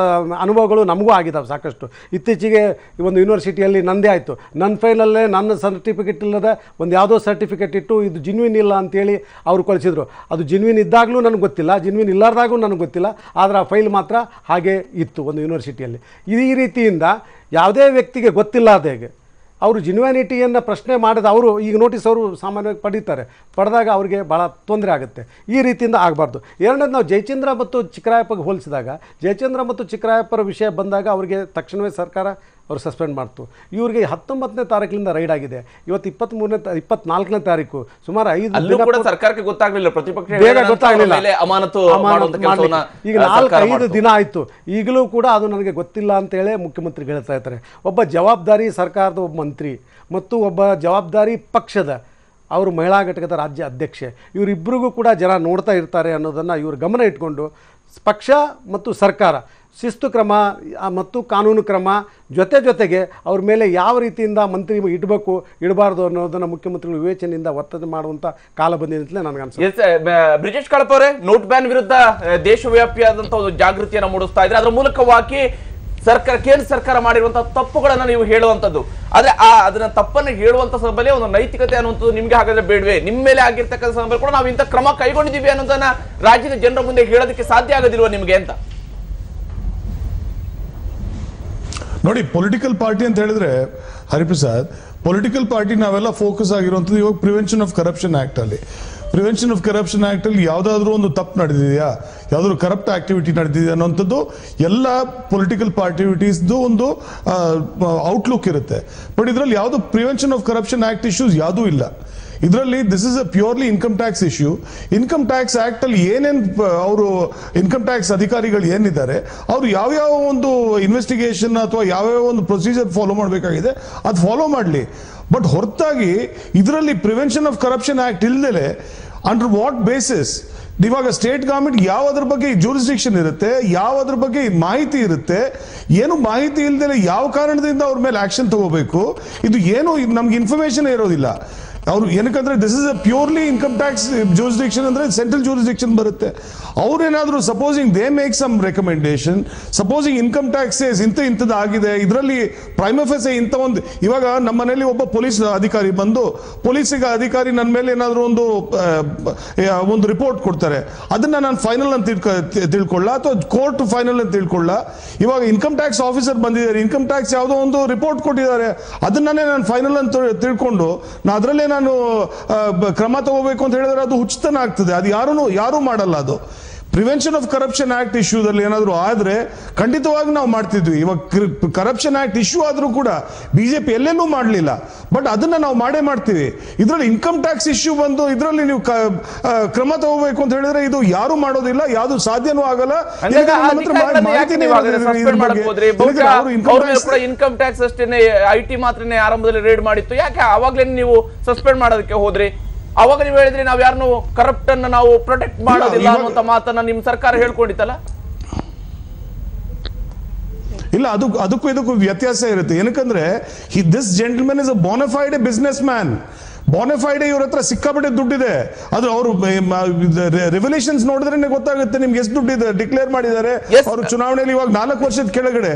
S9: ಅನುಭವಗಳು ನಮಗೂ ಆಗಿದ್ದಾವೆ ಸಾಕಷ್ಟು. ಇತ್ತೀಚೆಗೆ ಒಂದು ಯೂನಿವರ್ಸಿಟಿಯಲ್ಲಿ ನಂದೇ ಆಯಿತು, ನನ್ನ ಫೈಲಲ್ಲೇ ನನ್ನ ಸರ್ಟಿಫಿಕೇಟ್ ಇಲ್ಲದೆ ಒಂದು ಯಾವುದೋ ಸರ್ಟಿಫಿಕೇಟ್ ಇಟ್ಟು ಇದು ಜಿನ್ವಿನ್ ಇಲ್ಲ ಅಂತೇಳಿ ಅವ್ರು ಕಳಿಸಿದ್ರು. ಅದು ಜಿನ್ವಿನ್ ಇದ್ದಾಗಲೂ ನನಗೆ ಗೊತ್ತಿಲ್ಲ, ಜಿನ್ವಿನ್ ಇಲ್ಲಾರ್ದಾಗೂ ನನಗೆ ಗೊತ್ತಿಲ್ಲ, ಆದರೆ ಆ ಫೈಲ್ ಮಾತ್ರ ಹಾಗೆ ಇತ್ತು ಒಂದು ಯೂನಿವರ್ಸಿಟಿಯಲ್ಲಿ. ಈ ರೀತಿಯಿಂದ ಯಾವುದೇ ವ್ಯಕ್ತಿಗೆ ಗೊತ್ತಿಲ್ಲ ಹೇಗೆ ಅವರು ಜಿನ್ವಾನಿಟಿಯನ್ನು ಪ್ರಶ್ನೆ ಮಾಡಿದ ಅವರು ಈಗ ನೋಟಿಸ್ ಅವರು ಸಾಮಾನ್ಯವಾಗಿ ಪಡೀತಾರೆ, ಪಡೆದಾಗ ಅವರಿಗೆ ಭಾಳ ತೊಂದರೆ ಆಗುತ್ತೆ. ಈ ರೀತಿಯಿಂದ ಆಗಬಾರ್ದು. ಎರಡನೇದು, ನಾವು ಜಯಚಂದ್ರ ಮತ್ತು ಚಿಕ್ಕರಾಯಪ್ಪಗೆ ಹೋಲಿಸಿದಾಗ ಜಯಚಂದ್ರ ಮತ್ತು ಚಿಕ್ಕರಾಯಪ್ಪರ ವಿಷಯ ಬಂದಾಗ ಅವರಿಗೆ ತಕ್ಷಣವೇ ಸರ್ಕಾರ ಅವರು ಸಸ್ಪೆಂಡ್ ಮಾಡ್ತು. ಇವರಿಗೆ 19ನೇ ತಾರೀಕಿನಿಂದ ರೈಡ್ ಆಗಿದೆ. ಇವತ್ತು 24ನೇ ತಾರೀಕು, ಸುಮಾರು 5 ದಿನ
S1: ಸರ್ಕಾರಕ್ಕೆ ಗೊತ್ತಾಗಲಿಲ್ಲ, ಪ್ರತಿಪಕ್ಷ
S9: ಬೇಗ ಗೊತ್ತಾಗಲಿಲ್ಲ, ಈಗ 4-5 ದಿನ ಆಯಿತು. ಈಗಲೂ ಕೂಡ ಅದು ನನಗೆ ಗೊತ್ತಿಲ್ಲ ಅಂತೇಳಿ ಮುಖ್ಯಮಂತ್ರಿ ಹೇಳ್ತಾ ಇರ್ತಾರೆ. ಒಬ್ಬ ಜವಾಬ್ದಾರಿ ಸರ್ಕಾರದ ಒಬ್ಬ ಮಂತ್ರಿ ಮತ್ತು ಒಬ್ಬ ಜವಾಬ್ದಾರಿ ಪಕ್ಷದ ಅವರು ಮಹಿಳಾ ಘಟಕದ ರಾಜ್ಯ ಅಧ್ಯಕ್ಷೆ, ಇವರಿಬ್ಬರಿಗೂ ಕೂಡ ಜನ ನೋಡ್ತಾ ಇರ್ತಾರೆ ಅನ್ನೋದನ್ನು ಇವರು ಗಮನ ಇಟ್ಕೊಂಡು ಪಕ್ಷ ಮತ್ತು ಸರ್ಕಾರ ಶಿಸ್ತು ಕ್ರಮ ಮತ್ತು ಕಾನೂನು ಕ್ರಮ ಜೊತೆಗೆ ಅವ್ರ ಮೇಲೆ ಯಾವ ರೀತಿಯಿಂದ ಮಂತ್ರಿ ಇಡಬೇಕು ಇಡಬಾರ್ದು ಅನ್ನೋದನ್ನು ಮುಖ್ಯಮಂತ್ರಿಗಳು ವಿವೇಚನೆಯಿಂದ ವರ್ತನೆ ಮಾಡುವಂಥ ಕಾಲ ಬಂದಿದೆ ಅಂತಲೇ ನನಗೆ ಅನ್ಸುತ್ತೆ.
S1: ಬ್ರಿಜೇಶ್ ಕಾಳಪ್ಪ ಅವರೇ, ನೋಟ್ ಬ್ಯಾನ್ ವಿರುದ್ಧ ದೇಶವ್ಯಾಪಿಯಾದಂಥ ಒಂದು ಜಾಗೃತಿಯನ್ನು ಮೂಡಿಸ್ತಾ ಇದ್ರೆ, ಅದರ ಮೂಲಕವಾಗಿ ಕೇಂದ್ರ ಸರ್ಕಾರ ಮಾಡಿರುವಂತಹ ತಪ್ಪುಗಳನ್ನ ನೀವು ಹೇಳುವಂಥದ್ದು, ಆದ್ರೆ ಅದನ್ನ ತಪ್ಪನ್ನು ಹೇಳುವಂತ ಸಂದರ್ಭದಲ್ಲಿ ಒಂದು ನೈತಿಕತೆ ಅನ್ನುವಂಥದ್ದು ನಿಮ್ಗೆ ಹಾಗಾದ್ರೆ ಬೇಡವೆ? ನಿಮ್ಮ ಮೇಲೆ ಆಗಿರ್ತಕ್ಕಂಥ ಸಂದರ್ಭದಲ್ಲಿ ಕೂಡ ನಾವು ಇಂಥ ಕ್ರಮ ಕೈಗೊಂಡಿದ್ದೀವಿ ಅನ್ನೋದನ್ನ ರಾಜ್ಯದ ಜನರ ಮುಂದೆ ಹೇಳೋದಕ್ಕೆ ಸಾಧ್ಯ ಆಗೋದಿಲ್ವ ನಿಮ್ಗೆ ಅಂತ?
S6: ನೋಡಿ, ಪೊಲಿಟಿಕಲ್ ಪಾರ್ಟಿ ಅಂತ ಹೇಳಿದ್ರೆ ಹರಿಪ್ರಸಾದ್, ಪೊಲಿಟಿಕಲ್ ಪಾರ್ಟಿ ನಾವೆಲ್ಲ ಫೋಕಸ್ ಆಗಿರುವಂಥದ್ದು ಇವಾಗ ಪ್ರಿವೆನ್ಷನ್ ಆಫ್ ಕರಪ್ಷನ್ ಆಕ್ಟ್ ಅಲ್ಲಿ. ಪ್ರಿವೆನ್ಷನ್ ಆಫ್ ಕರಪ್ಷನ್ ಆಕ್ಟ್ ಅಲ್ಲಿ ಯಾವುದಾದ್ರೂ ಒಂದು ತಪ್ಪು ನಡೆದಿದೆಯಾ, ಯಾವುದಾದ್ರು ಕರಪ್ಟ್ ಆಕ್ಟಿವಿಟಿ ನಡೆದಿದೆಯಾ ಅನ್ನೋಂಥದ್ದು ಎಲ್ಲ ಪೊಲಿಟಿಕಲ್ ಪಾರ್ಟಿವಿಟೀಸ್ದು ಒಂದು ಔಟ್ಲುಕ್ ಇರುತ್ತೆ. ಬಟ್ ಇದರಲ್ಲಿ ಯಾವುದು prevention of corruption act issues ಯಾವುದೂ ಇಲ್ಲ ಇದರಲ್ಲಿ. This is a purely income tax issue. Income tax act ಅಲ್ಲಿ ಏನೇನು ಅವರು ಇನ್ಕಮ್ ಟ್ಯಾಕ್ಸ್ ಅಧಿಕಾರಿಗಳು ಏನಿದ್ದಾರೆ ಅವರು ಯಾವ್ಯಾವ ಒಂದು ಇನ್ವೆಸ್ಟಿಗೇಷನ್ ಅಥವಾ ಯಾವ್ಯಾವ ಒಂದು ಪ್ರೊಸೀಜರ್ ಫಾಲೋ ಮಾಡಬೇಕಾಗಿದೆ ಅದು ಫಾಲೋ ಮಾಡಲಿ. ಬಟ್ ಹೊರತಾಗಿ ಇದರಲ್ಲಿ ಪ್ರಿವೆನ್ಷನ್ ಆಫ್ ಕರಪ್ಷನ್ ಆಕ್ಟ್ ಇಲ್ದೇಲೆ ಅಂಡರ್ ವಾಟ್ ಬೇಸಿಸ್ ಇವಾಗ ಸ್ಟೇಟ್ ಗವರ್ಮೆಂಟ್ ಯಾವದ್ರ ಬಗ್ಗೆ ಜೂರಿಸ್ಡಿಕ್ಷನ್ ಇರುತ್ತೆ, ಯಾವದ್ರ ಬಗ್ಗೆ ಮಾಹಿತಿ ಇರುತ್ತೆ, ಏನು ಮಾಹಿತಿ ಇಲ್ದೇಲೆ ಯಾವ ಕಾರಣದಿಂದ ಅವ್ರ ಮೇಲೆ ಆಕ್ಷನ್ ತಗೋಬೇಕು, ಇದು ಏನು ನಮ್ಗೆ ಇನ್ಫಾರ್ಮೇಶನ್ ಇರೋದಿಲ್ಲ. ಅವರು ಏನಕ್ಕಂದ್ರೆ this is a purely income tax jurisdiction ಅಂದ್ರೆ ಸೆಂಟ್ರಲ್ ಜೂರಿಸ್ಡಿಕ್ಷನ್ ಬರುತ್ತೆ. ಅವ್ರೇನಾದ್ರೂ supposing they make some recommendation, supposing income taxes ಇಂಥದ್ದು ಆಗಿದೆ, ಇದರಲ್ಲಿ ಪ್ರೈಮಫೆಸೆ ಇಂಥ ಒಂದು, ಇವಾಗ ನಮ್ಮ ಮನೆಯಲ್ಲಿ ಒಬ್ಬ ಪೊಲೀಸ್ ಅಧಿಕಾರಿ ಬಂದು ಅಧಿಕಾರಿ ನನ್ನ ಮೇಲೆ ಏನಾದರೂ ಒಂದು ರಿಪೋರ್ಟ್ ಕೊಡ್ತಾರೆ, ಅದನ್ನ ನಾನು ಫೈನಲ್ ಅಂತ ತಿಳ್ಕೊಳ್ಳ ಅಥವಾ ಕೋರ್ಟ್ ಫೈನಲ್ ಅಂತ ತಿಳ್ಕೊಳ್ಳ. ಇವಾಗ ಇನ್ಕಮ್ ಟ್ಯಾಕ್ಸ್ ಆಫೀಸರ್ ಬಂದಿದ್ದಾರೆ, ಇನ್ಕಮ್ ಟ್ಯಾಕ್ಸ್ ಯಾವುದೋ ಒಂದು ರಿಪೋರ್ಟ್ ಕೊಟ್ಟಿದ್ದಾರೆ, ಅದನ್ನೇ ನಾನು ಫೈನಲ್ ಅಂತ ತಿಳ್ಕೊಂಡು ಅದರಲ್ಲೇ ನಾನು ಕ್ರಮ ತಗೋಬೇಕು ಅಂತ ಹೇಳಿದ್ರೆ ಅದು ಹುಚ್ಚತನ ಆಗ್ತದೆ. ಅದು ಯಾರು ಮಾಡಲ್ಲ. ಅದು ಪ್ರಿವೆನ್ಷನ್ ಆಫ್ ಕರಪ್ಷನ್ ಆಕ್ಟ್ ಇಶ್ಯೂದಲ್ಲಿ ಏನಾದರೂ ಆದ್ರೆ ಖಂಡಿತವಾಗಿ ನಾವು ಮಾಡ್ತಿದ್ವಿ. ಇವಾಗ ಕರಪ್ಷನ್ ಆಕ್ಟ್ ಇಶ್ಯೂ ಆದ್ರೂ ಕೂಡ ಬಿಜೆಪಿ ಎಲ್ಲೆಲ್ಲೂ ಮಾಡಲಿಲ್ಲ, ಬಟ್ ಅದನ್ನ ನಾವು ಮಾಡ್ತೀವಿ. ಇದರಲ್ಲಿ ಇನ್ಕಮ್ ಟ್ಯಾಕ್ಸ್ ಇಶ್ಯೂ ಬಂದು ಇದರಲ್ಲಿ ನೀವು ಕ್ರಮ ತಗೋಬೇಕು ಅಂತ ಹೇಳಿದ್ರೆ ಇದು ಯಾರು ಮಾಡೋದಿಲ್ಲ, ಯಾವುದು ಸಾಧ್ಯನೂ ಆಗಲ್ಲ.
S1: ಇನ್ಕಮ್ ಟ್ಯಾಕ್ಸ್ ಅಷ್ಟೇನೆ ಐಟಿ ಮಾತ್ರನೇ ಆರಂಭದಲ್ಲಿ ರೇಡ್ ಮಾಡಿತ್ತು, ಯಾಕೆ ಅವಾಗ್ಲೇ ನೀವು ಸಸ್ಪೆಂಡ್ ಮಾಡೋದಕ್ಕೆ ಹೋದ್ರಿ? ಅವಾಗ ನೀವು ಹೇಳಿದ್ರಿ ನಾವು ಯಾರನ್ನು ಕರಪ್ಟ್ ಅನ್ನ ನಾವು ಪ್ರೊಟೆಕ್ಟ್ ಮಾಡೋದಿಲ್ಲ ಅನ್ನುವಂತ ಮಾತನ್ನ ನಿಮ್ ಸರ್ಕಾರ ಹೇಳ್ಕೊಂಡಿತ್ತಲ್ಲ.
S6: ಇಲ್ಲ, ಅದಕ್ಕೂ ಇದಕ್ಕೂ ವ್ಯತ್ಯಾಸ ಇರುತ್ತೆ. ಏನಕ್ಕಂದ್ರೆ this gentleman is a bona fide businessman. Bona fide ಇವ್ರ ಹತ್ರ ಸಿಕ್ಕಾಪಟ್ಟೆ ದುಡ್ಡಿದೆ. ಅದು ಅವರು ರೆವಲ್ಯೂಷನ್ಸ್ ನೋಡಿದ್ರೆ ಗೊತ್ತಾಗುತ್ತೆ ನಿಮ್ಗೆ ಎಷ್ಟು ದುಡ್ಡಿದೆ. ಡಿಕ್ಲೇರ್ ಮಾಡಿದ್ದಾರೆ ಅವರು ಚುನಾವಣೆಯಲ್ಲಿ ಇವಾಗ 4 ವರ್ಷದ ಕೆಳಗಡೆ.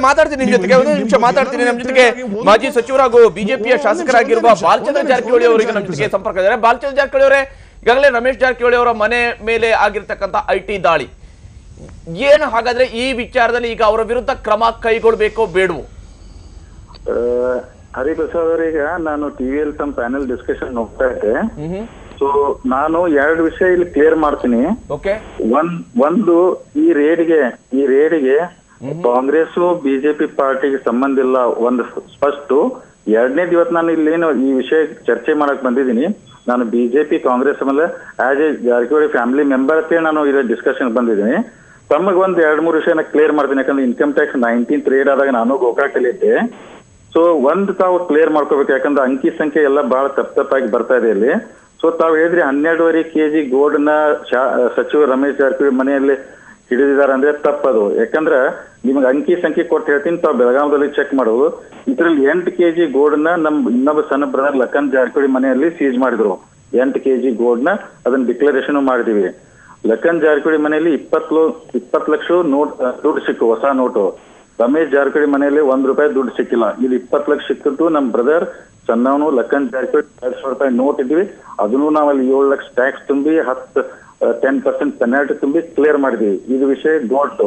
S1: ಮಾತಾಡ್ತೀನಿ ನಿಮ್ ಜೊತೆಗೆ, ಒಂದು ನಿಮಿಷ ಮಾತಾಡ್ತೀನಿ. ನಮ್ಮ ಜೊತೆಗೆ ಮಾಜಿ ಸಚಿವರಾಗೂ ಬಿಜೆಪಿಯ ಶಾಸಕರಾಗಿರುವ ಬಾಲಚಂದ್ರ ಜಾರಕಿಹೊಳಿ ಅವರಿಗೆ ನಮ್ಮ ಜೊತೆಗೆ ಸಂಪರ್ಕ ಇದ್ದಾರೆ. ಬಾಲಚಂದ್ರ ಜಾರಕಿಹೊಳಿ ಅವರೇ, ಈಗಾಗಲೇ ರಮೇಶ್ ಜಾರಕಿಹೊಳಿ ಅವರ ಮನೆ ಮೇಲೆ ಆಗಿರ್ತಕ್ಕಂಥ ಐಟಿ ದಾಳಿ ಏನು, ಹಾಗಾದ್ರೆ ಈ ವಿಚಾರದಲ್ಲಿ ಈಗ ಅವರ ವಿರುದ್ಧ ಕ್ರಮ ಕೈಗೊಳ್ಳಬೇಕೋ ಬೇಡವೋ?
S10: ಹರಿಪ್ರಸಾದ್ ಅವರೀಗ ನಾನು ಟಿವಿಯಲ್ಲಿ ತಮ್ಮ ಪ್ಯಾನೆಲ್ ಡಿಸ್ಕಷನ್ ನೋಡ್ತಾ ಇದ್ದೆ. ಸೊ ನಾನು 2 ವಿಷಯ ಇಲ್ಲಿ ಕ್ಲಿಯರ್ ಮಾಡ್ತೀನಿ.
S1: ಓಕೆ,
S10: ಒಂದು ಈ ರೇಡಿಗೆ ಕಾಂಗ್ರೆಸ್ ಬಿಜೆಪಿ ಪಾರ್ಟಿಗೆ ಸಂಬಂಧ ಇಲ್ಲ, ಒಂದು ಸ್ಪಷ್ಟ. ಎರಡನೇದು, ಇವತ್ತು ನಾನು ಇಲ್ಲೇನು ಈ ವಿಷಯ ಚರ್ಚೆ ಮಾಡಕ್ ಬಂದಿದ್ದೀನಿ. ನಾನು ಬಿಜೆಪಿ ಕಾಂಗ್ರೆಸ್ ಆಮೇಲೆ as A Jarkiholi family member ಅಂತ ನಾನು ಇಲ್ಲಿ ಡಿಸ್ಕಷನ್ ಬಂದಿದ್ದೀನಿ. ತಮಗೆ ಒಂದು 2-3 ವಿಷಯನ ಕ್ಲಿಯರ್ ಮಾಡ್ತೀನಿ. ಯಾಕಂದ್ರೆ ಇನ್ಕಮ್ ಟ್ಯಾಕ್ಸ್ 19th ರೇಡ್ ಆದಾಗ ನಾನು ಗೋಕಾಕಲ್ಲಿ ಇದ್ದೆ. ಸೊ ತಾವು ಕ್ಲಿಯರ್ ಮಾಡ್ಕೋಬೇಕು, ಯಾಕಂದ್ರೆ ಅಂಕಿ ಸಂಖ್ಯೆ ಎಲ್ಲ ಬಹಳ ತಪ್ಪಾಗಿ ಬರ್ತಾ ಇದೆ ಇಲ್ಲಿ. ಸೊ ತಾವು ಹೇಳಿದ್ರಿ 12.5 kg ಗೋಲ್ಡ್ನ ಸಚಿವ ರಮೇಶ್ ಜಾರಕಿಹೊಳಿ ಮನೆಯಲ್ಲಿ ಹಿಡಿದಿದ್ದಾರೆ ಅಂದ್ರೆ ತಪ್ಪದು. ಯಾಕಂದ್ರೆ ನಿಮ್ಗೆ ಅಂಕಿ ಸಂಖ್ಯೆ ಕೊಟ್ಟು ಹೇಳ್ತೀನಿ, ತಾವು ಬೆಳಗಾವದಲ್ಲಿ ಚೆಕ್ ಮಾಡೋದು. ಇದ್ರಲ್ಲಿ 8 kg ಗೋಲ್ಡ್ನ ಇನ್ನೊಬ್ಬ ಸಣ್ಣ ಬ್ರದರ್ ಲಖನ್ ಜಾರಕಿಹೊಳಿ ಮನೆಯಲ್ಲಿ ಸೀಜ್ ಮಾಡಿದ್ರು. 8 kg ಗೋಲ್ಡ್ನ ಅದನ್ನ ಡಿಕ್ಲರೇಷನ್ ಮಾಡಿದೀವಿ. ಲಖನ್ ಜಾರಕಿಹೊಳಿ ಮನೆಯಲ್ಲಿ 20 ಲಕ್ಷ ದುಡ್ಡು ಸಿಕ್ಕು, ಹೊಸ ನೋಟು. ರಮೇಶ್ ಜಾರಕಿಹೊಳಿ ಮನೆಯಲ್ಲಿ ₹1 ದುಡ್ಡು ಸಿಕ್ಕಿಲ್ಲ. ಇಲ್ಲಿ 20 ಲಕ್ಷ ಸಿಕ್ಕಿದ್ದು ನಮ್ಮ ಬ್ರದರ್ ಸಣ್ಣವನು ಲಖನ್ ಜಾರಕಿಹೊಳಿ 2,000 ರೂಪಾಯಿ ನೋಟ್ ಇದ್ವಿ. ಅದನ್ನು ನಾವಲ್ಲಿ 7 ಲಕ್ಷ ಟ್ಯಾಕ್ಸ್ ತುಂಬಿ 10% ಪೆನಾಲ್ಟಿ ತುಂಬಿ ಕ್ಲಿಯರ್ ಮಾಡಿದೀವಿ. ಇದು ವಿಷಯ ಗೋಲ್ಡ್.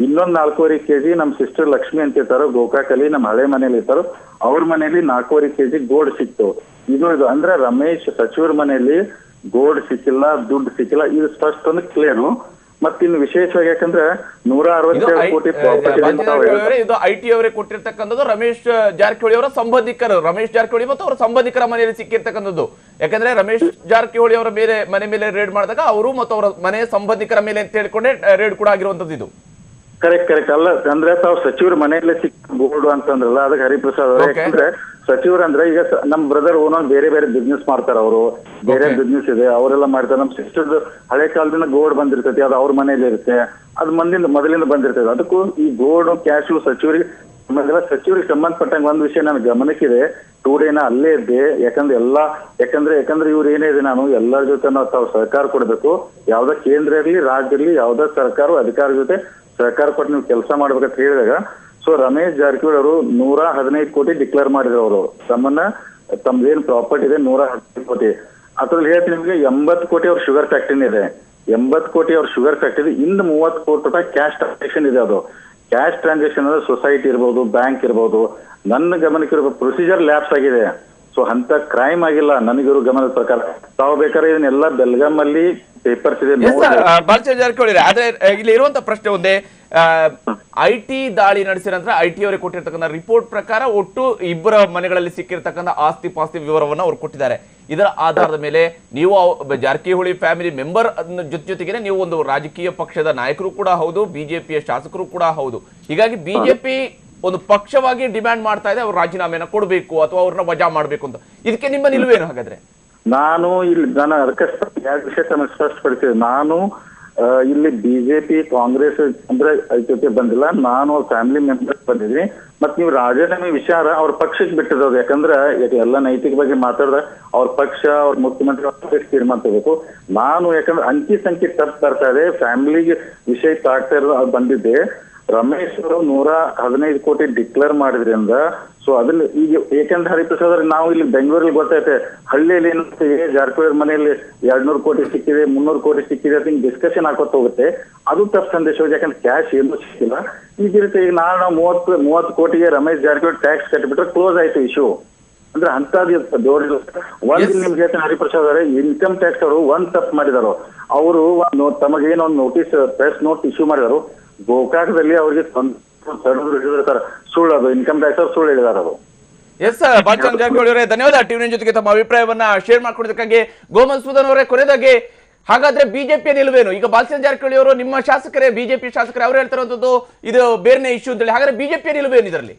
S10: ಇನ್ನೊಂದು 4.5 kg ನಮ್ಮ ಸಿಸ್ಟರ್ ಲಕ್ಷ್ಮಿ ಅಂತ ಇರ್ತಾರೋ ಗೋಕಾಕಲ್ಲಿ, ನಮ್ಮ ಹಳೆ ಮನೇಲಿ ಇರ್ತಾರೋ, ಅವ್ರ ಮನೆಯಲ್ಲಿ 4.5 kg ಗೋಲ್ಡ್ ಸಿಕ್ತು. ಇದು ಅಂದ್ರೆ ರಮೇಶ್ ಸಚಿವರ ಮನೆಯಲ್ಲಿ ಗೋಲ್ಡ್ ಸಿಕ್ಕಿಲ್ಲ, ದುಡ್ಡು ಸಿಕ್ಕಿಲ್ಲ. ಇದು ಫಸ್ಟ್ ಒಂದು ಕ್ಲಿಯರ್. ಮತ್ತಿನ್ನು ವಿಶೇಷವಾಗಿ ಯಾಕಂದ್ರೆ 167 ಕೋಟಿ
S1: ಇದು ಐಟಿ ಅವರೇ ಕೊಟ್ಟಿರ್ತಕ್ಕಂಥದ್ದು ರಮೇಶ್ ಜಾರಕಿಹೊಳಿ ಅವರ ಸಂಬಂಧಿಕರು, ರಮೇಶ್ ಜಾರಕಿಹೊಳಿ ಮತ್ತು ಅವರ ಸಂಬಂಧಿಕರ ಮನೆಯಲ್ಲಿ ಸಿಕ್ಕಿರ್ತಕ್ಕಂಥದ್ದು. ಯಾಕಂದ್ರೆ ರಮೇಶ್ ಜಾರಕಿಹೊಳಿ ಅವರ ಮನೆ ಮೇಲೆ ರೇಡ್ ಮಾಡಿದಾಗ ಅವರು ಮತ್ತು ಅವರ ಮನೆ ಸಂಬಂಧಿಕರ ಮೇಲೆ ಅಂತ ಹೇಳಿಕೊಂಡೆ ರೇಡ್ ಕೂಡ ಆಗಿರುವಂತದ್ದು. ಇದು
S10: ಕರೆಕ್ಟ್ ಅಲ್ಲ ಅಂದ್ರೆ ತಾವು ಸಚಿವರ ಮನೆಯಲ್ಲೇ ಸಿಕ್ಕ ಗೋಲ್ಡ್ ಅಂತಂದ್ರಲ್ಲ, ಅದಕ್ಕೆ ಹರಿಪ್ರಸಾದ್ ಅವ್ರ. ಯಾಕಂದ್ರೆ ಸಚಿವರು ಅಂದ್ರೆ ಈಗ ನಮ್ ಬ್ರದರ್ ಓನರ್ ಬೇರೆ ಬಿಸ್ನೆಸ್ ಮಾಡ್ತಾರ, ಅವರು ಬೇರೆ ಬಿಸ್ನೆಸ್ ಇದೆ, ಅವರೆಲ್ಲ ಮಾಡ್ತಾರೆ. ನಮ್ ಸಿಸ್ಟರ್ ಹಳೆ ಕಾಲದಿಂದ ಗೋಲ್ಡ್ ಬಂದಿರ್ತೈತಿ, ಅದು ಅವ್ರ ಮನೇಲಿ ಇರುತ್ತೆ, ಅದು ಮೊದಲಿಂದ ಬಂದಿರ್ತದೆ. ಅದಕ್ಕೂ ಈ ಗೋಲ್ಡ್ ಕ್ಯಾಶು ಸಚಿವರಿಗೆ ಸಂಬಂಧಪಟ್ಟಂಗೆ ಒಂದು ವಿಷಯ ನನ್ನ ಗಮನಕ್ಕಿದೆ. 2 ಡೇನ ಅಲ್ಲೇ ಇದ್ದೆ. ಯಾಕಂದ್ರೆ ಇವ್ರು ಏನಿದೆ, ನಾನು ಎಲ್ಲರ ಜೊತೆ ತಾವು ಸಹಕಾರ ಕೊಡ್ಬೇಕು. ಯಾವ್ದೋ ಕೇಂದ್ರ ಇರಲಿ ರಾಜ್ಯ ಇರಲಿ, ಯಾವ್ದೋ ಸರ್ಕಾರ ಅಧಿಕಾರ ಜೊತೆ ಸಹಕಾರ ಕೊಟ್ಟು ನೀವು ಕೆಲಸ ಮಾಡ್ಬೇಕಂತ ಹೇಳಿದಾಗ, ಸೊ ರಮೇಶ್ ಜಾರಕಿಹೊಳಿ ಅವರು 115 ಕೋಟಿ ಡಿಕ್ಲೇರ್ ಮಾಡಿದ್ರು. ಅವರು ತಮ್ದೇನ್ ಪ್ರಾಪರ್ಟಿ ಇದೆ 115 ಕೋಟಿ. ಅದ್ರಲ್ಲಿ ಹೇಳ್ತೀನಿ ನಿಮ್ಗೆ 80 ಕೋಟಿ ಅವ್ರ ಶುಗರ್ ಫ್ಯಾಕ್ಟ್ರಿನ ಇದೆ. 80 ಕೋಟಿ ಅವ್ರ ಶುಗರ್ ಫ್ಯಾಕ್ಟ್ರಿ. ಇನ್ನು 30 ಕೋಟಿ ರೂಪಾಯಿ ಕ್ಯಾಶ್ ಟ್ರಾನ್ಸಾಕ್ಷನ್ ಇದೆ. ಅದು ಕ್ಯಾಶ್ ಟ್ರಾನ್ಸಾಕ್ಷನ್ ಅಂದ್ರೆ ಸೊಸೈಟಿ ಇರ್ಬೋದು, ಬ್ಯಾಂಕ್ ಇರ್ಬೋದು. ನನ್ನ ಗಮನಕ್ಕಿರೋ ಪ್ರೊಸೀಜರ್ ಲ್ಯಾಪ್ಸ್ ಆಗಿದೆ. ಸೊ ಅಂತ ಕ್ರೈಮ್ ಆಗಿಲ್ಲ ನನಗಿರೋ ಗಮನದ ಪ್ರಕಾರ. ತಾವು ಬೇಕಾದ್ರೆ ಇದನ್ನೆಲ್ಲ ಬೆಲ್ಗಾಮ್ ಅಲ್ಲಿ ಪೇಪರ್ಸ್ ಇದೆ.
S1: ಬಾಲಚಂದ್ರ ಜಾರಕಿಹೊಳಿ, ಆದ್ರೆ ಇಲ್ಲಿ ಇರುವಂತ ಪ್ರಶ್ನೆ ಒಂದೇ, ಐಟಿ ದಾಳಿ ನಡೆಸಿದ ನಂತರ ಐಟಿ ಅವರಿಗೆ ಕೊಟ್ಟಿರ್ತಕ್ಕಂಥ ರಿಪೋರ್ಟ್ ಪ್ರಕಾರ ಒಟ್ಟು 2 ಮನೆಗಳಲ್ಲಿ ಸಿಕ್ಕಿರ್ತಕ್ಕಂಥ ಆಸ್ತಿ ಪಾಸ್ತಿ ವಿವರವನ್ನು ಅವ್ರು ಕೊಟ್ಟಿದ್ದಾರೆ. ಇದರ ಆಧಾರದ ಮೇಲೆ ನೀವು ಜಾರಕಿಹೊಳಿ ಫ್ಯಾಮಿಲಿ ಮೆಂಬರ್ ಜೊತೆಗೆ ನೀವು ಒಂದು ರಾಜಕೀಯ ಪಕ್ಷದ ನಾಯಕರು ಕೂಡ ಹೌದು, ಬಿಜೆಪಿಯ ಶಾಸಕರು ಕೂಡ ಹೌದು. ಹೀಗಾಗಿ ಬಿಜೆಪಿ ಒಂದು ಪಕ್ಷವಾಗಿ ಡಿಮ್ಯಾಂಡ್ ಮಾಡ್ತಾ ಇದೆ, ಅವ್ರು ರಾಜೀನಾಮೆನ ಕೊಡಬೇಕು ಅಥವಾ ಅವ್ರನ್ನ ವಜಾ ಮಾಡಬೇಕು ಅಂತ. ಇದಕ್ಕೆ ನಿಮ್ಮ ನಿಲುವೇನು ಹಾಗಾದ್ರೆ?
S10: ನಾನು ಅದಕ್ಕೆ 2 ವಿಷಯ ತಮಗೆ ಸ್ಪಷ್ಟಪಡಿಸಿದೆ. ನಾನು ಇಲ್ಲಿ ಬಿಜೆಪಿ ಕಾಂಗ್ರೆಸ್ ಅಂದ್ರೆ ಜೊತೆ ಬಂದಿಲ್ಲ, ನಾನು ಫ್ಯಾಮಿಲಿ ಮೆಂಬರ್ ಬಂದಿದ್ದೀನಿ. ಮತ್ ನೀವು ರಾಜೀನಾಮೆ ವಿಚಾರ ಅವ್ರ ಪಕ್ಷಕ್ಕೆ ಬಿಟ್ಟಿರೋದು. ಯಾಕಂದ್ರೆ ಎಲ್ಲ ನೈತಿಕ ಬಗ್ಗೆ ಮಾತಾಡಿದ ಅವ್ರ ಪಕ್ಷ, ಅವ್ರ ಮುಖ್ಯಮಂತ್ರಿ ತೀರ್ಮಾನ ತಗೋಬೇಕು. ನಾನು ಯಾಕಂದ್ರೆ ಅಂಕಿ ಸಂಖ್ಯೆ ತಪ್ಪು ಬರ್ತಾ ಇದೆ, ಫ್ಯಾಮಿಲಿಗೆ ವಿಷಯ ತಾಗ್ತಾ ಇರೋದು ಅದು ಬಂದಿದ್ದೆ. ರಮೇಶ್ ಅವರು 115 ಕೋಟಿ ಡಿಕ್ಲೇರ್ ಮಾಡಿದ್ರಿಂದ, ಸೊ ಅದನ್ನ ಈಗ ಏಕೆಂದ್ರೆ ಹರಿಪ್ರಸಾದ್ ನಾವು ಇಲ್ಲಿ ಬೆಂಗಳೂರಲ್ಲಿ ಗೊತ್ತೈತೆ, ಹಳ್ಳಿಯಲ್ಲಿ ಏನಂತ ಜಾರಕಿಹೊಳಿ ಮನೆಯಲ್ಲಿ 200 ಕೋಟಿ ಸಿಕ್ಕಿದೆ, 300 ಕೋಟಿ ಸಿಕ್ಕಿದೆ ಅಂತ ಹಿಂಗ್ ಡಿಸ್ಕಷನ್ ಹಾಕೋತ ಹೋಗುತ್ತೆ. ಅದು ತಪ್ಪು ಸಂದೇಶ. ಯಾಕಂದ್ರೆ ಕ್ಯಾಶ್ ಏನೂ ಸಿಕ್ಕಿಲ್ಲ. ಈಗ ಈಗ ನಾನು 30 ಕೋಟಿಗೆ ರಮೇಶ್ ಜಾರಕಿಹೊಳಿ ಟ್ಯಾಕ್ಸ್ ಕಟ್ಟಿಬಿಟ್ರೆ ಕ್ಲೋಸ್ ಆಯ್ತು ಇಶ್ಯೂ. ಅಂದ್ರೆ ಅಂತದ್ದು ದೊಡ್ಡ ಒಂದು ನಿಮ್ಗೆ ಹೇಳ್ತೇನೆ ಹರಿಪ್ರಸಾದ್ ಅವರೇ, ಇನ್ಕಮ್ ಟ್ಯಾಕ್ಸ್ ಅವರು ಒಂದ್ ತಪ್ಪು ಮಾಡಿದಾರೋ. ಅವರು ತಮಗೇನೋ ಒಂದು ನೋಟಿಸ್ ಪ್ರೆಸ್ ನೋಟ್ ಇಶ್ಯೂ ಮಾಡಿದಾರು. ಗೋಕಾಕದಲ್ಲಿ ಅವ್ರಿಗೆ ಸುಳ್ಳು, ಅದು ಇನ್ಕಮ್ ಟ್ಯಾಕ್ಸ್ ಅವ್ರು ಸುಳ್ಳು ಹೇಳಿದಾರೆ. ಅದು
S1: ಎಸ್ ಬಾಲಚಂದ್ರ ಜಾರಕಿಹೊಳಿ ಅವರೇ, ಧನ್ಯವಾದ. ಟಿವಿ ಜೊತೆಗೆ ತಮ್ಮ ಅಭಿಪ್ರಾಯವನ್ನ ಶೇರ್ ಮಾಡ್ಕೊಡೋದಕ್ಕಾಗಿ. ಗೋಮಧುಸೂದನ್ ಅವರೇ, ಕೊನೆಯದಾಗಿ ಹಾಗಾದ್ರೆ ಬಿಜೆಪಿಯ ನಿಲುವೇನು? ಈಗ ಬಾಲಚಂದ್ರ ಜಾರಕಿಹೊಳಿ ಅವರು ನಿಮ್ಮ ಶಾಸಕರೇ, ಬಿಜೆಪಿ ಶಾಸಕರೇ, ಅವರು ಹೇಳ್ತಿರುವಂತದ್ದು ಇದು ಬೇರೆ ಇಶ್ಯೂ ಅಂತೇಳಿ. ಹಾಗಾದ್ರೆ ಬಿಜೆಪಿಯ ನಿಲುವೇನು ಇದರಲ್ಲಿ?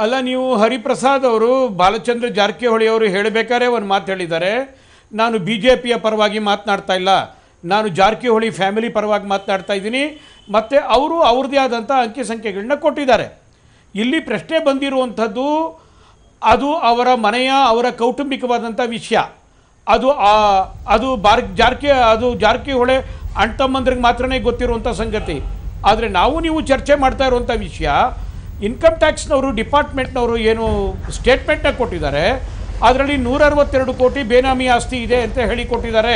S8: ಅಲ್ಲ, ನೀವು ಹರಿಪ್ರಸಾದ್ ಅವರು ಬಾಲಚಂದ್ರ ಜಾರಕಿಹೊಳಿ ಅವರು ಹೇಳಬೇಕಾದ್ರೆ ಒಂದು ಮಾತು ಹೇಳಿದ್ದಾರೆ, ನಾನು ಬಿ ಜೆ ಪಿಯ ಪರವಾಗಿ ಮಾತನಾಡ್ತಾ ಇಲ್ಲ, ನಾನು ಜಾರಕಿಹೊಳಿ ಫ್ಯಾಮಿಲಿ ಪರವಾಗಿ ಮಾತನಾಡ್ತಾ ಇದ್ದೀನಿ. ಮತ್ತು ಅವರು ಅವ್ರದ್ದೇ ಆದಂಥ ಅಂಕಿ ಸಂಖ್ಯೆಗಳನ್ನ ಕೊಟ್ಟಿದ್ದಾರೆ. ಇಲ್ಲಿ ಪ್ರಶ್ನೆ ಬಂದಿರುವಂಥದ್ದು ಅದು ಅವರ ಕೌಟುಂಬಿಕವಾದಂಥ ವಿಷಯ. ಅದು ಜಾರಕಿಹೊಳಿ ಅಣ್ತಮ್ಮಂದ್ರಿಗೆ ಮಾತ್ರನೇ ಗೊತ್ತಿರುವಂಥ ಸಂಗತಿ. ಆದರೆ ನೀವು ಚರ್ಚೆ ಮಾಡ್ತಾ ಇರುವಂಥ ವಿಷಯ, ಇನ್ಕಮ್ ಟ್ಯಾಕ್ಸ್ನವರು ಡಿಪಾರ್ಟ್ಮೆಂಟ್ನವರು ಏನು ಸ್ಟೇಟ್ಮೆಂಟ್ನ ಕೊಟ್ಟಿದ್ದಾರೆ, ಅದರಲ್ಲಿ 162 ಕೋಟಿ ಬೇನಾಮಿ ಆಸ್ತಿ ಇದೆ ಅಂತ ಹೇಳಿಕೊಟ್ಟಿದ್ದಾರೆ.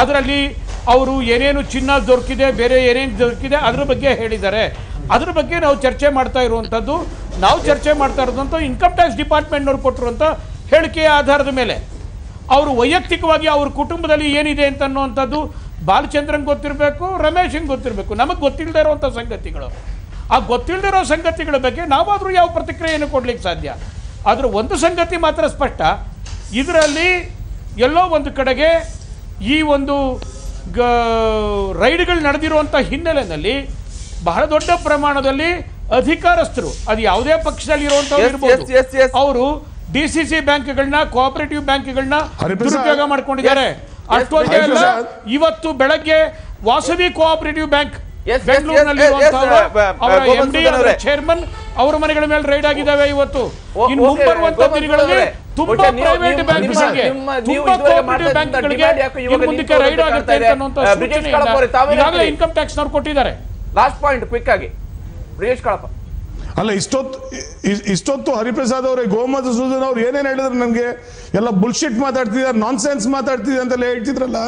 S8: ಅದರಲ್ಲಿ ಅವರು ಏನೇನು ಚಿನ್ನ ದೊರಕಿದೆ, ಬೇರೆ ಏನೇನು ದೊರಕಿದೆ ಅದರ ಬಗ್ಗೆ ಹೇಳಿದ್ದಾರೆ. ಅದರ ಬಗ್ಗೆ ನಾವು ಚರ್ಚೆ ಮಾಡ್ತಾ ಇರುವಂಥದ್ದು ನಾವು ಚರ್ಚೆ ಮಾಡ್ತಾ ಇರೋದಂತ ಇನ್ಕಮ್ ಟ್ಯಾಕ್ಸ್ ಡಿಪಾರ್ಟ್ಮೆಂಟ್ನವ್ರು ಕೊಟ್ಟಿರುವಂಥ ಹೇಳಿಕೆಯ ಆಧಾರದ ಮೇಲೆ ಅವರು ವೈಯಕ್ತಿಕವಾಗಿ ಅವ್ರ ಕುಟುಂಬದಲ್ಲಿ ಏನಿದೆ ಅಂತ ಅನ್ನುವಂಥದ್ದು ಬಾಲಚಂದ್ರನ್ ಗೊತ್ತಿರಬೇಕು, ರಮೇಶಂಗೆ ಗೊತ್ತಿರಬೇಕು. ನಮಗೆ ಗೊತ್ತಿಲ್ಲದೆ ಇರುವಂಥ ಸಂಗತಿಗಳು, ಆ ಗೊತ್ತಿಲ್ಲದೆ ಇರೋ ಸಂಗತಿಗಳ ಬಗ್ಗೆ ನಾವಾದರೂ ಯಾವ ಪ್ರತಿಕ್ರಿಯೆಯನ್ನು ಕೊಡ್ಲಿಕ್ಕೆ ಸಾಧ್ಯ? ಆದರೆ ಒಂದು ಸಂಗತಿ ಮಾತ್ರ ಸ್ಪಷ್ಟ, ಇದರಲ್ಲಿ ಎಲ್ಲೋ ಒಂದು ಕಡೆಗೆ ಈ ಒಂದು ರೈಡ್ಗಳು ನಡೆದಿರುವಂಥ ಹಿನ್ನೆಲೆಯಲ್ಲಿ ಬಹಳ ದೊಡ್ಡ ಪ್ರಮಾಣದಲ್ಲಿ ಅಧಿಕಾರಸ್ಥರು, ಅದು ಯಾವುದೇ ಪಕ್ಷದಲ್ಲಿ ಇರುವಂಥವ್ರು ಇರ್ಬೋದು, ಅವರು DCC ಬ್ಯಾಂಕ್ಗಳನ್ನ, ಕೋಆಪರೇಟಿವ್ ಬ್ಯಾಂಕ್ಗಳನ್ನ ದುರುಪಯೋಗ ಮಾಡ್ಕೊಂಡಿದ್ದಾರೆ. ಅಷ್ಟೊಂದೇ ಅಲ್ಲ, ಇವತ್ತು ಬೆಳಗ್ಗೆ ವಾಸವಿ ಕೋಆಪರೇಟಿವ್ ಬ್ಯಾಂಕ್ ಬೆಂಗಳೂರಿನಲ್ಲಿ MD ಚೇರ್ಮನ್ ಅವರ ಮನೆಗಳ ಮೇಲೆ ರೈಡ್ ಆಗಿದ್ದಾವೆ ಇವತ್ತು. ಇನ್ನು ಮುಂಬರುವಂತ ದಿನಗಳಲ್ಲಿ ತುಂಬಾ ಪ್ರೈವೇಟ್ ಬ್ಯಾಂಕ್ಗಳಿಗೆ, ತುಂಬಾ ಕೋಆಪರೇಟಿವ್ ಬ್ಯಾಂಕ್ಗಳಿಗೆ ಇನ್ನು ಮುಂದಕ್ಕೆ ರೈಡ್ ಆಗುತ್ತೆ ಅನ್ನುವಂತ ಸೂಚನೆಯನ್ನ ಈಗಾಗಲೇ ಇನ್ಕಮ್ ಟ್ಯಾಕ್ಸ್ ನವರು ಕೊಟ್ಟಿದ್ದಾರೆ.
S1: ಲಾಸ್ಟ್ ಪಾಯಿಂಟ್ ಕ್ವಿಕ್ ಆಗಿ ಬ್ರಿಜೇಶ್ ಕಾಳಪ್ಪ.
S6: ಅಲ್ಲ, ಇಷ್ಟೊತ್ತು ಹರಿಪ್ರಸಾದ್ ಅವರೇ, ಗೋಮಧುಸೂದನ್ ಅವ್ರು ಏನೇನು ಹೇಳಿದ್ರು ನನಗೆ ಎಲ್ಲ ಬುಲ್ಶಿಟ್ ಮಾತಾಡ್ತಿದ್ದಾರೆ, ನಾನ್ ಸೆನ್ಸ್ ಮಾತಾಡ್ತಿದೆ ಅಂತೆಲ್ಲ ಹೇಳ್ತಿದ್ರಲ್ಲ.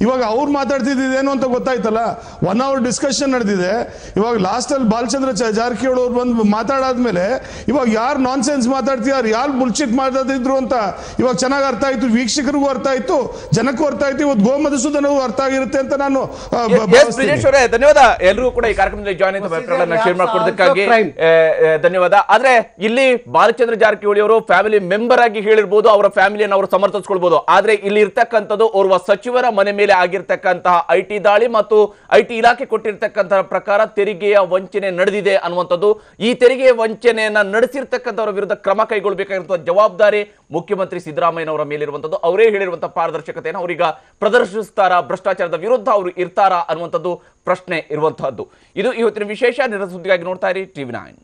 S6: ಇವಾಗ ಅವ್ರು ಮಾತಾಡ್ತಿದ್ದೇನು ಅಂತ ಗೊತ್ತಾಯ್ತಲ್ಲ. 1 hour ಡಿಸ್ಕಷನ್ ನಡೆದಿದೆ. ಇವಾಗ ಲಾಸ್ಟಲ್ಲಿ ಬಾಲಚಂದ್ರ ಜಾರಕಿಹೊಳಿ ಅವ್ರು ಬಂದು ಮಾತಾಡಾದ್ಮೇಲೆ ಇವಾಗ ಯಾರು ನಾನ್ ಸೆನ್ಸ್ ಮಾತಾಡ್ತಿದ್ದಾರೆ, ಯಾರು ಬುಲ್ಶಿಟ್ ಮಾತಾಡ್ತಿದ್ರು ಅಂತ ಇವಾಗ ಚೆನ್ನಾಗಿ ಅರ್ಥ ಆಯ್ತು. ವೀಕ್ಷಕರಿಗೂ ಅರ್ಥ ಆಯ್ತು, ಜನಕ್ಕೂ ಅರ್ಥ ಆಯ್ತು. ಇವತ್ತು ಗೋಮಧುಸೂದನ್ ಅರ್ಥ ಆಗಿರುತ್ತೆ ಅಂತ ನಾನು
S1: ಧನ್ಯವಾದ. ಎಲ್ಲರೂ ಕೂಡ ಈ ಕಾರ್ಯಕ್ರಮದಲ್ಲಿ ಜಾಯ್ನ್ ಆಗಿ ಶೇರ್ ಮಾಡ್ಕೊಡೋದಕ್ಕಾಗಿ ಧನ್ಯವಾದ. ಆದ್ರೆ ಇಲ್ಲಿ ಬಾಲಚಂದ್ರ ಜಾರಕಿಹೊಳಿ ಅವರು ಫ್ಯಾಮಿಲಿ ಮೆಂಬರ್ ಆಗಿ ಹೇಳಿರ್ಬೋದು, ಅವರ ಫ್ಯಾಮಿಲಿಯನ್ನು ಅವರು ಸಮರ್ಥಿಸ್ಕೊಳ್ಬಹುದು. ಆದ್ರೆ ಇಲ್ಲಿ ಇರ್ತಕ್ಕಂಥದ್ದು ಓರ್ವ ಸಚಿವರ ಮನೆ ಮೇಲೆ ಆಗಿರ್ತಕ್ಕಂತಹ IT ದಾಳಿ ಮತ್ತು IT ಇಲಾಖೆ ಕೊಟ್ಟಿರ್ತಕ್ಕಂತಹ ಪ್ರಕಾರ ತೆರಿಗೆಯ ವಂಚನೆ ನಡೆದಿದೆ ಅನ್ನುವಂಥದ್ದು. ಈ ತೆರಿಗೆ ವಂಚನೆಯನ್ನ ನಡೆಸಿರ್ತಕ್ಕಂಥವರ ವಿರುದ್ಧ ಕ್ರಮ ಕೈಗೊಳ್ಳಬೇಕಾಗಿರುವಂತಹ ಜವಾಬ್ದಾರಿ ಮುಖ್ಯಮಂತ್ರಿ ಸಿದ್ದರಾಮಯ್ಯನವರ ಮೇಲಿರುವಂಥದ್ದು. ಅವರೇ ಹೇಳಿರುವಂತಹ ಪಾರದರ್ಶಕತೆಯನ್ನು ಅವರೀಗ ಪ್ರದರ್ಶಿಸ್ತಾರಾ, ಭ್ರಷ್ಟಾಚಾರದ ವಿರುದ್ಧ ಅವರು ಇರ್ತಾರಾ ಅನ್ನುವಂಥದ್ದು ಪ್ರಶ್ನೆ ಇರುವಂತಹದ್ದು. ಇದು ಇವತ್ತಿನ ವಿಶೇಷ. ನಿರಂತರ ಸುದ್ದಿಗಾಗಿ ನೋಡ್ತಾ ಇರಿ TV9.